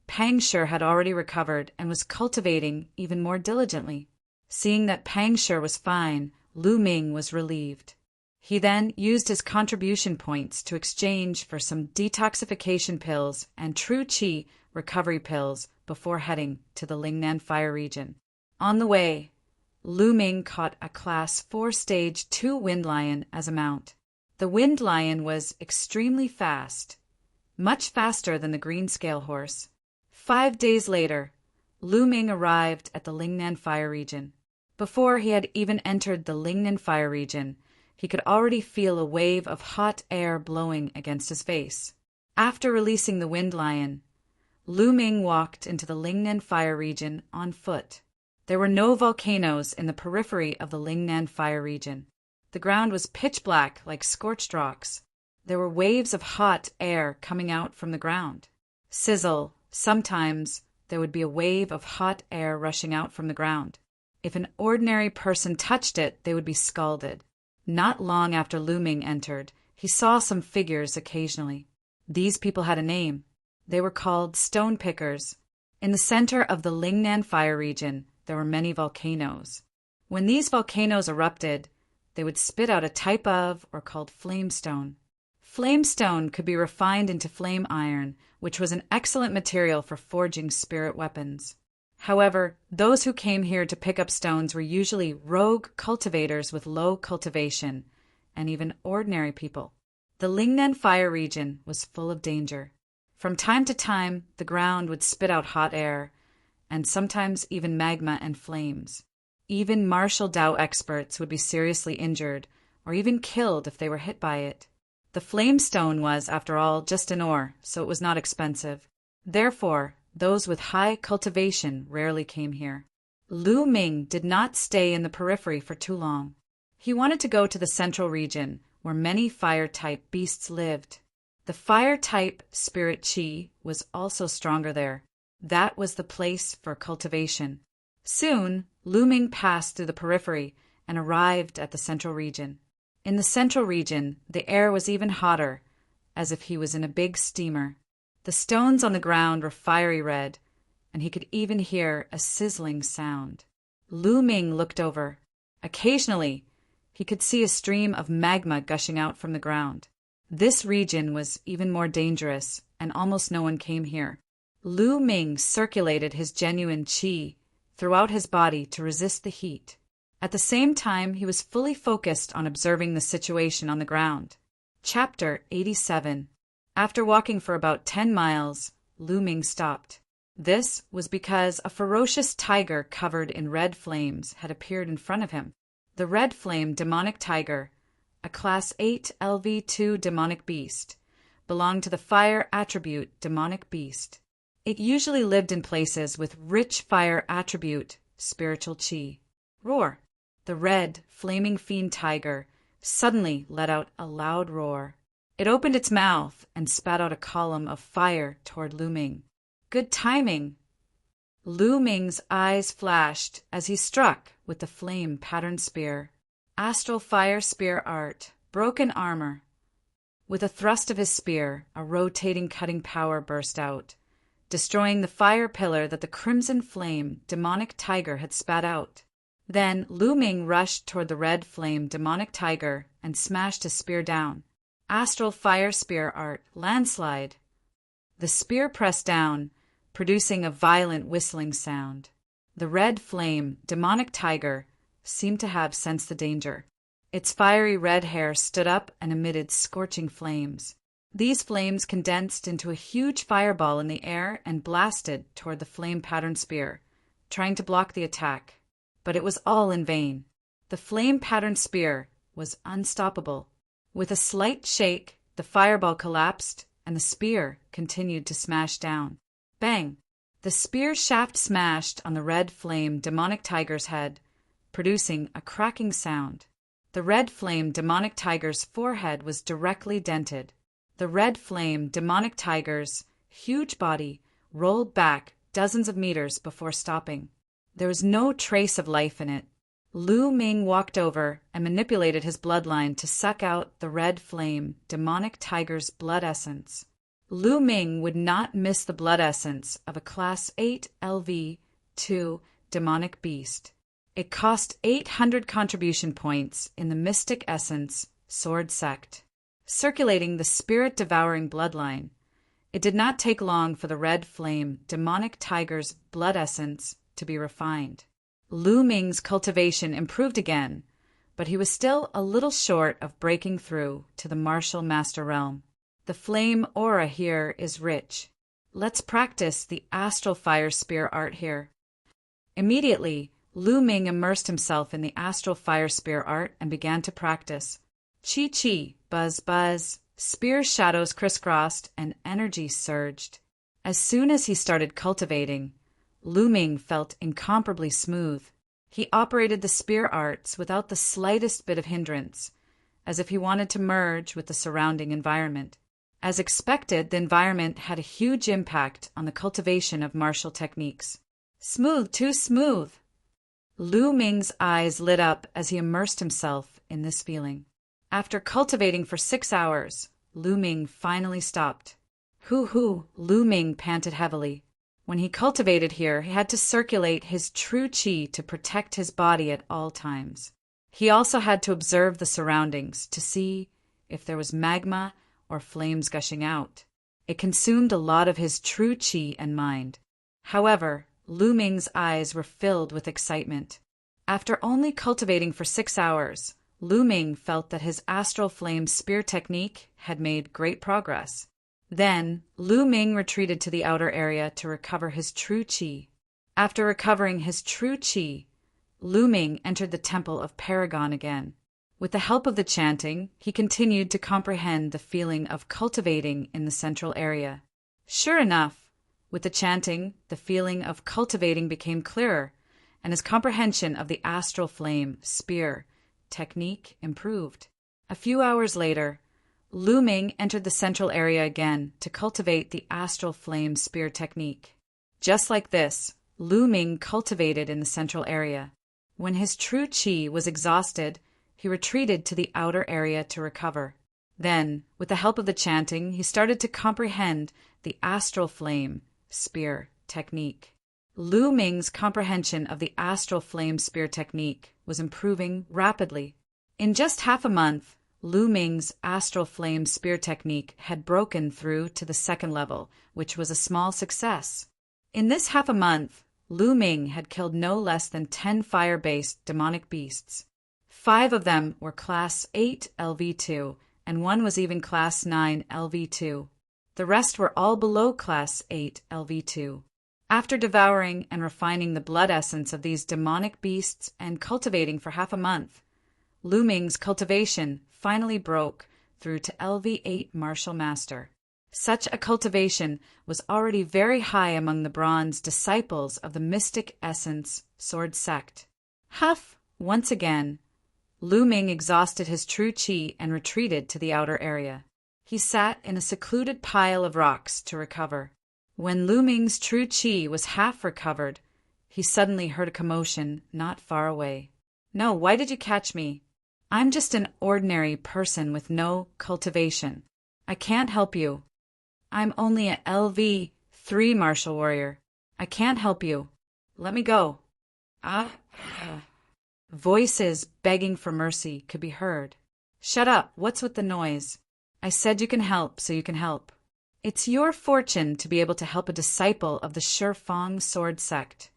Pang Shi had already recovered and was cultivating even more diligently. Seeing that Pang Shi was fine, Lu Ming was relieved. He then used his contribution points to exchange for some detoxification pills and true qi recovery pills before heading to the Lingnan fire region. On the way, Lu Ming caught a Class 4 Stage 2 wind lion as a mount. The wind lion was extremely fast much faster than the green scale horse. 5 days later, Lu Ming arrived at the Lingnan Fire region. Before he had even entered the Lingnan Fire region, he could already feel a wave of hot air blowing against his face. After releasing the Wind Lion, Lu Ming walked into the Lingnan Fire region on foot. There were no volcanoes in the periphery of the Lingnan Fire region. The ground was pitch black like scorched rocks. There were waves of hot air coming out from the ground. Sizzle, sometimes there would be a wave of hot air rushing out from the ground. If an ordinary person touched it, they would be scalded. Not long after Lu Ming entered, he saw some figures occasionally. These people had a name. They were called stone pickers. In the center of the Lingnan Fire region, there were many volcanoes. When these volcanoes erupted, they would spit out a type of, or called flamestone. Flamestone could be refined into flame iron, which was an excellent material for forging spirit weapons. However, those who came here to pick up stones were usually rogue cultivators with low cultivation, and even ordinary people. The Lingnan Fire region was full of danger. From time to time, the ground would spit out hot air, and sometimes even magma and flames. Even martial Dao experts would be seriously injured, or even killed if they were hit by it. The flamestone was, after all, just an ore, so it was not expensive. Therefore, those with high cultivation rarely came here. Lu Ming did not stay in the periphery for too long. He wanted to go to the central region, where many fire-type beasts lived. The fire-type spirit qi was also stronger there. That was the place for cultivation. Soon, Lu Ming passed through the periphery and arrived at the central region. In the central region, the air was even hotter, as if he was in a big steamer. The stones on the ground were fiery red, and he could even hear a sizzling sound. Lu Ming looked over. Occasionally, he could see a stream of magma gushing out from the ground. This region was even more dangerous, and almost no one came here. Lu Ming circulated his genuine qi throughout his body to resist the heat. At the same time, he was fully focused on observing the situation on the ground. Chapter 87. After walking for about 10 miles, Lu Ming stopped. This was because a ferocious tiger covered in red flames had appeared in front of him. The red flame demonic tiger, a Class 8 LV2 demonic beast, belonged to the fire attribute demonic beast. It usually lived in places with rich fire attribute spiritual qi. Roar! The red, flaming fiend tiger suddenly let out a loud roar. It opened its mouth and spat out a column of fire toward Lu Ming. Good timing! Lu Ming's eyes flashed as he struck with the flame-patterned spear. Astral fire spear art, broken armor. With a thrust of his spear, a rotating cutting power burst out, destroying the fire pillar that the crimson flame demonic tiger had spat out. Then Lu Ming rushed toward the red flame demonic tiger and smashed his spear down. Astral fire spear art, landslide. The spear pressed down, producing a violent whistling sound. The red flame demonic tiger seemed to have sensed the danger. Its fiery red hair stood up and emitted scorching flames. These flames condensed into a huge fireball in the air and blasted toward the flame-patterned spear, trying to block the attack. But it was all in vain. The flame-patterned spear was unstoppable. With a slight shake, the fireball collapsed, and the spear continued to smash down. Bang! The spear shaft smashed on the red flame demonic tiger's head, producing a cracking sound. The red flame demonic tiger's forehead was directly dented. The red flame demonic tiger's huge body rolled back dozens of meters before stopping. There was no trace of life in it. Lu Ming walked over and manipulated his bloodline to suck out the red flame demonic tiger's blood essence. Lu Ming would not miss the blood essence of a Class 8 LV2 demonic beast. It cost 800 contribution points in the Mystic Essence Sword Sect, circulating the spirit-devouring bloodline. It did not take long for the red flame demonic tiger's blood essence to be refined. Lu Ming's cultivation improved again, but he was still a little short of breaking through to the martial master realm. The flame aura here is rich. Let's practice the astral fire spear art here. Immediately, Lu Ming immersed himself in the astral fire spear art and began to practice. Chi-chi, buzz-buzz, spear shadows crisscrossed and energy surged. As soon as he started cultivating, Lu Ming felt incomparably smooth. He operated the spear arts without the slightest bit of hindrance, as if he wanted to merge with the surrounding environment. As expected, the environment had a huge impact on the cultivation of martial techniques. Smooth, too smooth! Lu Ming's eyes lit up as he immersed himself in this feeling. After cultivating for 6 hours, Lu Ming finally stopped. Hoo-hoo, Lu Ming panted heavily. When he cultivated here, he had to circulate his true qi to protect his body at all times. He also had to observe the surroundings to see if there was magma or flames gushing out. It consumed a lot of his true qi and mind. However, Lu Ming's eyes were filled with excitement. After only cultivating for 6 hours, Lu Ming felt that his astral flame spear technique had made great progress. Then, Lu Ming retreated to the outer area to recover his true qi. After recovering his true qi, Lu Ming entered the Temple of Paragon again. With the help of the chanting, he continued to comprehend the feeling of cultivating in the central area. Sure enough, with the chanting, the feeling of cultivating became clearer, and his comprehension of the astral flame spear technique improved. A few hours later, Lu Ming entered the central area again to cultivate the astral flame spear technique. Just like this, Lu Ming cultivated in the central area. When his true qi was exhausted, he retreated to the outer area to recover. Then, with the help of the chanting, he started to comprehend the astral flame spear technique. Lu Ming's comprehension of the astral flame spear technique was improving rapidly. In just half a month, Lu Ming's astral flame spear technique had broken through to the 2nd level, which was a small success. In this half a month, Lu Ming had killed no less than 10 fire-based demonic beasts. 5 of them were Class 8 LV2, and 1 was even Class 9 LV2. The rest were all below Class 8 LV2. After devouring and refining the blood essence of these demonic beasts and cultivating for half a month, Lu Ming's cultivation finally broke through to LV8 Martial Master. Such a cultivation was already very high among the bronze disciples of the Mystic Essence Sword Sect. Huff! Once again, Lu Ming exhausted his true qi and retreated to the outer area. He sat in a secluded pile of rocks to recover. When Lu Ming's true qi was half recovered, he suddenly heard a commotion not far away. No, why did you catch me? I'm just an ordinary person with no cultivation. I can't help you. I'm only a LV3 martial warrior. I can't help you. Let me go. Voices begging for mercy could be heard. Shut up, what's with the noise? I said you can help, so you can help. It's your fortune to be able to help a disciple of the Shifang sword sect.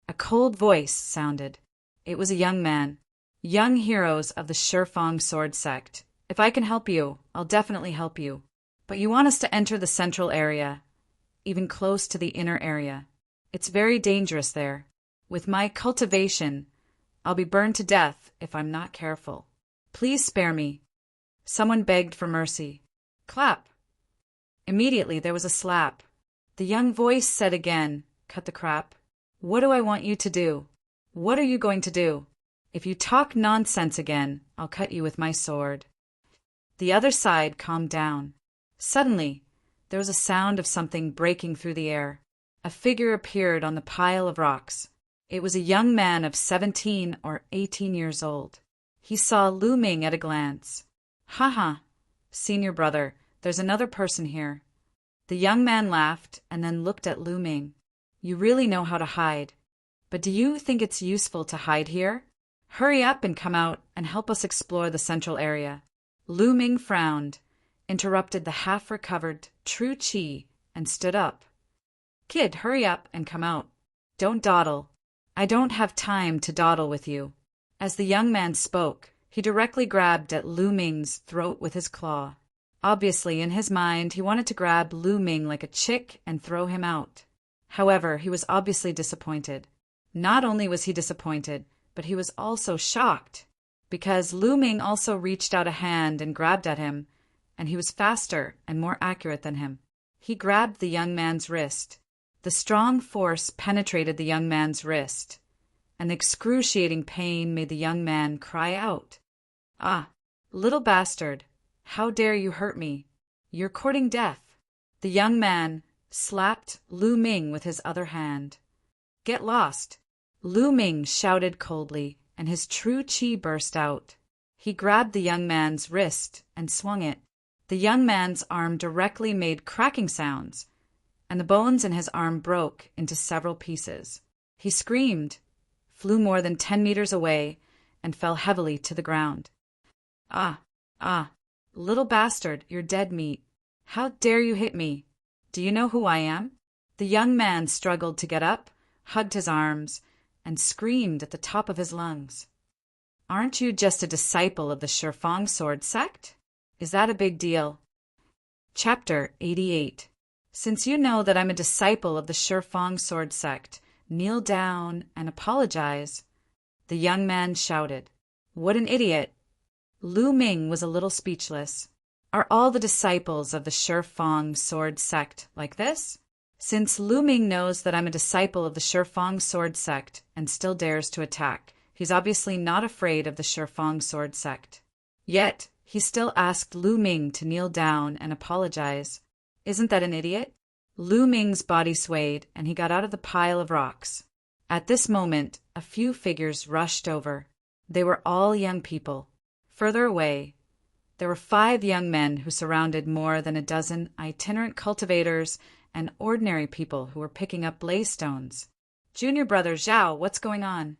A cold voice sounded. It was a young man. Young heroes of the Shifang sword sect. If I can help you, I'll definitely help you. But you want us to enter the central area, even close to the inner area. It's very dangerous there. With my cultivation, I'll be burned to death if I'm not careful. Please spare me. Someone begged for mercy. Clap. Immediately there was a slap. The young voice said again, cut the crap. What do I want you to do? What are you going to do? If you talk nonsense again, I'll cut you with my sword. The other side calmed down. Suddenly, there was a sound of something breaking through the air. A figure appeared on the pile of rocks. It was a young man of 17 or 18 years old. He saw Lu Ming at a glance. Haha, senior brother, there's another person here. The young man laughed and then looked at Lu Ming. You really know how to hide. But do you think it's useful to hide here? Hurry up and come out and help us explore the central area. Lu Ming frowned, interrupted the half-recovered true qi, and stood up. Kid, hurry up and come out. Don't dawdle. I don't have time to dawdle with you. As the young man spoke, he directly grabbed at Lu Ming's throat with his claw. Obviously, in his mind, he wanted to grab Lu Ming like a chick and throw him out. However, he was obviously disappointed. Not only was he disappointed, but he was also shocked, because Lu Ming also reached out a hand and grabbed at him, and he was faster and more accurate than him. He grabbed the young man's wrist. The strong force penetrated the young man's wrist, and the excruciating pain made the young man cry out, "Ah, little bastard, how dare you hurt me? You're courting death." The young man slapped Lu Ming with his other hand. "Get lost!" Lu Ming shouted coldly, and his true chi burst out. He grabbed the young man's wrist and swung it. The young man's arm directly made cracking sounds, and the bones in his arm broke into several pieces. He screamed, flew more than 10 meters away, and fell heavily to the ground. "Ah, little bastard, you're dead meat. How dare you hit me? Do you know who I am?" The young man struggled to get up, hugged his arms, and screamed at the top of his lungs. "Aren't you just a disciple of the Shifang sword sect? Is that a big deal?" Chapter 88. Since you know that I'm a disciple of the Shifang sword sect, kneel down and apologize, the young man shouted. What an idiot! Lu Ming was a little speechless. Are all the disciples of the Shifang sword sect like this? Since Lu Ming knows that I'm a disciple of the Shifang sword sect and still dares to attack, he's obviously not afraid of the Shifang sword sect. Yet, he still asked Lu Ming to kneel down and apologize. Isn't that an idiot? Lu Ming's body swayed, and he got out of the pile of rocks. At this moment, a few figures rushed over. They were all young people. Further away, there were 5 young men who surrounded more than a dozen itinerant cultivators and ordinary people who were picking up blaze stones. "Junior brother Zhao, what's going on?"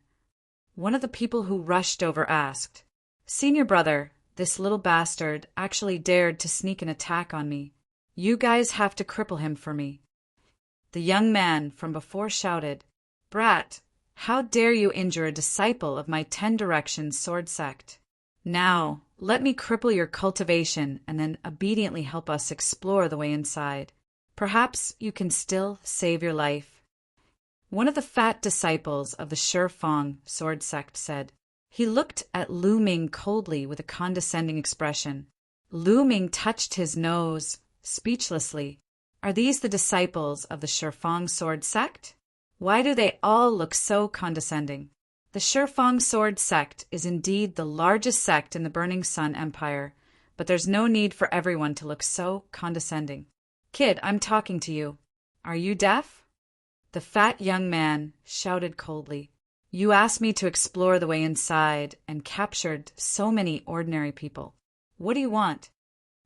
One of the people who rushed over asked. "Senior brother, this little bastard actually dared to sneak an attack on me. You guys have to cripple him for me." The young man from before shouted, "Brat, how dare you injure a disciple of my 10 Directions sword sect? Now, let me cripple your cultivation and then obediently help us explore the way inside. Perhaps you can still save your life." One of the fat disciples of the Shifang sword sect said. He looked at Lu Ming coldly with a condescending expression. Lu Ming touched his nose, speechlessly. Are these the disciples of the Shifang sword sect? Why do they all look so condescending? The Shifang sword sect is indeed the largest sect in the Burning Sun Empire, but there's no need for everyone to look so condescending. Kid, I'm talking to you. Are you deaf? The fat young man shouted coldly. You asked me to explore the way inside and captured so many ordinary people. What do you want?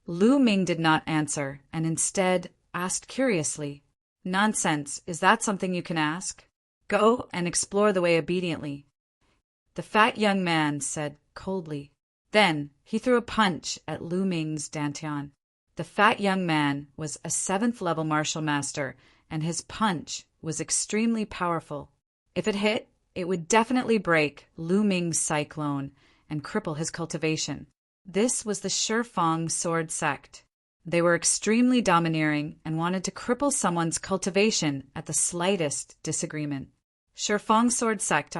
Lu Ming did not answer and instead asked curiously. Nonsense, is that something you can ask? Go and explore the way obediently. The fat young man said coldly. Then he threw a punch at Lu Ming's dantian. The fat young man was a 7th level martial master, and his punch was extremely powerful. If it hit, it would definitely break Lu Ming's cyclone and cripple his cultivation. This was the Shifang sword sect. They were extremely domineering and wanted to cripple someone's cultivation at the slightest disagreement. Shifang sword sect,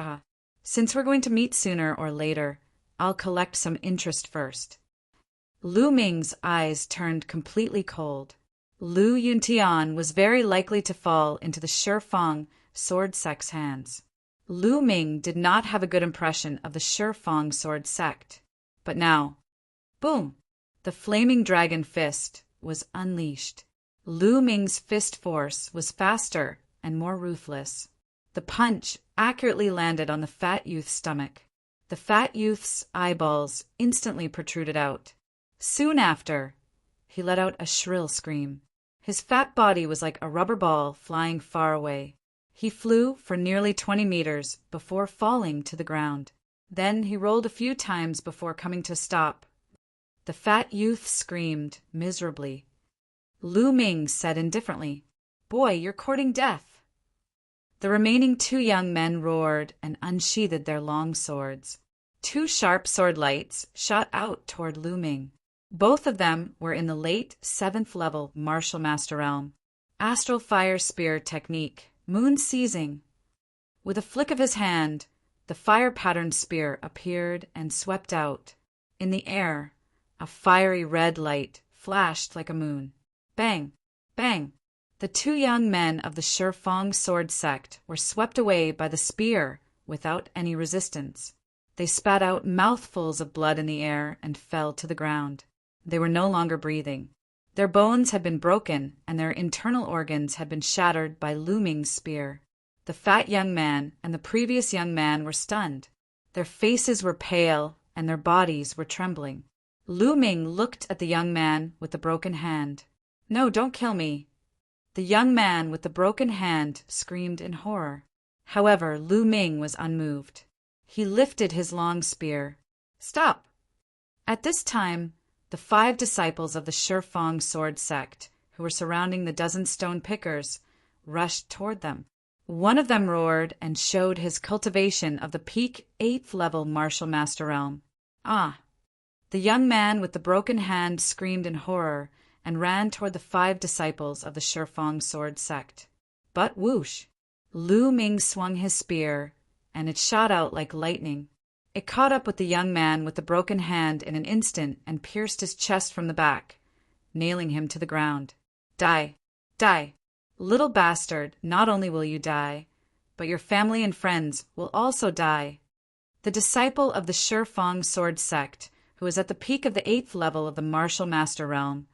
Since we're going to meet sooner or later, I'll collect some interest first. Lu Ming's eyes turned completely cold. Lu Yuntian was very likely to fall into the Shifang sword sect's hands. Lu Ming did not have a good impression of the Shifang sword sect. But now, boom! The flaming dragon fist was unleashed. Lu Ming's fist force was faster and more ruthless. The punch accurately landed on the fat youth's stomach. The fat youth's eyeballs instantly protruded out. Soon after, he let out a shrill scream. His fat body was like a rubber ball flying far away. He flew for nearly 20 meters before falling to the ground. Then he rolled a few times before coming to a stop. The fat youth screamed miserably. Lu Ming said indifferently, "Boy, you're courting death." The remaining 2 young men roared and unsheathed their long swords. 2 sharp sword lights shot out toward Lu Ming. Both of them were in the late 7th level martial master realm. Astral fire spear technique, moon seizing. With a flick of his hand, the fire-patterned spear appeared and swept out. In the air, a fiery red light flashed like a moon. Bang! Bang! The two young men of the Shifang sword sect were swept away by the spear without any resistance. They spat out mouthfuls of blood in the air and fell to the ground. They were no longer breathing. Their bones had been broken and their internal organs had been shattered by Lu Ming's spear. The fat young man and the previous young man were stunned. Their faces were pale and their bodies were trembling. Lu Ming looked at the young man with the broken hand. "No, don't kill me." The young man with the broken hand screamed in horror. However, Lu Ming was unmoved. He lifted his long spear. "Stop!" At this time, the 5 disciples of the Shifang sword sect, who were surrounding the dozen stone pickers, rushed toward them. One of them roared and showed his cultivation of the peak 8th level martial master realm. "Ah!" The young man with the broken hand screamed in horror and ran toward the 5 disciples of the Shifang sword sect. But whoosh! Lu Ming swung his spear, and it shot out like lightning. It caught up with the young man with the broken hand in an instant and pierced his chest from the back, nailing him to the ground. "Die! Die! Little bastard, not only will you die, but your family and friends will also die." The disciple of the Shifang sword sect, who was at the peak of the 8th level of the martial master realm,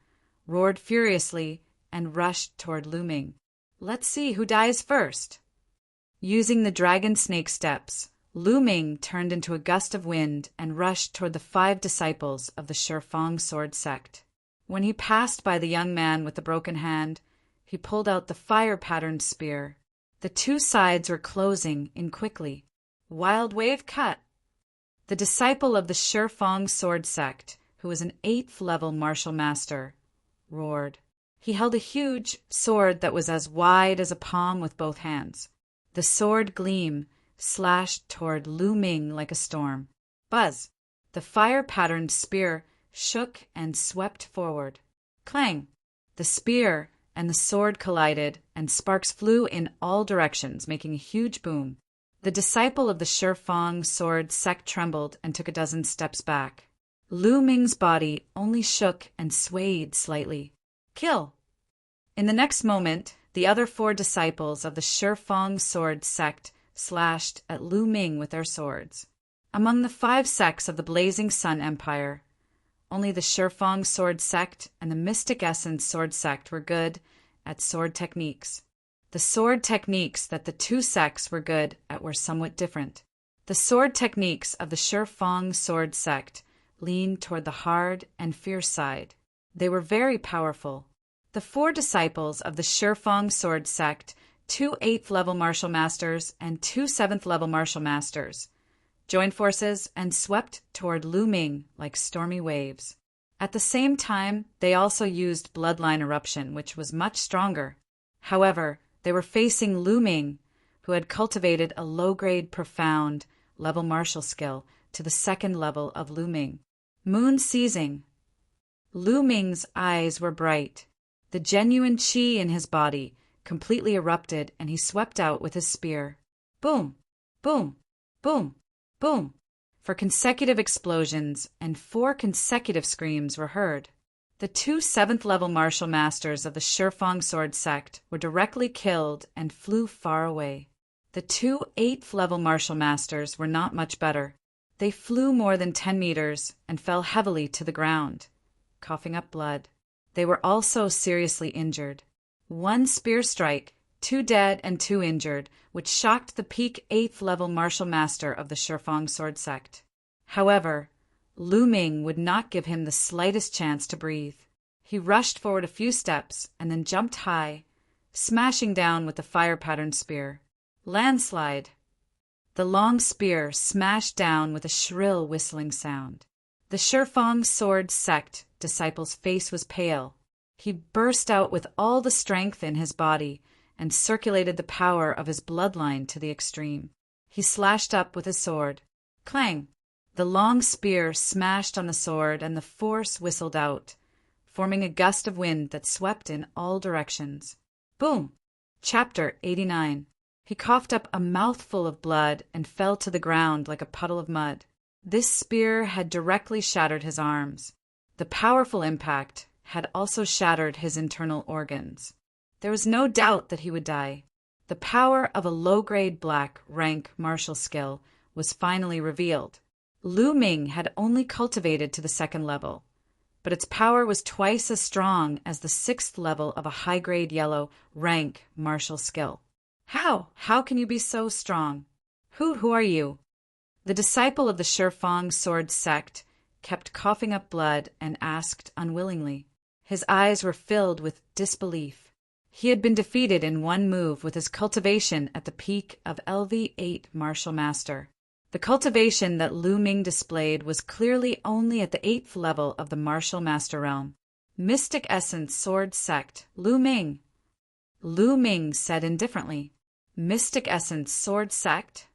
roared furiously and rushed toward Lu Ming. "Let's see who dies first." Using the dragon snake steps, Lu Ming turned into a gust of wind and rushed toward the 5 disciples of the Shifang sword sect. When he passed by the young man with the broken hand, he pulled out the fire-patterned spear. The 2 sides were closing in quickly. Wild wave cut! The disciple of the Shifang sword sect, who was an 8th level martial master, roared. He held a huge sword that was as wide as a palm with both hands. The sword gleam slashed toward Lu Ming like a storm. Buzz! The fire-patterned spear shook and swept forward. Clang! The spear and the sword collided, and sparks flew in all directions, making a huge boom. The disciple of the Shifang sword sect trembled and took a dozen steps back. Lu Ming's body only shook and swayed slightly. Kill! In the next moment, the other 4 disciples of the Shifang sword sect slashed at Lu Ming with their swords. Among the 5 sects of the Blazing Sun Empire, only the Shifang sword sect and the Mystic Essence sword sect were good at sword techniques. The sword techniques that the 2 sects were good at were somewhat different. The sword techniques of the Shifang sword sect leaned toward the hard and fierce side. They were very powerful. The 4 disciples of the Shifang sword sect, 2 8th level martial masters and 2 7th level martial masters, joined forces and swept toward Lu Ming like stormy waves. At the same time, they also used bloodline eruption, which was much stronger. However, they were facing Lu Ming, who had cultivated a low-grade profound level martial skill to the 2nd level of Lu Ming. Moon seizing. Lu Ming's eyes were bright. The genuine qi in his body completely erupted, and he swept out with his spear. Boom! Boom! Boom! Boom! For consecutive explosions, and 4 consecutive screams were heard. The 2 7th level martial masters of the Shifang sword sect were directly killed and flew far away. The 2 8th level martial masters were not much better. They flew more than 10 meters and fell heavily to the ground, coughing up blood. They were also seriously injured. 1 spear strike, 2 dead and 2 injured, which shocked the peak 8th level martial master of the Shifang sword sect. However, Lu Ming would not give him the slightest chance to breathe. He rushed forward a few steps and then jumped high, smashing down with the fire-patterned spear. Landslide! The long spear smashed down with a shrill whistling sound. The Shifang sword sect disciple's face was pale. He burst out with all the strength in his body and circulated the power of his bloodline to the extreme. He slashed up with his sword. Clang! The long spear smashed on the sword, and the force whistled out, forming a gust of wind that swept in all directions. Boom! Chapter 89. He coughed up a mouthful of blood and fell to the ground like a puddle of mud. This spear had directly shattered his arms. The powerful impact had also shattered his internal organs. There was no doubt that he would die. The power of a low-grade black rank martial skill was finally revealed. Lu Ming had only cultivated to the 2nd level, but its power was twice as strong as the 6th level of a high-grade yellow rank martial skill. How can you be so strong? Who are you? The disciple of the Shifang sword sect kept coughing up blood and asked unwillingly. His eyes were filled with disbelief. He had been defeated in one move with his cultivation at the peak of LV8 Martial Master. The cultivation that Lu Ming displayed was clearly only at the 8th level of the Martial Master realm. Mystic Essence Sword Sect, Lu Ming. Lu Ming said indifferently. Mystic Essence Sword Sect?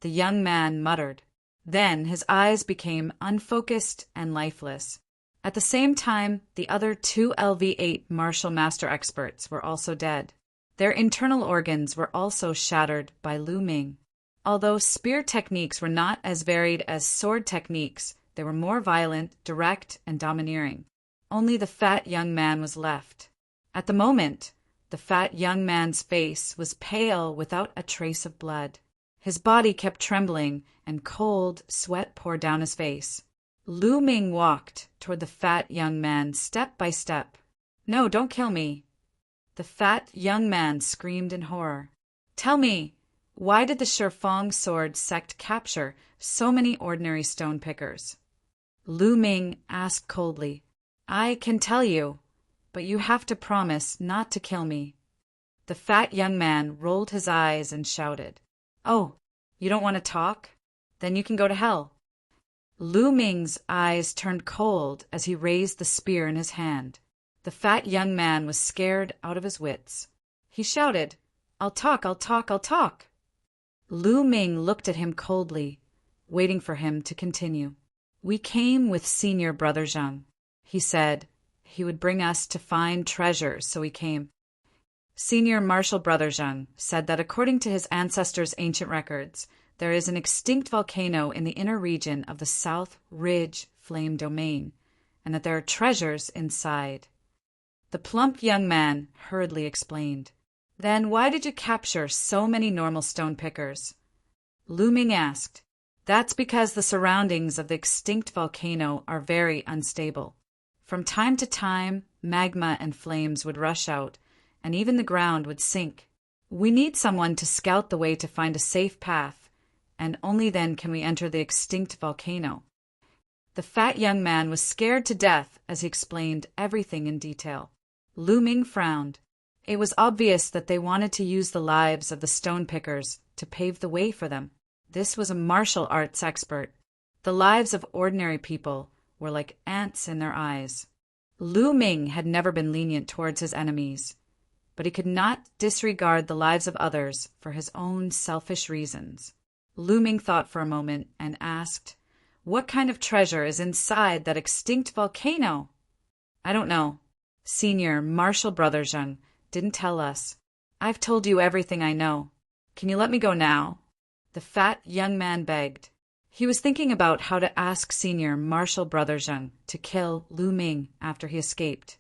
The young man muttered. Then his eyes became unfocused and lifeless. At the same time, the other 2 LV8 Martial Master experts were also dead. Their internal organs were also shattered by Lu Ming. Although spear techniques were not as varied as sword techniques, they were more violent, direct, and domineering. Only the fat young man was left. At the moment, the fat young man's face was pale without a trace of blood. His body kept trembling, and cold sweat poured down his face. Lu Ming walked toward the fat young man step by step. "No, don't kill me." The fat young man screamed in horror. "Tell me, why did the Shifang sword sect capture so many ordinary stone pickers?" Lu Ming asked coldly. "I can tell you, but you have to promise not to kill me." The fat young man rolled his eyes and shouted, "Oh, you don't want to talk? Then you can go to hell." Lu Ming's eyes turned cold as he raised the spear in his hand. The fat young man was scared out of his wits. He shouted, "I'll talk, I'll talk, I'll talk." Lu Ming looked at him coldly, waiting for him to continue. "We came with Senior Brother Zheng. He said he would bring us to find treasure, so we came." Senior Martial Brother Zheng said that according to his ancestors' ancient records, there is an extinct volcano in the inner region of the South Ridge Flame Domain, and that there are treasures inside. The plump young man hurriedly explained. "Then why did you capture so many normal stone pickers?" Lu Ming asked. "That's because the surroundings of the extinct volcano are very unstable. From time to time, magma and flames would rush out, and even the ground would sink. We need someone to scout the way to find a safe path, and only then can we enter the extinct volcano." The fat young man was scared to death as he explained everything in detail. Lu Ming frowned. It was obvious that they wanted to use the lives of the stone pickers to pave the way for them. This was a martial arts expert. The lives of ordinary people were like ants in their eyes. Lu Ming had never been lenient towards his enemies, but he could not disregard the lives of others for his own selfish reasons. Lu Ming thought for a moment and asked, "What kind of treasure is inside that extinct volcano?" "I don't know. Senior Martial Brother Zheng didn't tell us. I've told you everything I know. Can you let me go now?" The fat young man begged. He was thinking about how to ask Senior Martial Brother Zheng to kill Lu Ming after he escaped.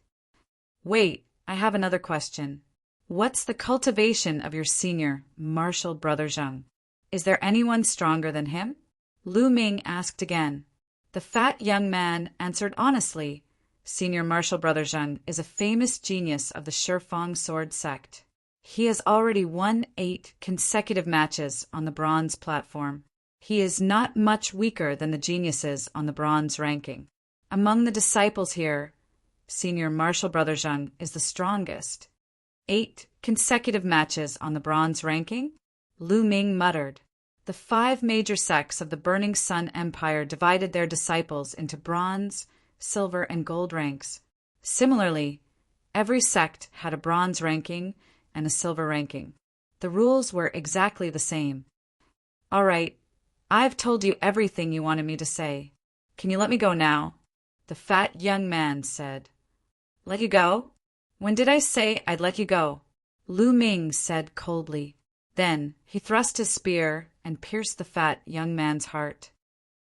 "Wait, I have another question. What's the cultivation of your Senior Martial Brother Zheng? Is there anyone stronger than him?" Lu Ming asked again. The fat young man answered honestly. Senior Martial Brother Zheng is a famous genius of the Shifang sword sect. He has already won 8 consecutive matches on the bronze platform. He is not much weaker than the geniuses on the bronze ranking. Among the disciples here, Senior Martial Brother Zheng is the strongest. 8 consecutive matches on the bronze ranking? Lu Ming muttered. The 5 major sects of the Burning Sun Empire divided their disciples into bronze, silver, and gold ranks. Similarly, every sect had a bronze ranking and a silver ranking. The rules were exactly the same. "All right, I've told you everything you wanted me to say. Can you let me go now? The fat young man said. Let you go? When did I say I'd let you go? Lu Ming said coldly. Then he thrust his spear and pierced the fat young man's heart.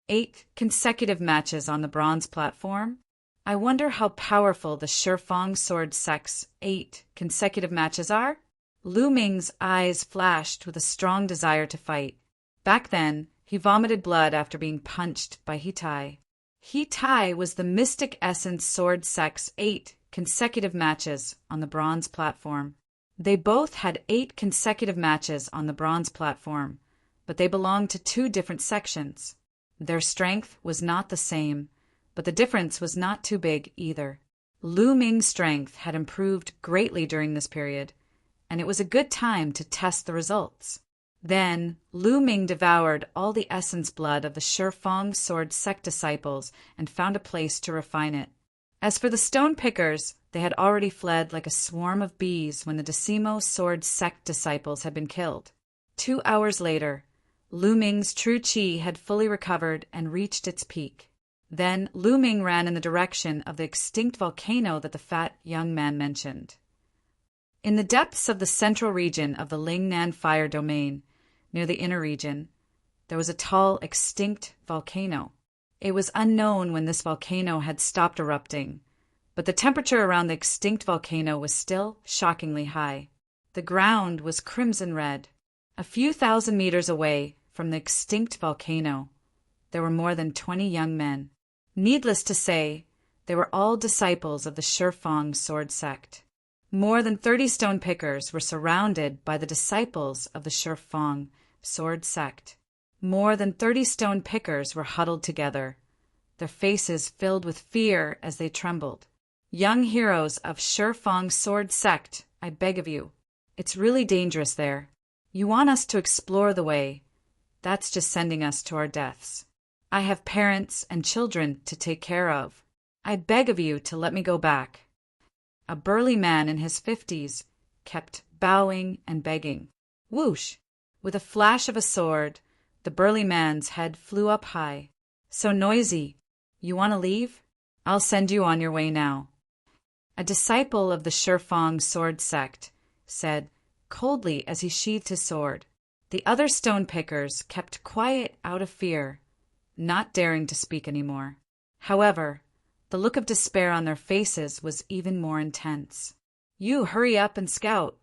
8 consecutive matches on the bronze platform? I wonder how powerful the Shifang sword sect's 8 consecutive matches are? Lu Ming's eyes flashed with a strong desire to fight. Back then, he vomited blood after being punched by Hitai. Hitai was the Mystic Essence sword sect's 8 consecutive matches on the bronze platform. They both had 8 consecutive matches on the bronze platform, but they belonged to 2 different sections. Their strength was not the same, but the difference was not too big either. Lu Ming's strength had improved greatly during this period, and it was a good time to test the results. Then Lu Ming devoured all the essence blood of the Shifang sword sect disciples and found a place to refine it. As for the stone pickers, they had already fled like a swarm of bees when the Decimo sword sect disciples had been killed. 2 hours later, Lu Ming's true qi had fully recovered and reached its peak. Then Lu Ming ran in the direction of the extinct volcano that the fat young man mentioned. In the depths of the central region of the Lingnan fire domain, near the inner region, there was a tall, extinct volcano. It was unknown when this volcano had stopped erupting, but the temperature around the extinct volcano was still shockingly high. The ground was crimson red. A few thousand meters away from the extinct volcano, there were more than 20 young men. Needless to say, they were all disciples of the Shifang sword sect. More than 30 stone pickers were surrounded by the disciples of the Shifang sword sect. More than 30 stone pickers were huddled together, their faces filled with fear as they trembled. Young heroes of Shifang sword sect, I beg of you. It's really dangerous there. You want us to explore the way. That's just sending us to our deaths. I have parents and children to take care of. I beg of you to let me go back. A burly man in his 50s kept bowing and begging. Whoosh! With a flash of a sword, the burly man's head flew up high. So noisy. You want to leave? I'll send you on your way now. A disciple of the Shifang sword sect said coldly as he sheathed his sword. The other stone pickers kept quiet out of fear, not daring to speak anymore. However, the look of despair on their faces was even more intense. You hurry up and scout.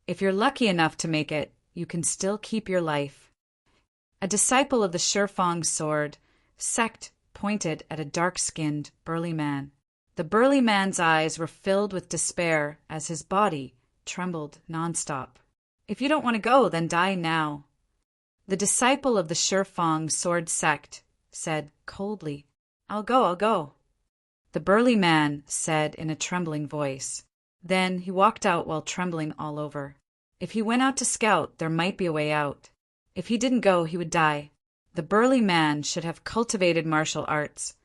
If you're lucky enough to make it, you can still keep your life. A disciple of the Shifang sword sect pointed at a dark-skinned, burly man. The burly man's eyes were filled with despair as his body trembled nonstop. If you don't want to go, then die now. The disciple of the Shifang sword sect said coldly, I'll go. The burly man said in a trembling voice. Then he walked out while trembling all over. If he went out to scout, there might be a way out. If he didn't go, he would die. The burly man should have cultivated martial arts,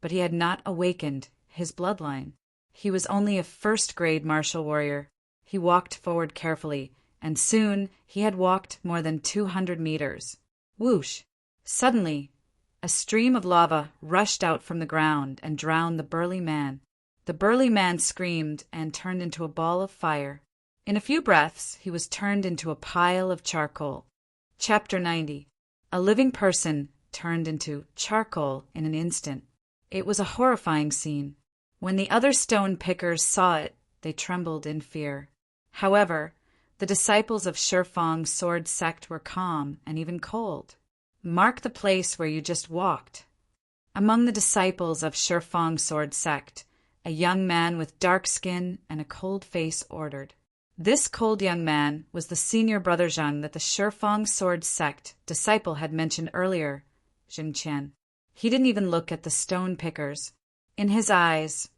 but he had not awakened his bloodline. He was only a first-grade martial warrior. He walked forward carefully, and soon he had walked more than 200 meters. Whoosh! Suddenly, a stream of lava rushed out from the ground and drowned the burly man. The burly man screamed and turned into a ball of fire. In a few breaths, he was turned into a pile of charcoal. Chapter 90. A living person turned into charcoal in an instant. It was a horrifying scene. When the other stone pickers saw it, they trembled in fear. However, the disciples of Shifang sword sect were calm and even cold. Mark the place where you just walked. Among the disciples of Shifang sword sect, a young man with dark skin and a cold face ordered. This cold young man was the senior brother Zhang that the Shifang sword sect disciple had mentioned earlier, Jing Qian. He didn't even look at the stone pickers. In his eyes,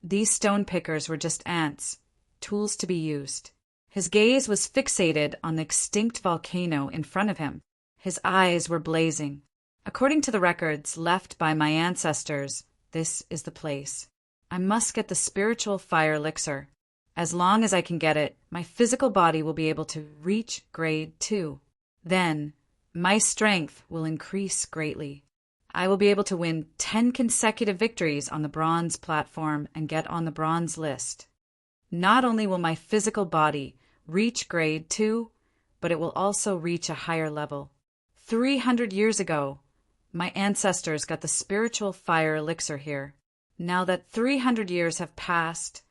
these stone pickers were just ants, tools to be used. His gaze was fixated on the extinct volcano in front of him. His eyes were blazing. According to the records left by my ancestors, this is the place. I must get the spiritual fire elixir. As long as I can get it, my physical body will be able to reach grade 2. Then, My strength will increase greatly. I will be able to win 10 consecutive victories on the bronze platform and get on the bronze list. Not only will my physical body reach grade 2, but it will also reach a higher level. 300 years ago, my ancestors got the spiritual fire elixir here. Now that 300 years have passed,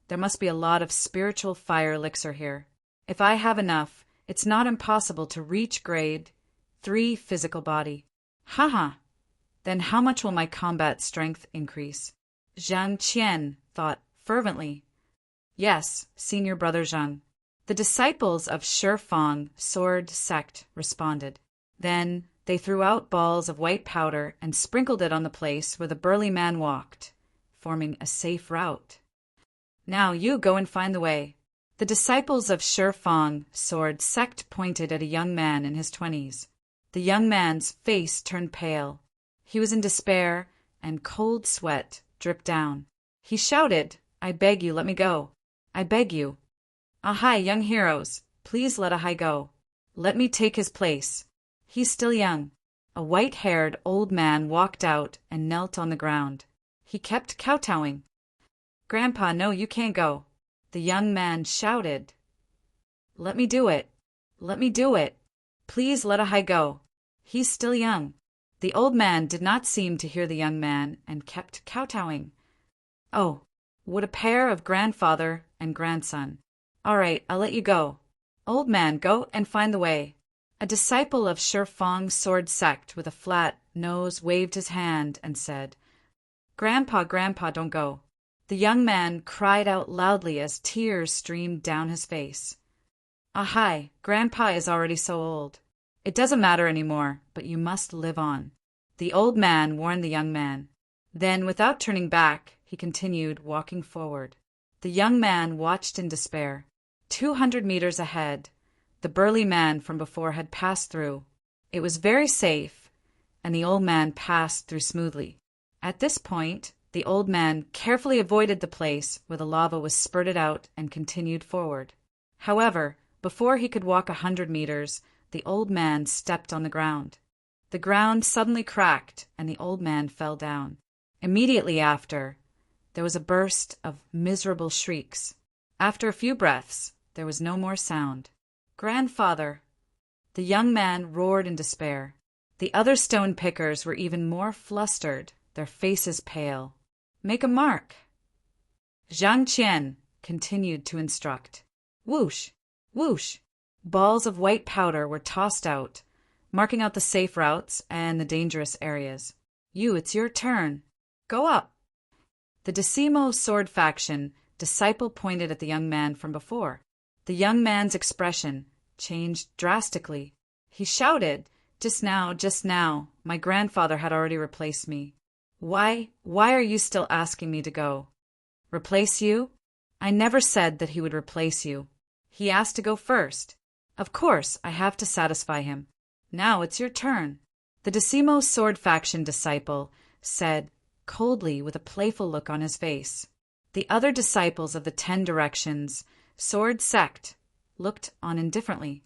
there must be a lot of spiritual fire elixir here. If I have enough, it's not impossible to reach grade 3 physical body. Haha. Then how much will my combat strength increase? Zhang Qian thought fervently. Yes, senior brother Zhang. The disciples of Shifang sword sect responded. Then they threw out balls of white powder and sprinkled it on the place where the burly man walked, forming a safe route. Now you go and find the way. The disciples of Shifang sword sect pointed at a young man in his 20s. The young man's face turned pale. He was in despair, and cold sweat dripped down. He shouted, "I beg you, let me go. I beg you. Ahai, young heroes, please let Ahai go. Let me take his place. He's still young." A white-haired old man walked out and knelt on the ground. He kept kowtowing. "Grandpa, no, you can't go." The young man shouted, "Let me do it. Let me do it. Please let Ahai go. He's still young." The old man did not seem to hear the young man and kept kowtowing. Oh, what a pair of grandfather and grandson. All right, I'll let you go. Old man, go and find the way. A disciple of Shifang sword sect with a flat nose waved his hand and said, "Grandpa, Grandpa, don't go." The young man cried out loudly as tears streamed down his face. "Ahai, Grandpa is already so old. It doesn't matter anymore, but you must live on." The old man warned the young man. Then, without turning back, he continued walking forward. The young man watched in despair. 200 meters ahead, the burly man from before had passed through. It was very safe, and the old man passed through smoothly. At this point, the old man carefully avoided the place where the lava was spurted out and continued forward. However, before he could walk 100 meters, the old man stepped on the ground. The ground suddenly cracked, and the old man fell down. Immediately after, there was a burst of miserable shrieks. After a few breaths, there was no more sound. "Grandfather!" The young man roared in despair. The other stone pickers were even more flustered, their faces pale. "Make a mark." Zhang Qian continued to instruct. Whoosh! Whoosh! Balls of white powder were tossed out, marking out the safe routes and the dangerous areas. It's your turn. Go up." The Decimo sword faction disciple pointed at the young man from before. The young man's expression changed drastically. He shouted, just now, my grandfather had already replaced me. Why are you still asking me to go?" "Replace you? I never said that he would replace you. He asked to go first. Of course, I have to satisfy him. Now it's your turn." The Decimo sword faction disciple said coldly with a playful look on his face. The other disciples of the 10 Directions sword sect looked on indifferently.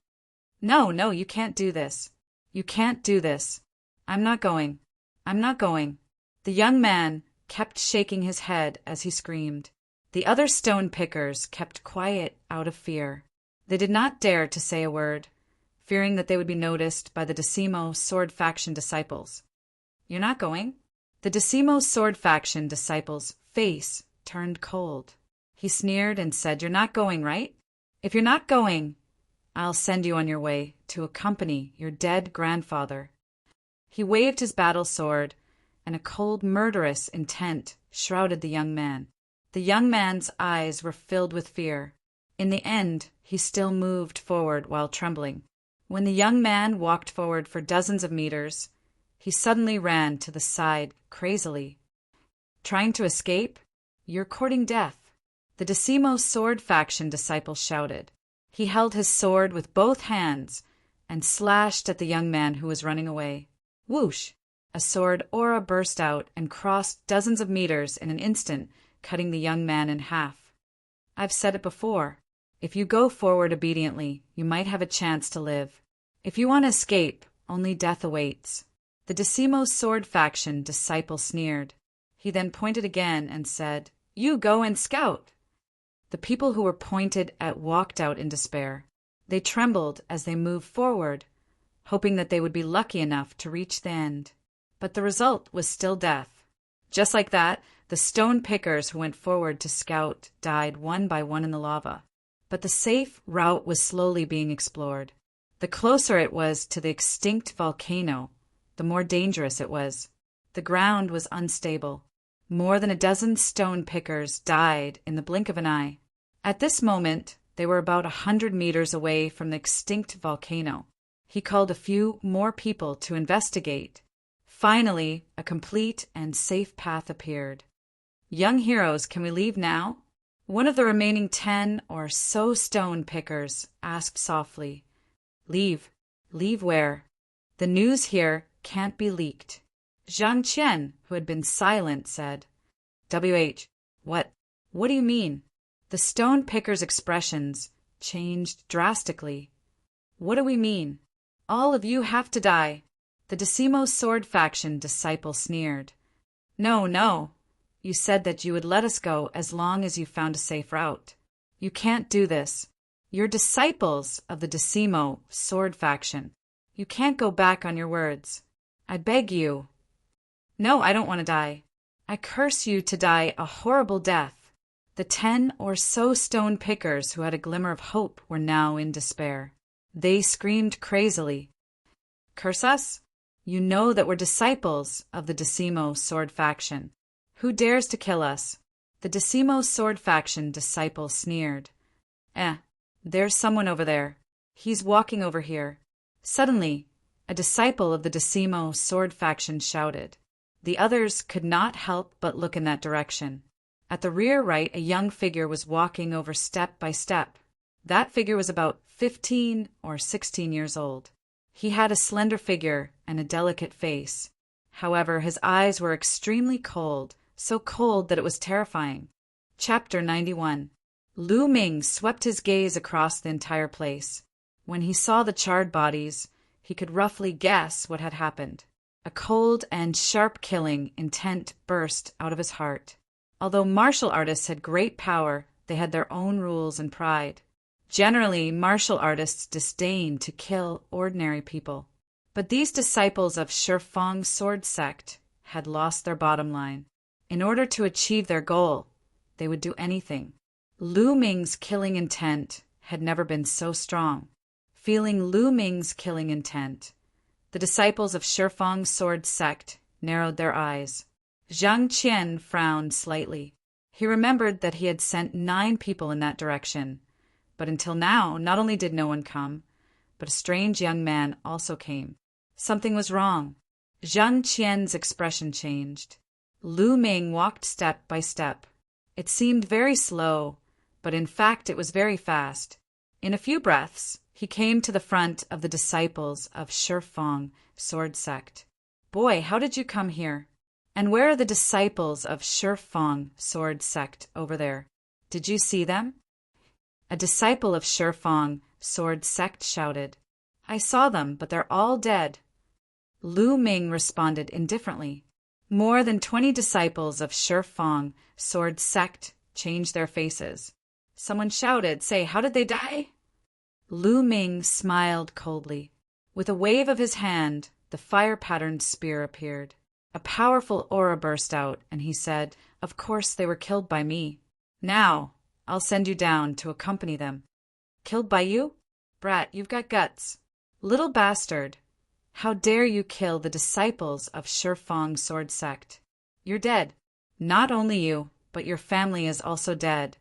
No, you can't do this. You can't do this. I'm not going. I'm not going." The young man kept shaking his head as he screamed. The other stone pickers kept quiet out of fear. They did not dare to say a word, fearing that they would be noticed by the Decimo sword faction disciples. "You're not going?" The Decimo sword faction disciple's face turned cold. He sneered and said, "You're not going, right? If you're not going, I'll send you on your way to accompany your dead grandfather." He waved his battle sword, and a cold, murderous intent shrouded the young man. The young man's eyes were filled with fear. In the end, he still moved forward while trembling. When the young man walked forward for dozens of meters, he suddenly ran to the side crazily. "Trying to escape? You're courting death." The Decimo sword faction disciple shouted. He held his sword with both hands and slashed at the young man who was running away. Whoosh! A sword aura burst out and crossed dozens of meters in an instant, cutting the young man in half. I've said it before. If you go forward obediently, you might have a chance to live. If you want to escape, only death awaits. The Decimo's sword faction disciple sneered. He then pointed again and said, "You go and scout." The people who were pointed at walked out in despair. They trembled as they moved forward, hoping that they would be lucky enough to reach the end. But the result was still death. Just like that, the stone pickers who went forward to scout died one by one in the lava. But the safe route was slowly being explored. The closer it was to the extinct volcano, the more dangerous it was. The ground was unstable. More than a dozen stone pickers died in the blink of an eye. At this moment, they were about 100 meters away from the extinct volcano. He called a few more people to investigate. Finally, a complete and safe path appeared. "Young heroes, can we leave now?" One of the remaining 10 or so stone pickers asked softly. "Leave? Leave where?" "The news here can't be leaked." Zhang Qian, who had been silent, said, "WH, what do you mean?" The stone pickers' expressions changed drastically. "What do we mean? All of you have to die." The Decimo sword faction disciple sneered. "No, no. You said that you would let us go as long as you found a safe route. You can't do this. You're disciples of the Decimo sword faction. You can't go back on your words. I beg you." "No, I don't want to die. I curse you to die a horrible death." The 10 or so stone pickers who had a glimmer of hope were now in despair. They screamed crazily. "Curse us? You know that we're disciples of the Decimo sword faction. Who dares to kill us?" The Decimo sword faction disciple sneered. There's someone over there. He's walking over here." Suddenly, a disciple of the Decimo sword faction shouted. The others could not help but look in that direction. At the rear right, a young figure was walking over step by step. That figure was about 15 or 16 years old. He had a slender figure and a delicate face. However, his eyes were extremely cold, so cold that it was terrifying. Chapter 91. Lu Ming swept his gaze across the entire place. When he saw the charred bodies, he could roughly guess what had happened. A cold and sharp killing intent burst out of his heart. Although martial artists had great power, they had their own rules and pride. Generally, martial artists disdain to kill ordinary people. But these disciples of Shifang's sword sect had lost their bottom line. In order to achieve their goal, they would do anything. Lu Ming's killing intent had never been so strong. Feeling Lu Ming's killing intent, the disciples of Shifang's sword sect narrowed their eyes. Zhang Qian frowned slightly. He remembered that he had sent 9 people in that direction, but until now not only did no one come, but a strange young man also came. Something was wrong. Zhang Qian's expression changed. Lu Ming walked step by step. It seemed very slow, but in fact it was very fast. In a few breaths, he came to the front of the disciples of Shifang sword sect. "Boy, how did you come here? And where are the disciples of Shifang sword sect over there? Did you see them?" A disciple of Shifang sword sect shouted. "I saw them, but they're all dead." Lu Ming responded indifferently. More than 20 disciples of Shifang sword sect changed their faces. Someone shouted, "Say, how did they die?" Lu Ming smiled coldly. With a wave of his hand, the fire-patterned spear appeared. A powerful aura burst out, and he said, "Of course they were killed by me. Now, I'll send you down to accompany them." "Killed by you? Brat, you've got guts." "Little bastard, how dare you kill the disciples of Shifang sword sect? You're dead. Not only you, but your family is also dead.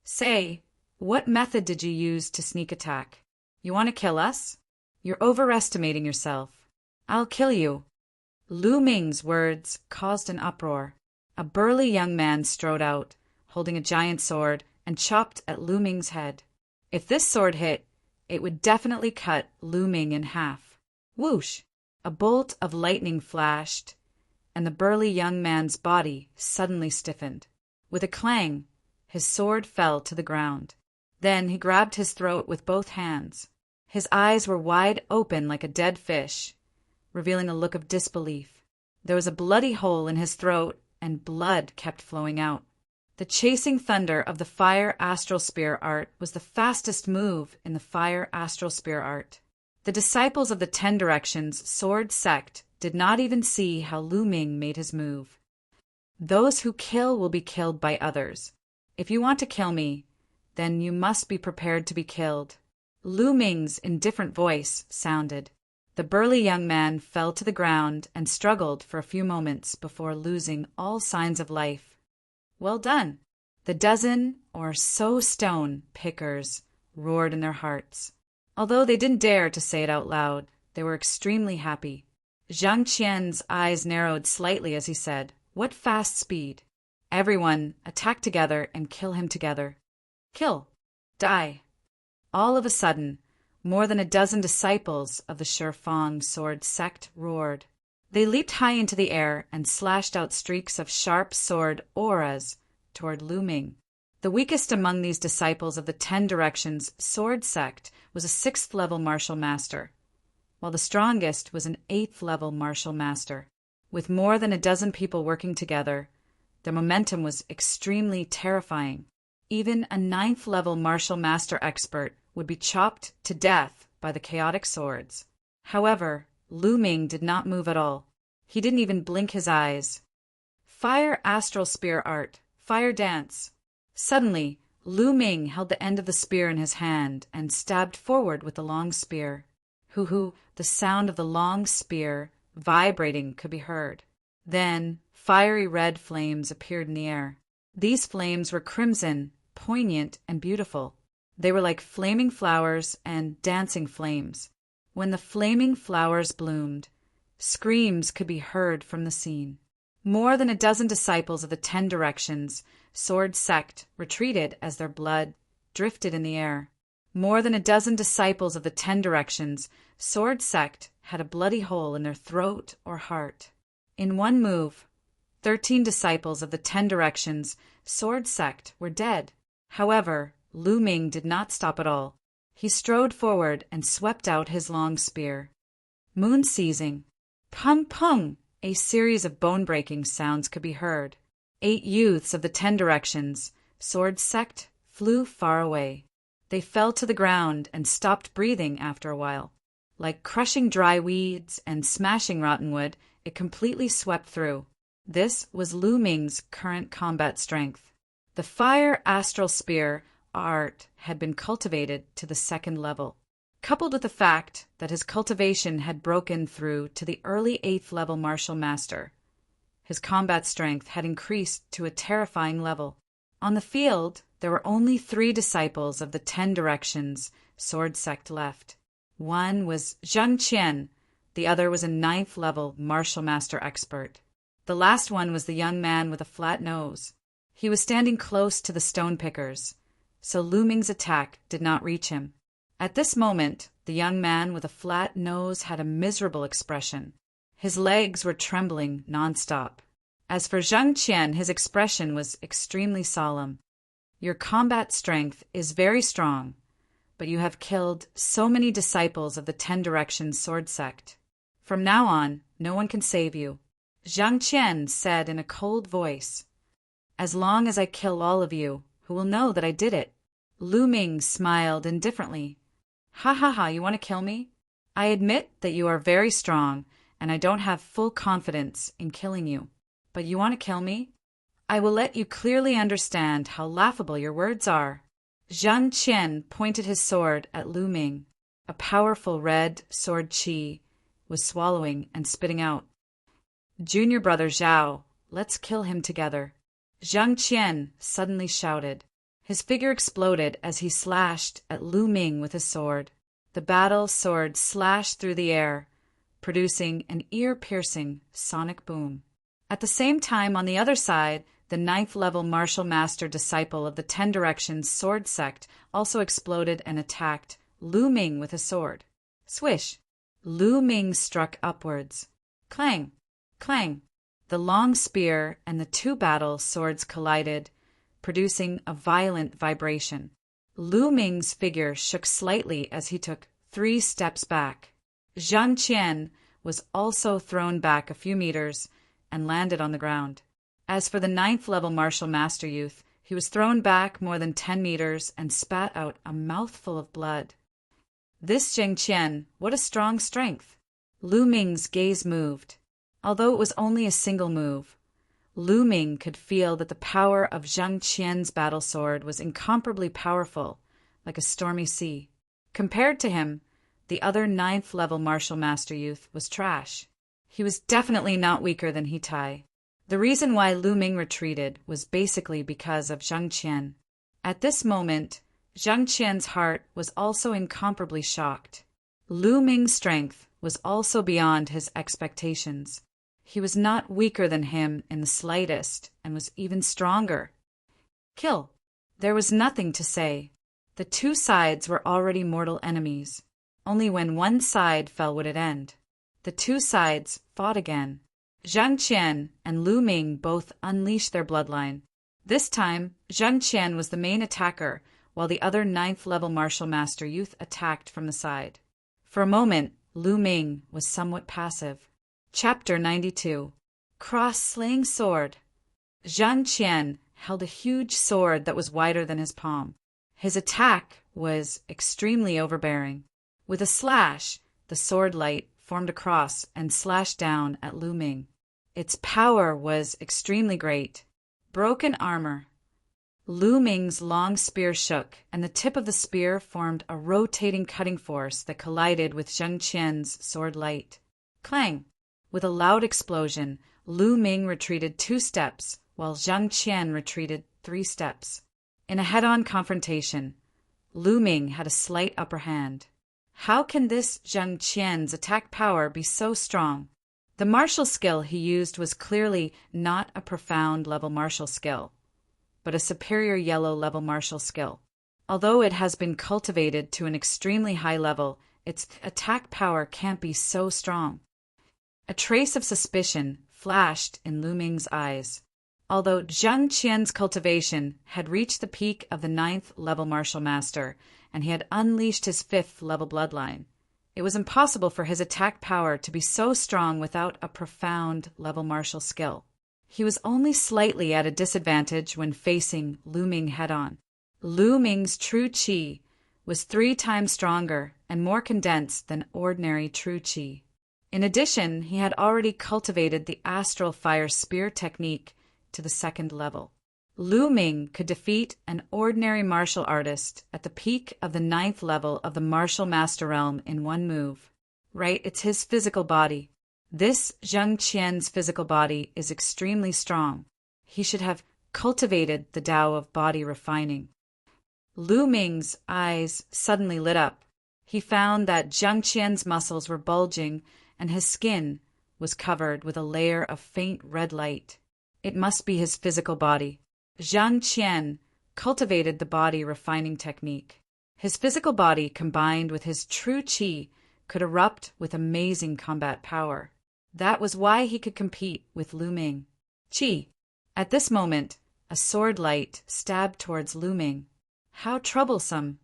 Say, what method did you use to sneak attack? You want to kill us? You're overestimating yourself. I'll kill you." Lu Ming's words caused an uproar. A burly young man strode out, holding a giant sword, and chopped at Lu Ming's head. If this sword hit, it would definitely cut Lu Ming in half. Whoosh! A bolt of lightning flashed, and the burly young man's body suddenly stiffened. With a clang, his sword fell to the ground. Then he grabbed his throat with both hands. His eyes were wide open like a dead fish, revealing a look of disbelief. There was a bloody hole in his throat, and blood kept flowing out. The chasing thunder of the fire astral spear art was the fastest move in the fire astral spear art. The disciples of the 10 Directions sword sect did not even see how Lu Ming made his move. Those who kill will be killed by others. If you want to kill me, then you must be prepared to be killed. Lu Ming's indifferent voice sounded. The burly young man fell to the ground and struggled for a few moments before losing all signs of life. Well done! The dozen or so stone pickers roared in their hearts. Although they didn't dare to say it out loud, they were extremely happy. Zhang Qian's eyes narrowed slightly as he said, "What fast speed! Everyone, attack together and kill him together. Kill! Die!" All of a sudden, more than a dozen disciples of the Shifang sword sect roared. They leaped high into the air and slashed out streaks of sharp sword auras toward Lu Ming. The weakest among these disciples of the 10 Directions sword sect was a 6th-level martial master, while the strongest was an 8th-level martial master. With more than a dozen people working together, their momentum was extremely terrifying. Even a 9th-level martial master expert would be chopped to death by the chaotic swords. However, Lu Ming did not move at all. He didn't even blink his eyes. Fire astral spear art, fire dance. Suddenly, Lu Ming held the end of the spear in his hand and stabbed forward with the long spear. Hoo-hoo, the sound of the long spear vibrating could be heard. Then, fiery red flames appeared in the air. These flames were crimson, poignant, and beautiful. They were like flaming flowers and dancing flames. When the flaming flowers bloomed, screams could be heard from the scene. More than a dozen disciples of the 10 Directions sword sect retreated as their blood drifted in the air. More than a dozen disciples of the 10 Directions sword sect had a bloody hole in their throat or heart. In one move, 13 disciples of the 10 Directions sword sect were dead. However, Lu Ming did not stop at all. He strode forward and swept out his long spear. Moon seizing. Pung pung! A series of bone-breaking sounds could be heard. 8 youths of the 10 Directions sword sect flew far away. They fell to the ground and stopped breathing after a while. Like crushing dry weeds and smashing rotten wood, it completely swept through. This was Lu Ming's current combat strength. The fire astral spear art had been cultivated to the 2nd level, coupled with the fact that his cultivation had broken through to the early 8th level martial master. His combat strength had increased to a terrifying level. On the field, there were only 3 disciples of the 10 Directions sword sect left. One was Zhang Qian, the other was a 9th level martial master expert. The last one was the young man with a flat nose. He was standing close to the stone pickers, so Lu Ming's attack did not reach him. At this moment, the young man with a flat nose had a miserable expression. His legs were trembling nonstop. As for Zhang Qian, his expression was extremely solemn. Your combat strength is very strong, but you have killed so many disciples of the 10 Directions sword sect. From now on, no one can save you. Zhang Qian said in a cold voice, "As long as I kill all of you, who will know that I did it?" Lu Ming smiled indifferently. "Ha ha ha, you want to kill me? I admit that you are very strong, and I don't have full confidence in killing you. But you want to kill me? I will let you clearly understand how laughable your words are." Zhang Qian pointed his sword at Lu Ming. A powerful red sword qi was swallowing and spitting out. "Junior brother Zhao, let's kill him together," Zhang Qian suddenly shouted. His figure exploded as he slashed at Lu Ming with his sword. The battle sword slashed through the air, producing an ear-piercing sonic boom. At the same time, on the other side, the 9th level martial master disciple of the 10 Directions sword sect also exploded and attacked Lu Ming with his sword. Swish! Lu Ming struck upwards. Clang! Clang! The long spear and the 2 battle swords collided, producing a violent vibration. Lu Ming's figure shook slightly as he took 3 steps back. Zhang Qian was also thrown back a few meters and landed on the ground. As for the 9th level martial master youth, he was thrown back more than 10 meters and spat out a mouthful of blood. This Zheng Qian, what a strong strength! Lu Ming's gaze moved. Although it was only a single move, Lu Ming could feel that the power of Zheng Qian's battle sword was incomparably powerful, like a stormy sea. Compared to him, the other 9th level martial master youth was trash. He was definitely not weaker than He Tai. The reason why Lu Ming retreated was basically because of Zheng Qian. At this moment, Zheng Qian's heart was also incomparably shocked. Lu Ming's strength was also beyond his expectations. He was not weaker than him in the slightest, and was even stronger. Kill. There was nothing to say. The two sides were already mortal enemies. Only when one side fell would it end. The two sides fought again. Zheng Qian and Lu Ming both unleashed their bloodline. This time, Zheng Qian was the main attacker, while the other 9th level martial master youth attacked from the side. For a moment, Lu Ming was somewhat passive. Chapter 92. Cross-slaying sword. Zheng Qian held a huge sword that was wider than his palm. His attack was extremely overbearing. With a slash, the sword light formed a cross and slashed down at Lu Ming. Its power was extremely great. Broken armor. Lu Ming's long spear shook, and the tip of the spear formed a rotating cutting force that collided with Zheng Qian's sword light. Clang! With a loud explosion, Lu Ming retreated 2 steps, while Zheng Qian retreated 3 steps. In a head-on confrontation, Lu Ming had a slight upper hand. How can this Zheng Qian's attack power be so strong? The martial skill he used was clearly not a profound level martial skill, but a superior yellow level martial skill. Although it has been cultivated to an extremely high level, its attack power can't be so strong. A trace of suspicion flashed in Lu Ming's eyes. Although Zheng Qian's cultivation had reached the peak of the 9th level martial master, and he had unleashed his 5th level bloodline, it was impossible for his attack power to be so strong without a profound level martial skill. He was only slightly at a disadvantage when facing Lu Ming head-on. Lu Ming's true qi was 3 times stronger and more condensed than ordinary true qi. In addition, he had already cultivated the astral fire spear technique to the 2nd level. Lu Ming could defeat an ordinary martial artist at the peak of the 9th level of the martial master realm in one move. Right, it's his physical body. This Zheng Qian's physical body is extremely strong. He should have cultivated the Tao of body refining. Lu Ming's eyes suddenly lit up. He found that Zheng Qian's muscles were bulging and his skin was covered with a layer of faint red light. It must be his physical body. Zheng Qian cultivated the body refining technique. His physical body combined with his true qi could erupt with amazing combat power. That was why he could compete with Lu Ming. Qi. At this moment, a sword light stabbed towards Lu Ming. How troublesome!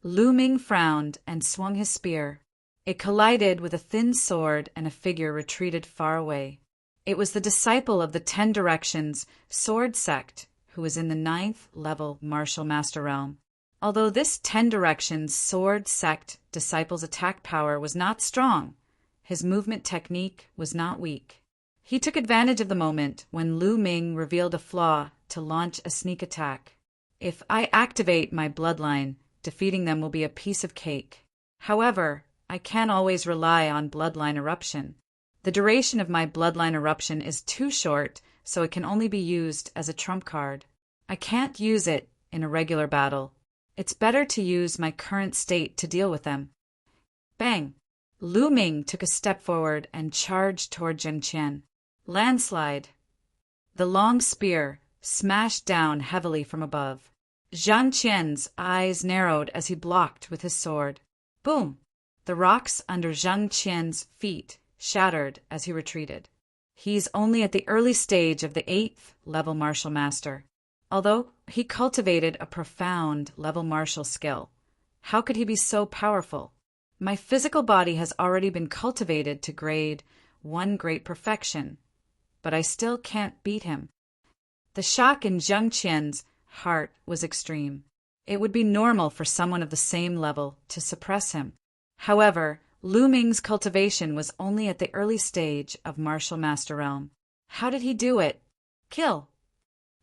Lu Ming frowned and swung his spear. It collided with a thin sword and a figure retreated far away. It was the disciple of the 10 Directions sword sect who was in the 9th level martial master realm. Although this 10 Directions sword sect disciple's attack power was not strong, his movement technique was not weak. He took advantage of the moment when Lu Ming revealed a flaw to launch a sneak attack. If I activate my bloodline, defeating them will be a piece of cake. However, I can't always rely on bloodline eruption. The duration of my bloodline eruption is too short, so it can only be used as a trump card. I can't use it in a regular battle. It's better to use my current state to deal with them. Bang! Lu Ming took a step forward and charged toward Zheng Qian. Landslide. The long spear smashed down heavily from above. Zheng Qian's eyes narrowed as he blocked with his sword. Boom! The rocks under Zheng Qian's feet shattered as he retreated. He's only at the early stage of the 8th level martial master. Although he cultivated a profound level martial skill, how could he be so powerful? My physical body has already been cultivated to grade 1 great perfection, but I still can't beat him. The shock in Zhang Qian's heart was extreme. It would be normal for someone of the same level to suppress him. However, Lu Ming's cultivation was only at the early stage of martial master realm. How did he do it? Kill.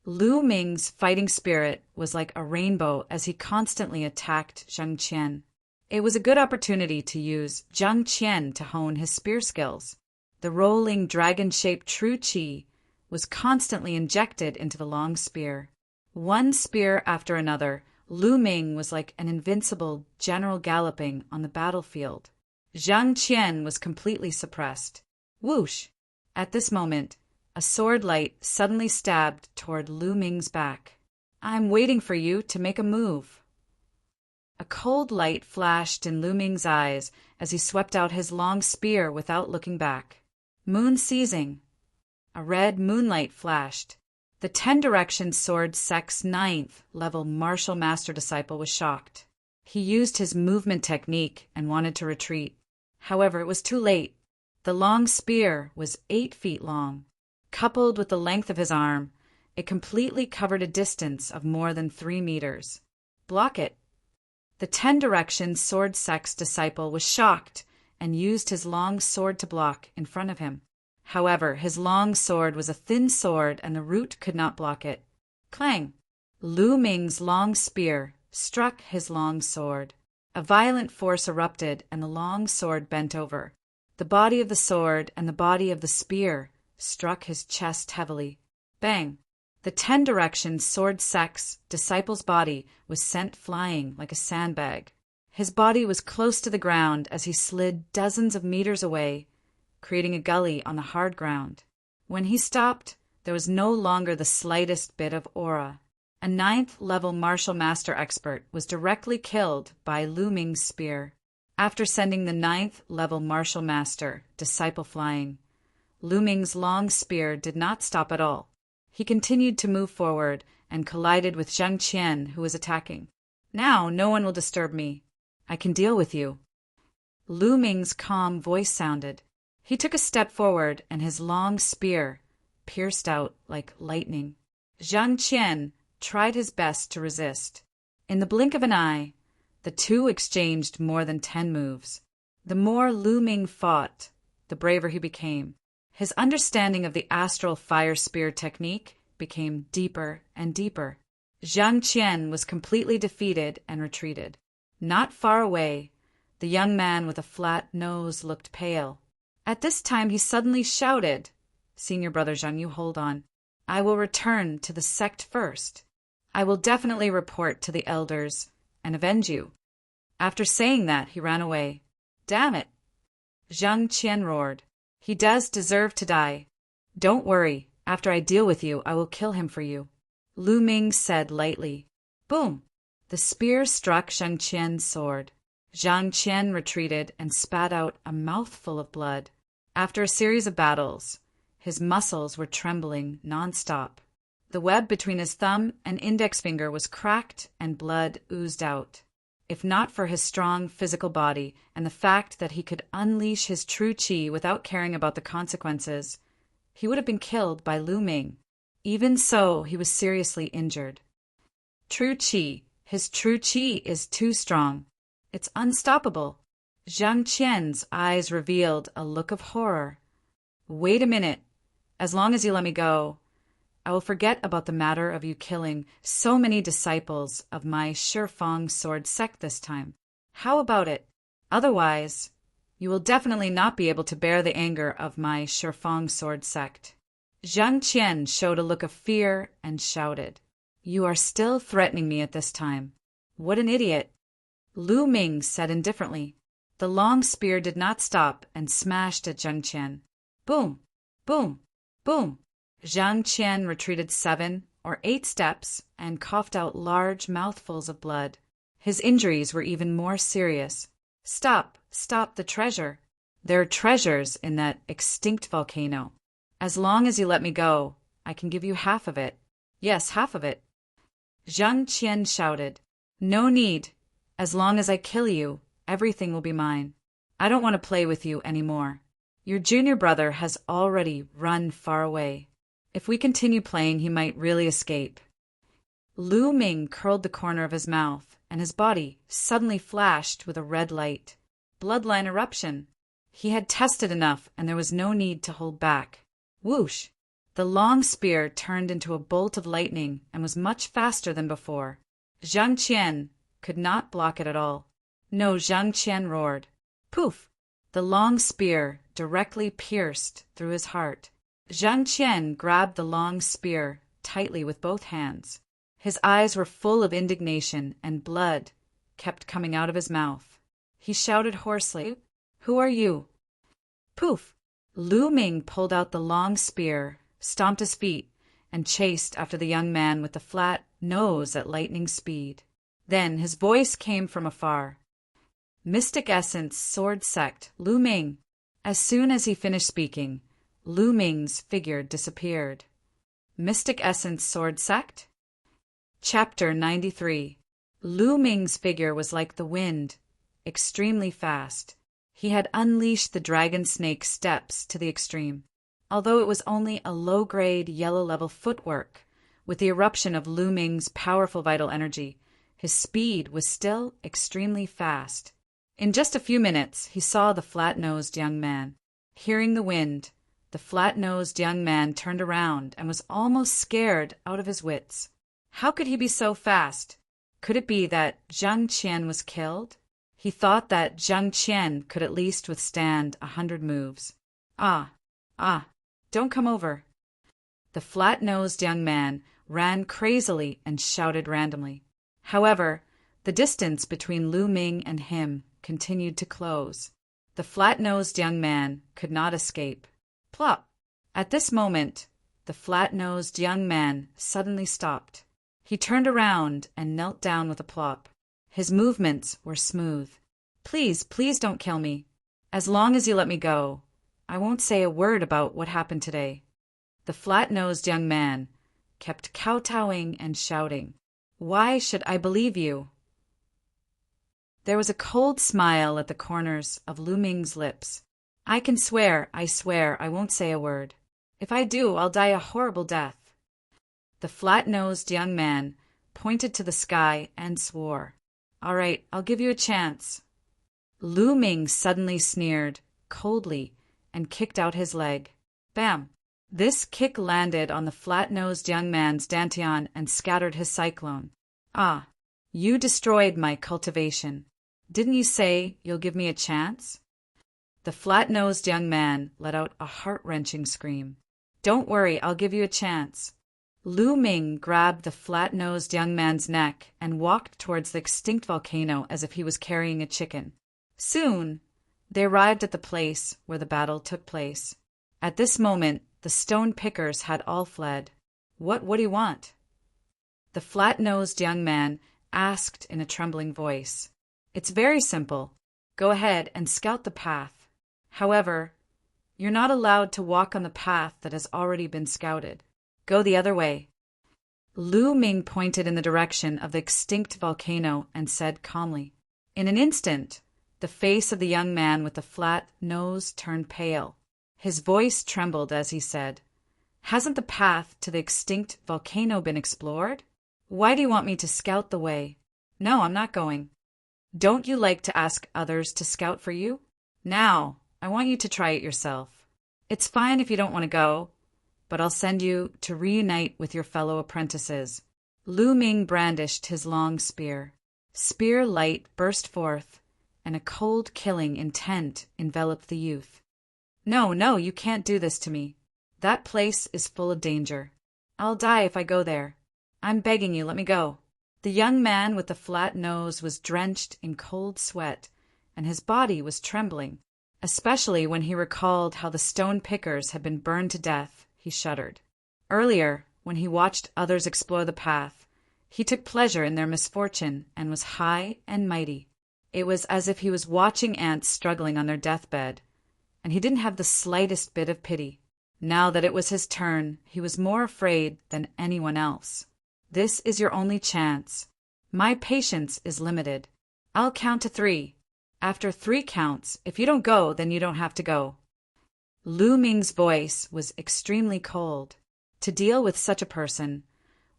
Lu Ming's fighting spirit was like a rainbow as he constantly attacked Zhang Qian. It was a good opportunity to use Zhang Qian to hone his spear skills. The rolling dragon-shaped true qi was constantly injected into the long spear. One spear after another, Lu Ming was like an invincible general galloping on the battlefield. Zhang Qian was completely suppressed. Whoosh! At this moment, a sword light suddenly stabbed toward Lu Ming's back. I'm waiting for you to make a move. A cold light flashed in Lu Ming's eyes as he swept out his long spear without looking back. Moon seizing. A red moonlight flashed. The 10 Direction Sword Sect's 9th level martial master disciple was shocked. He used his movement technique and wanted to retreat. However, it was too late. The long spear was 8 feet long. Coupled with the length of his arm, it completely covered a distance of more than 3 meters. Block it. The 10 Direction Sword Sect's disciple was shocked and used his long sword to block in front of him. However, his long sword was a thin sword and the root could not block it. Clang! Lu Ming's long spear struck his long sword. A violent force erupted and the long sword bent over. The body of the sword and the body of the spear struck his chest heavily. Bang! The 10 Direction Sword Sect's disciple's body was sent flying like a sandbag. His body was close to the ground as he slid dozens of meters away, creating a gully on the hard ground. When he stopped, there was no longer the slightest bit of aura. A 9th level martial master expert was directly killed by Lu Ming's spear. After sending the 9th level martial master disciple flying, Lu Ming's long spear did not stop at all. He continued to move forward and collided with Zhang Qian, who was attacking. Now no one will disturb me. I can deal with you. Lu Ming's calm voice sounded. He took a step forward and his long spear pierced out like lightning. Zhang Qian tried his best to resist. In the blink of an eye, the two exchanged more than 10 moves. The more Lu Ming fought, the braver he became. His understanding of the astral fire spear technique became deeper and deeper. Zhang Qian was completely defeated and retreated. Not far away, the young man with a flat nose looked pale. At this time he suddenly shouted, "Senior brother Zhang, you hold on. I will return to the sect first. I will definitely report to the elders and avenge you." After saying that, he ran away. Damn it! Zhang Qian roared. He does deserve to die. Don't worry, after I deal with you, I will kill him for you. Lu Ming said lightly. Boom! The spear struck Zhang Qian's sword. Zhang Qian retreated and spat out a mouthful of blood. After a series of battles, his muscles were trembling non-stop. The web between his thumb and index finger was cracked and blood oozed out. If not for his strong physical body and the fact that he could unleash his true qi without caring about the consequences, he would have been killed by Lu Ming. Even so, he was seriously injured. True qi. His true qi is too strong. It's unstoppable. Zhang Qian's eyes revealed a look of horror. Wait a minute. As long as you let me go, I will forget about the matter of you killing so many disciples of my Shifang sword sect this time. How about it? Otherwise, you will definitely not be able to bear the anger of my Shifang sword sect. Zhang Qian showed a look of fear and shouted, You are still threatening me at this time. What an idiot. Lu Ming said indifferently. The long spear did not stop and smashed at Zhang Qian. Boom, boom, boom. Zhang Qian retreated 7 or 8 steps and coughed out large mouthfuls of blood. His injuries were even more serious. Stop the treasure. There are treasures in that extinct volcano. As long as you let me go, I can give you half of it. Yes, half of it. Zhang Qian shouted. No need. As long as I kill you, everything will be mine. I don't want to play with you anymore. Your junior brother has already run far away. If we continue playing, he might really escape." Lu Ming curled the corner of his mouth, and his body suddenly flashed with a red light. Bloodline eruption. He had tested enough, and there was no need to hold back. Whoosh! The long spear turned into a bolt of lightning and was much faster than before. Zhang Qian could not block it at all. No, Zhang Qian roared. Poof! The long spear directly pierced through his heart. Zhang Qian grabbed the long spear tightly with both hands. His eyes were full of indignation, and blood kept coming out of his mouth. He shouted hoarsely, "Who are you?" Poof! Lu Ming pulled out the long spear, stomped his feet, and chased after the young man with the flat nose at lightning speed. Then his voice came from afar. "Mystic Essence Sword Sect, Lu Ming." As soon as he finished speaking, Lu Ming's figure disappeared. Mystic Essence Sword Sect? Chapter 93. Lu Ming's figure was like the wind, extremely fast. He had unleashed the dragon snake steps to the extreme. Although it was only a low-grade, yellow-level footwork, with the eruption of Lu Ming's powerful vital energy, his speed was still extremely fast. In just a few minutes, he saw the flat-nosed young man. Hearing the wind, the flat-nosed young man turned around and was almost scared out of his wits. How could he be so fast? Could it be that Zhang Qian was killed? He thought that Zhang Qian could at least withstand 100 moves. Ah, don't come over. The flat-nosed young man ran crazily and shouted randomly. However, the distance between Lu Ming and him continued to close. The flat-nosed young man could not escape. Plop! At this moment, the flat-nosed young man suddenly stopped. He turned around and knelt down with a plop. His movements were smooth. "Please, please don't kill me. As long as you let me go, I won't say a word about what happened today." The flat-nosed young man kept kowtowing and shouting, "Why should I believe you?" There was a cold smile at the corners of Lu Ming's lips. I swear I won't say a word. If I do, I'll die a horrible death." The flat-nosed young man pointed to the sky and swore. "All right, I'll give you a chance." Lu Ming suddenly sneered, coldly, and kicked out his leg. Bam! This kick landed on the flat-nosed young man's dantian and scattered his cyclone. "Ah, you destroyed my cultivation. Didn't you say you'll give me a chance?" The flat-nosed young man let out a heart-wrenching scream. "Don't worry, I'll give you a chance." Lu Ming grabbed the flat-nosed young man's neck and walked towards the extinct volcano as if he was carrying a chicken. Soon, they arrived at the place where the battle took place. At this moment, the stone pickers had all fled. What do you want?" The flat-nosed young man asked in a trembling voice. "It's very simple. Go ahead and scout the path. However, you're not allowed to walk on the path that has already been scouted. Go the other way." Lu Ming pointed in the direction of the extinct volcano and said calmly. In an instant, the face of the young man with the flat nose turned pale. His voice trembled as he said, "Hasn't the path to the extinct volcano been explored? Why do you want me to scout the way? No, I'm not going." "Don't you like to ask others to scout for you? Now, I want you to try it yourself. It's fine if you don't want to go, but I'll send you to reunite with your fellow apprentices." Lu Ming brandished his long spear. Spear light burst forth, and a cold killing intent enveloped the youth. No, you can't do this to me. That place is full of danger. I'll die if I go there. I'm begging you, let me go." The young man with the flat nose was drenched in cold sweat, and his body was trembling. Especially when he recalled how the stone pickers had been burned to death, he shuddered. Earlier, when he watched others explore the path, he took pleasure in their misfortune and was high and mighty. It was as if he was watching ants struggling on their deathbed, and he didn't have the slightest bit of pity. Now that it was his turn, he was more afraid than anyone else. "This is your only chance. My patience is limited. I'll count to 3. After 3 counts, if you don't go, then you don't have to go. Lu Ming's voice was extremely cold. To deal with such a person,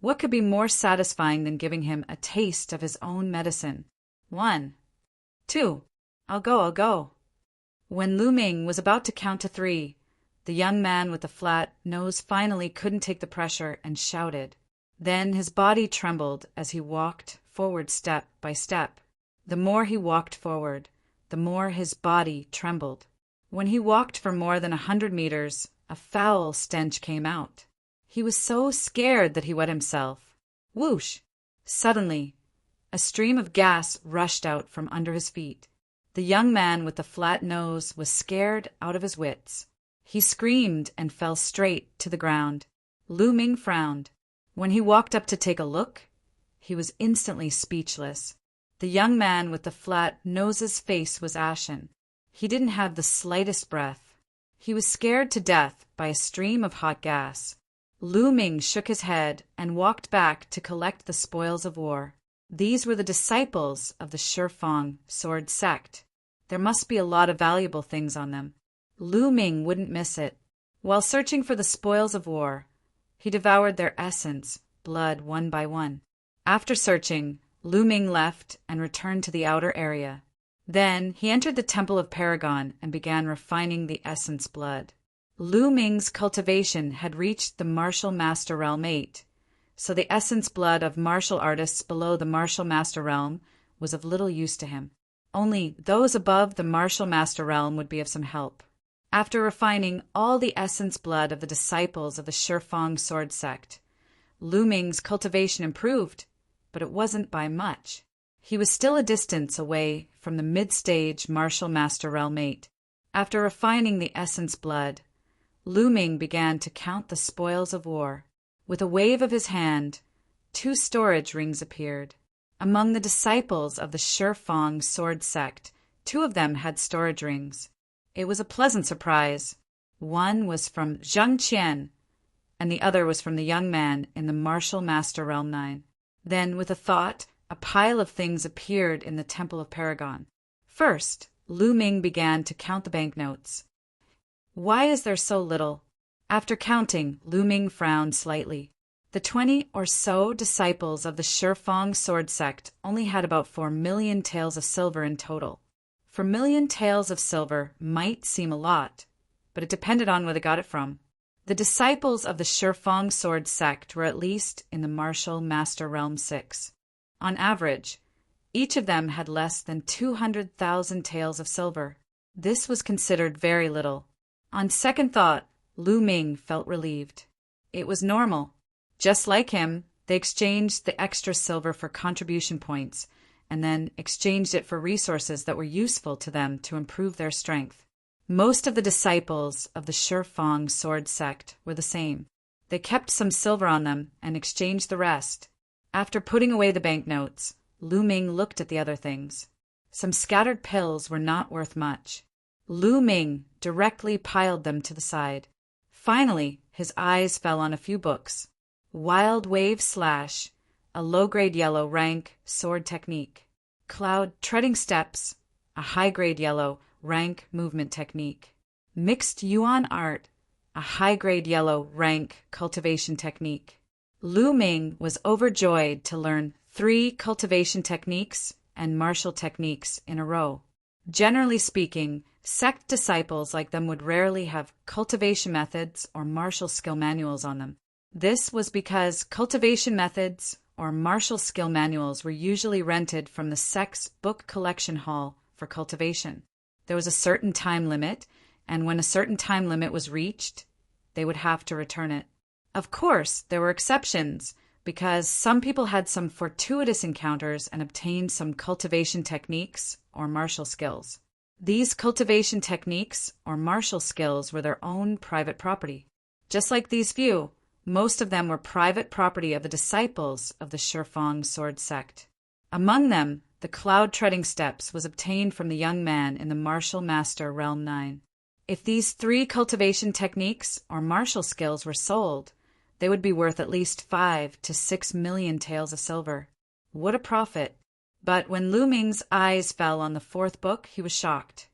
what could be more satisfying than giving him a taste of his own medicine? 1, 2, I'll go. When Lu Ming was about to count to 3, the young man with the flat nose finally couldn't take the pressure and shouted. Then his body trembled as he walked forward step by step. The more he walked forward, the more his body trembled. When he walked for more than 100 meters, a foul stench came out. He was so scared that he wet himself. Whoosh! Suddenly, a stream of gas rushed out from under his feet. The young man with the flat nose was scared out of his wits. He screamed and fell straight to the ground. Lu Ming frowned. When he walked up to take a look, he was instantly speechless. The young man with the flat nose's face was ashen. He didn't have the slightest breath. He was scared to death by a stream of hot gas. Lu Ming shook his head and walked back to collect the spoils of war. These were the disciples of the Shifeng sword sect. There must be a lot of valuable things on them. Lu Ming wouldn't miss it. While searching for the spoils of war, he devoured their essence, blood, one by one. After searching, Lu Ming left and returned to the outer area. Then he entered the Temple of Paragon and began refining the essence blood. Lu Ming's cultivation had reached the martial master realm 8, so the essence blood of martial artists below the martial master realm was of little use to him. Only those above the martial master realm would be of some help. After refining all the essence blood of the disciples of the Shifeng sword sect, Lu Ming's cultivation improved, but it wasn't by much. He was still a distance away from the mid-stage martial master realm 8. After refining the essence blood, Lu Ming began to count the spoils of war. With a wave of his hand, 2 storage rings appeared. Among the disciples of the Shifeng sword sect, 2 of them had storage rings. It was a pleasant surprise. One was from Zhang Qian, and the other was from the young man in the martial master realm 9. Then, with a thought, a pile of things appeared in the Temple of Paragon. First, Lu Ming began to count the banknotes. Why is there so little? After counting, Lu Ming frowned slightly. The 20 or so disciples of the Shifeng sword sect only had about 4 million taels of silver in total. 4 million taels of silver might seem a lot, but it depended on where they got it from. The disciples of the Shifeng sword sect were at least in the martial master realm 6. On average, each of them had less than 200,000 taels of silver. This was considered very little. On second thought, Lu Ming felt relieved. It was normal. Just like him, they exchanged the extra silver for contribution points, and then exchanged it for resources that were useful to them to improve their strength. Most of the disciples of the Shifeng sword sect were the same. They kept some silver on them and exchanged the rest. After putting away the banknotes, Lu Ming looked at the other things. Some scattered pills were not worth much. Lu Ming directly piled them to the side. Finally, his eyes fell on a few books. Wild Wave Slash, a low-grade yellow rank sword technique. Cloud Treading Steps, a high-grade yellow rank movement technique. Mixed Yuan Art, a high-grade yellow rank cultivation technique. Lu Ming was overjoyed to learn 3 cultivation techniques and martial techniques in a row. Generally speaking, sect disciples like them would rarely have cultivation methods or martial skill manuals on them. This was because cultivation methods or martial skill manuals were usually rented from the sect's book collection hall for cultivation. There was a certain time limit, and when a certain time limit was reached, they would have to return it. Of course, there were exceptions, because some people had some fortuitous encounters and obtained some cultivation techniques or martial skills. These cultivation techniques or martial skills were their own private property. Just like these few, most of them were private property of the disciples of the Shifeng sword sect. Among them, the Cloud Treading Steps was obtained from the young man in the martial master realm 9. If these 3 cultivation techniques or martial skills were sold, they would be worth at least 5 to 6 million taels of silver. What a profit! But when Lu Ming's eyes fell on the fourth book, he was shocked.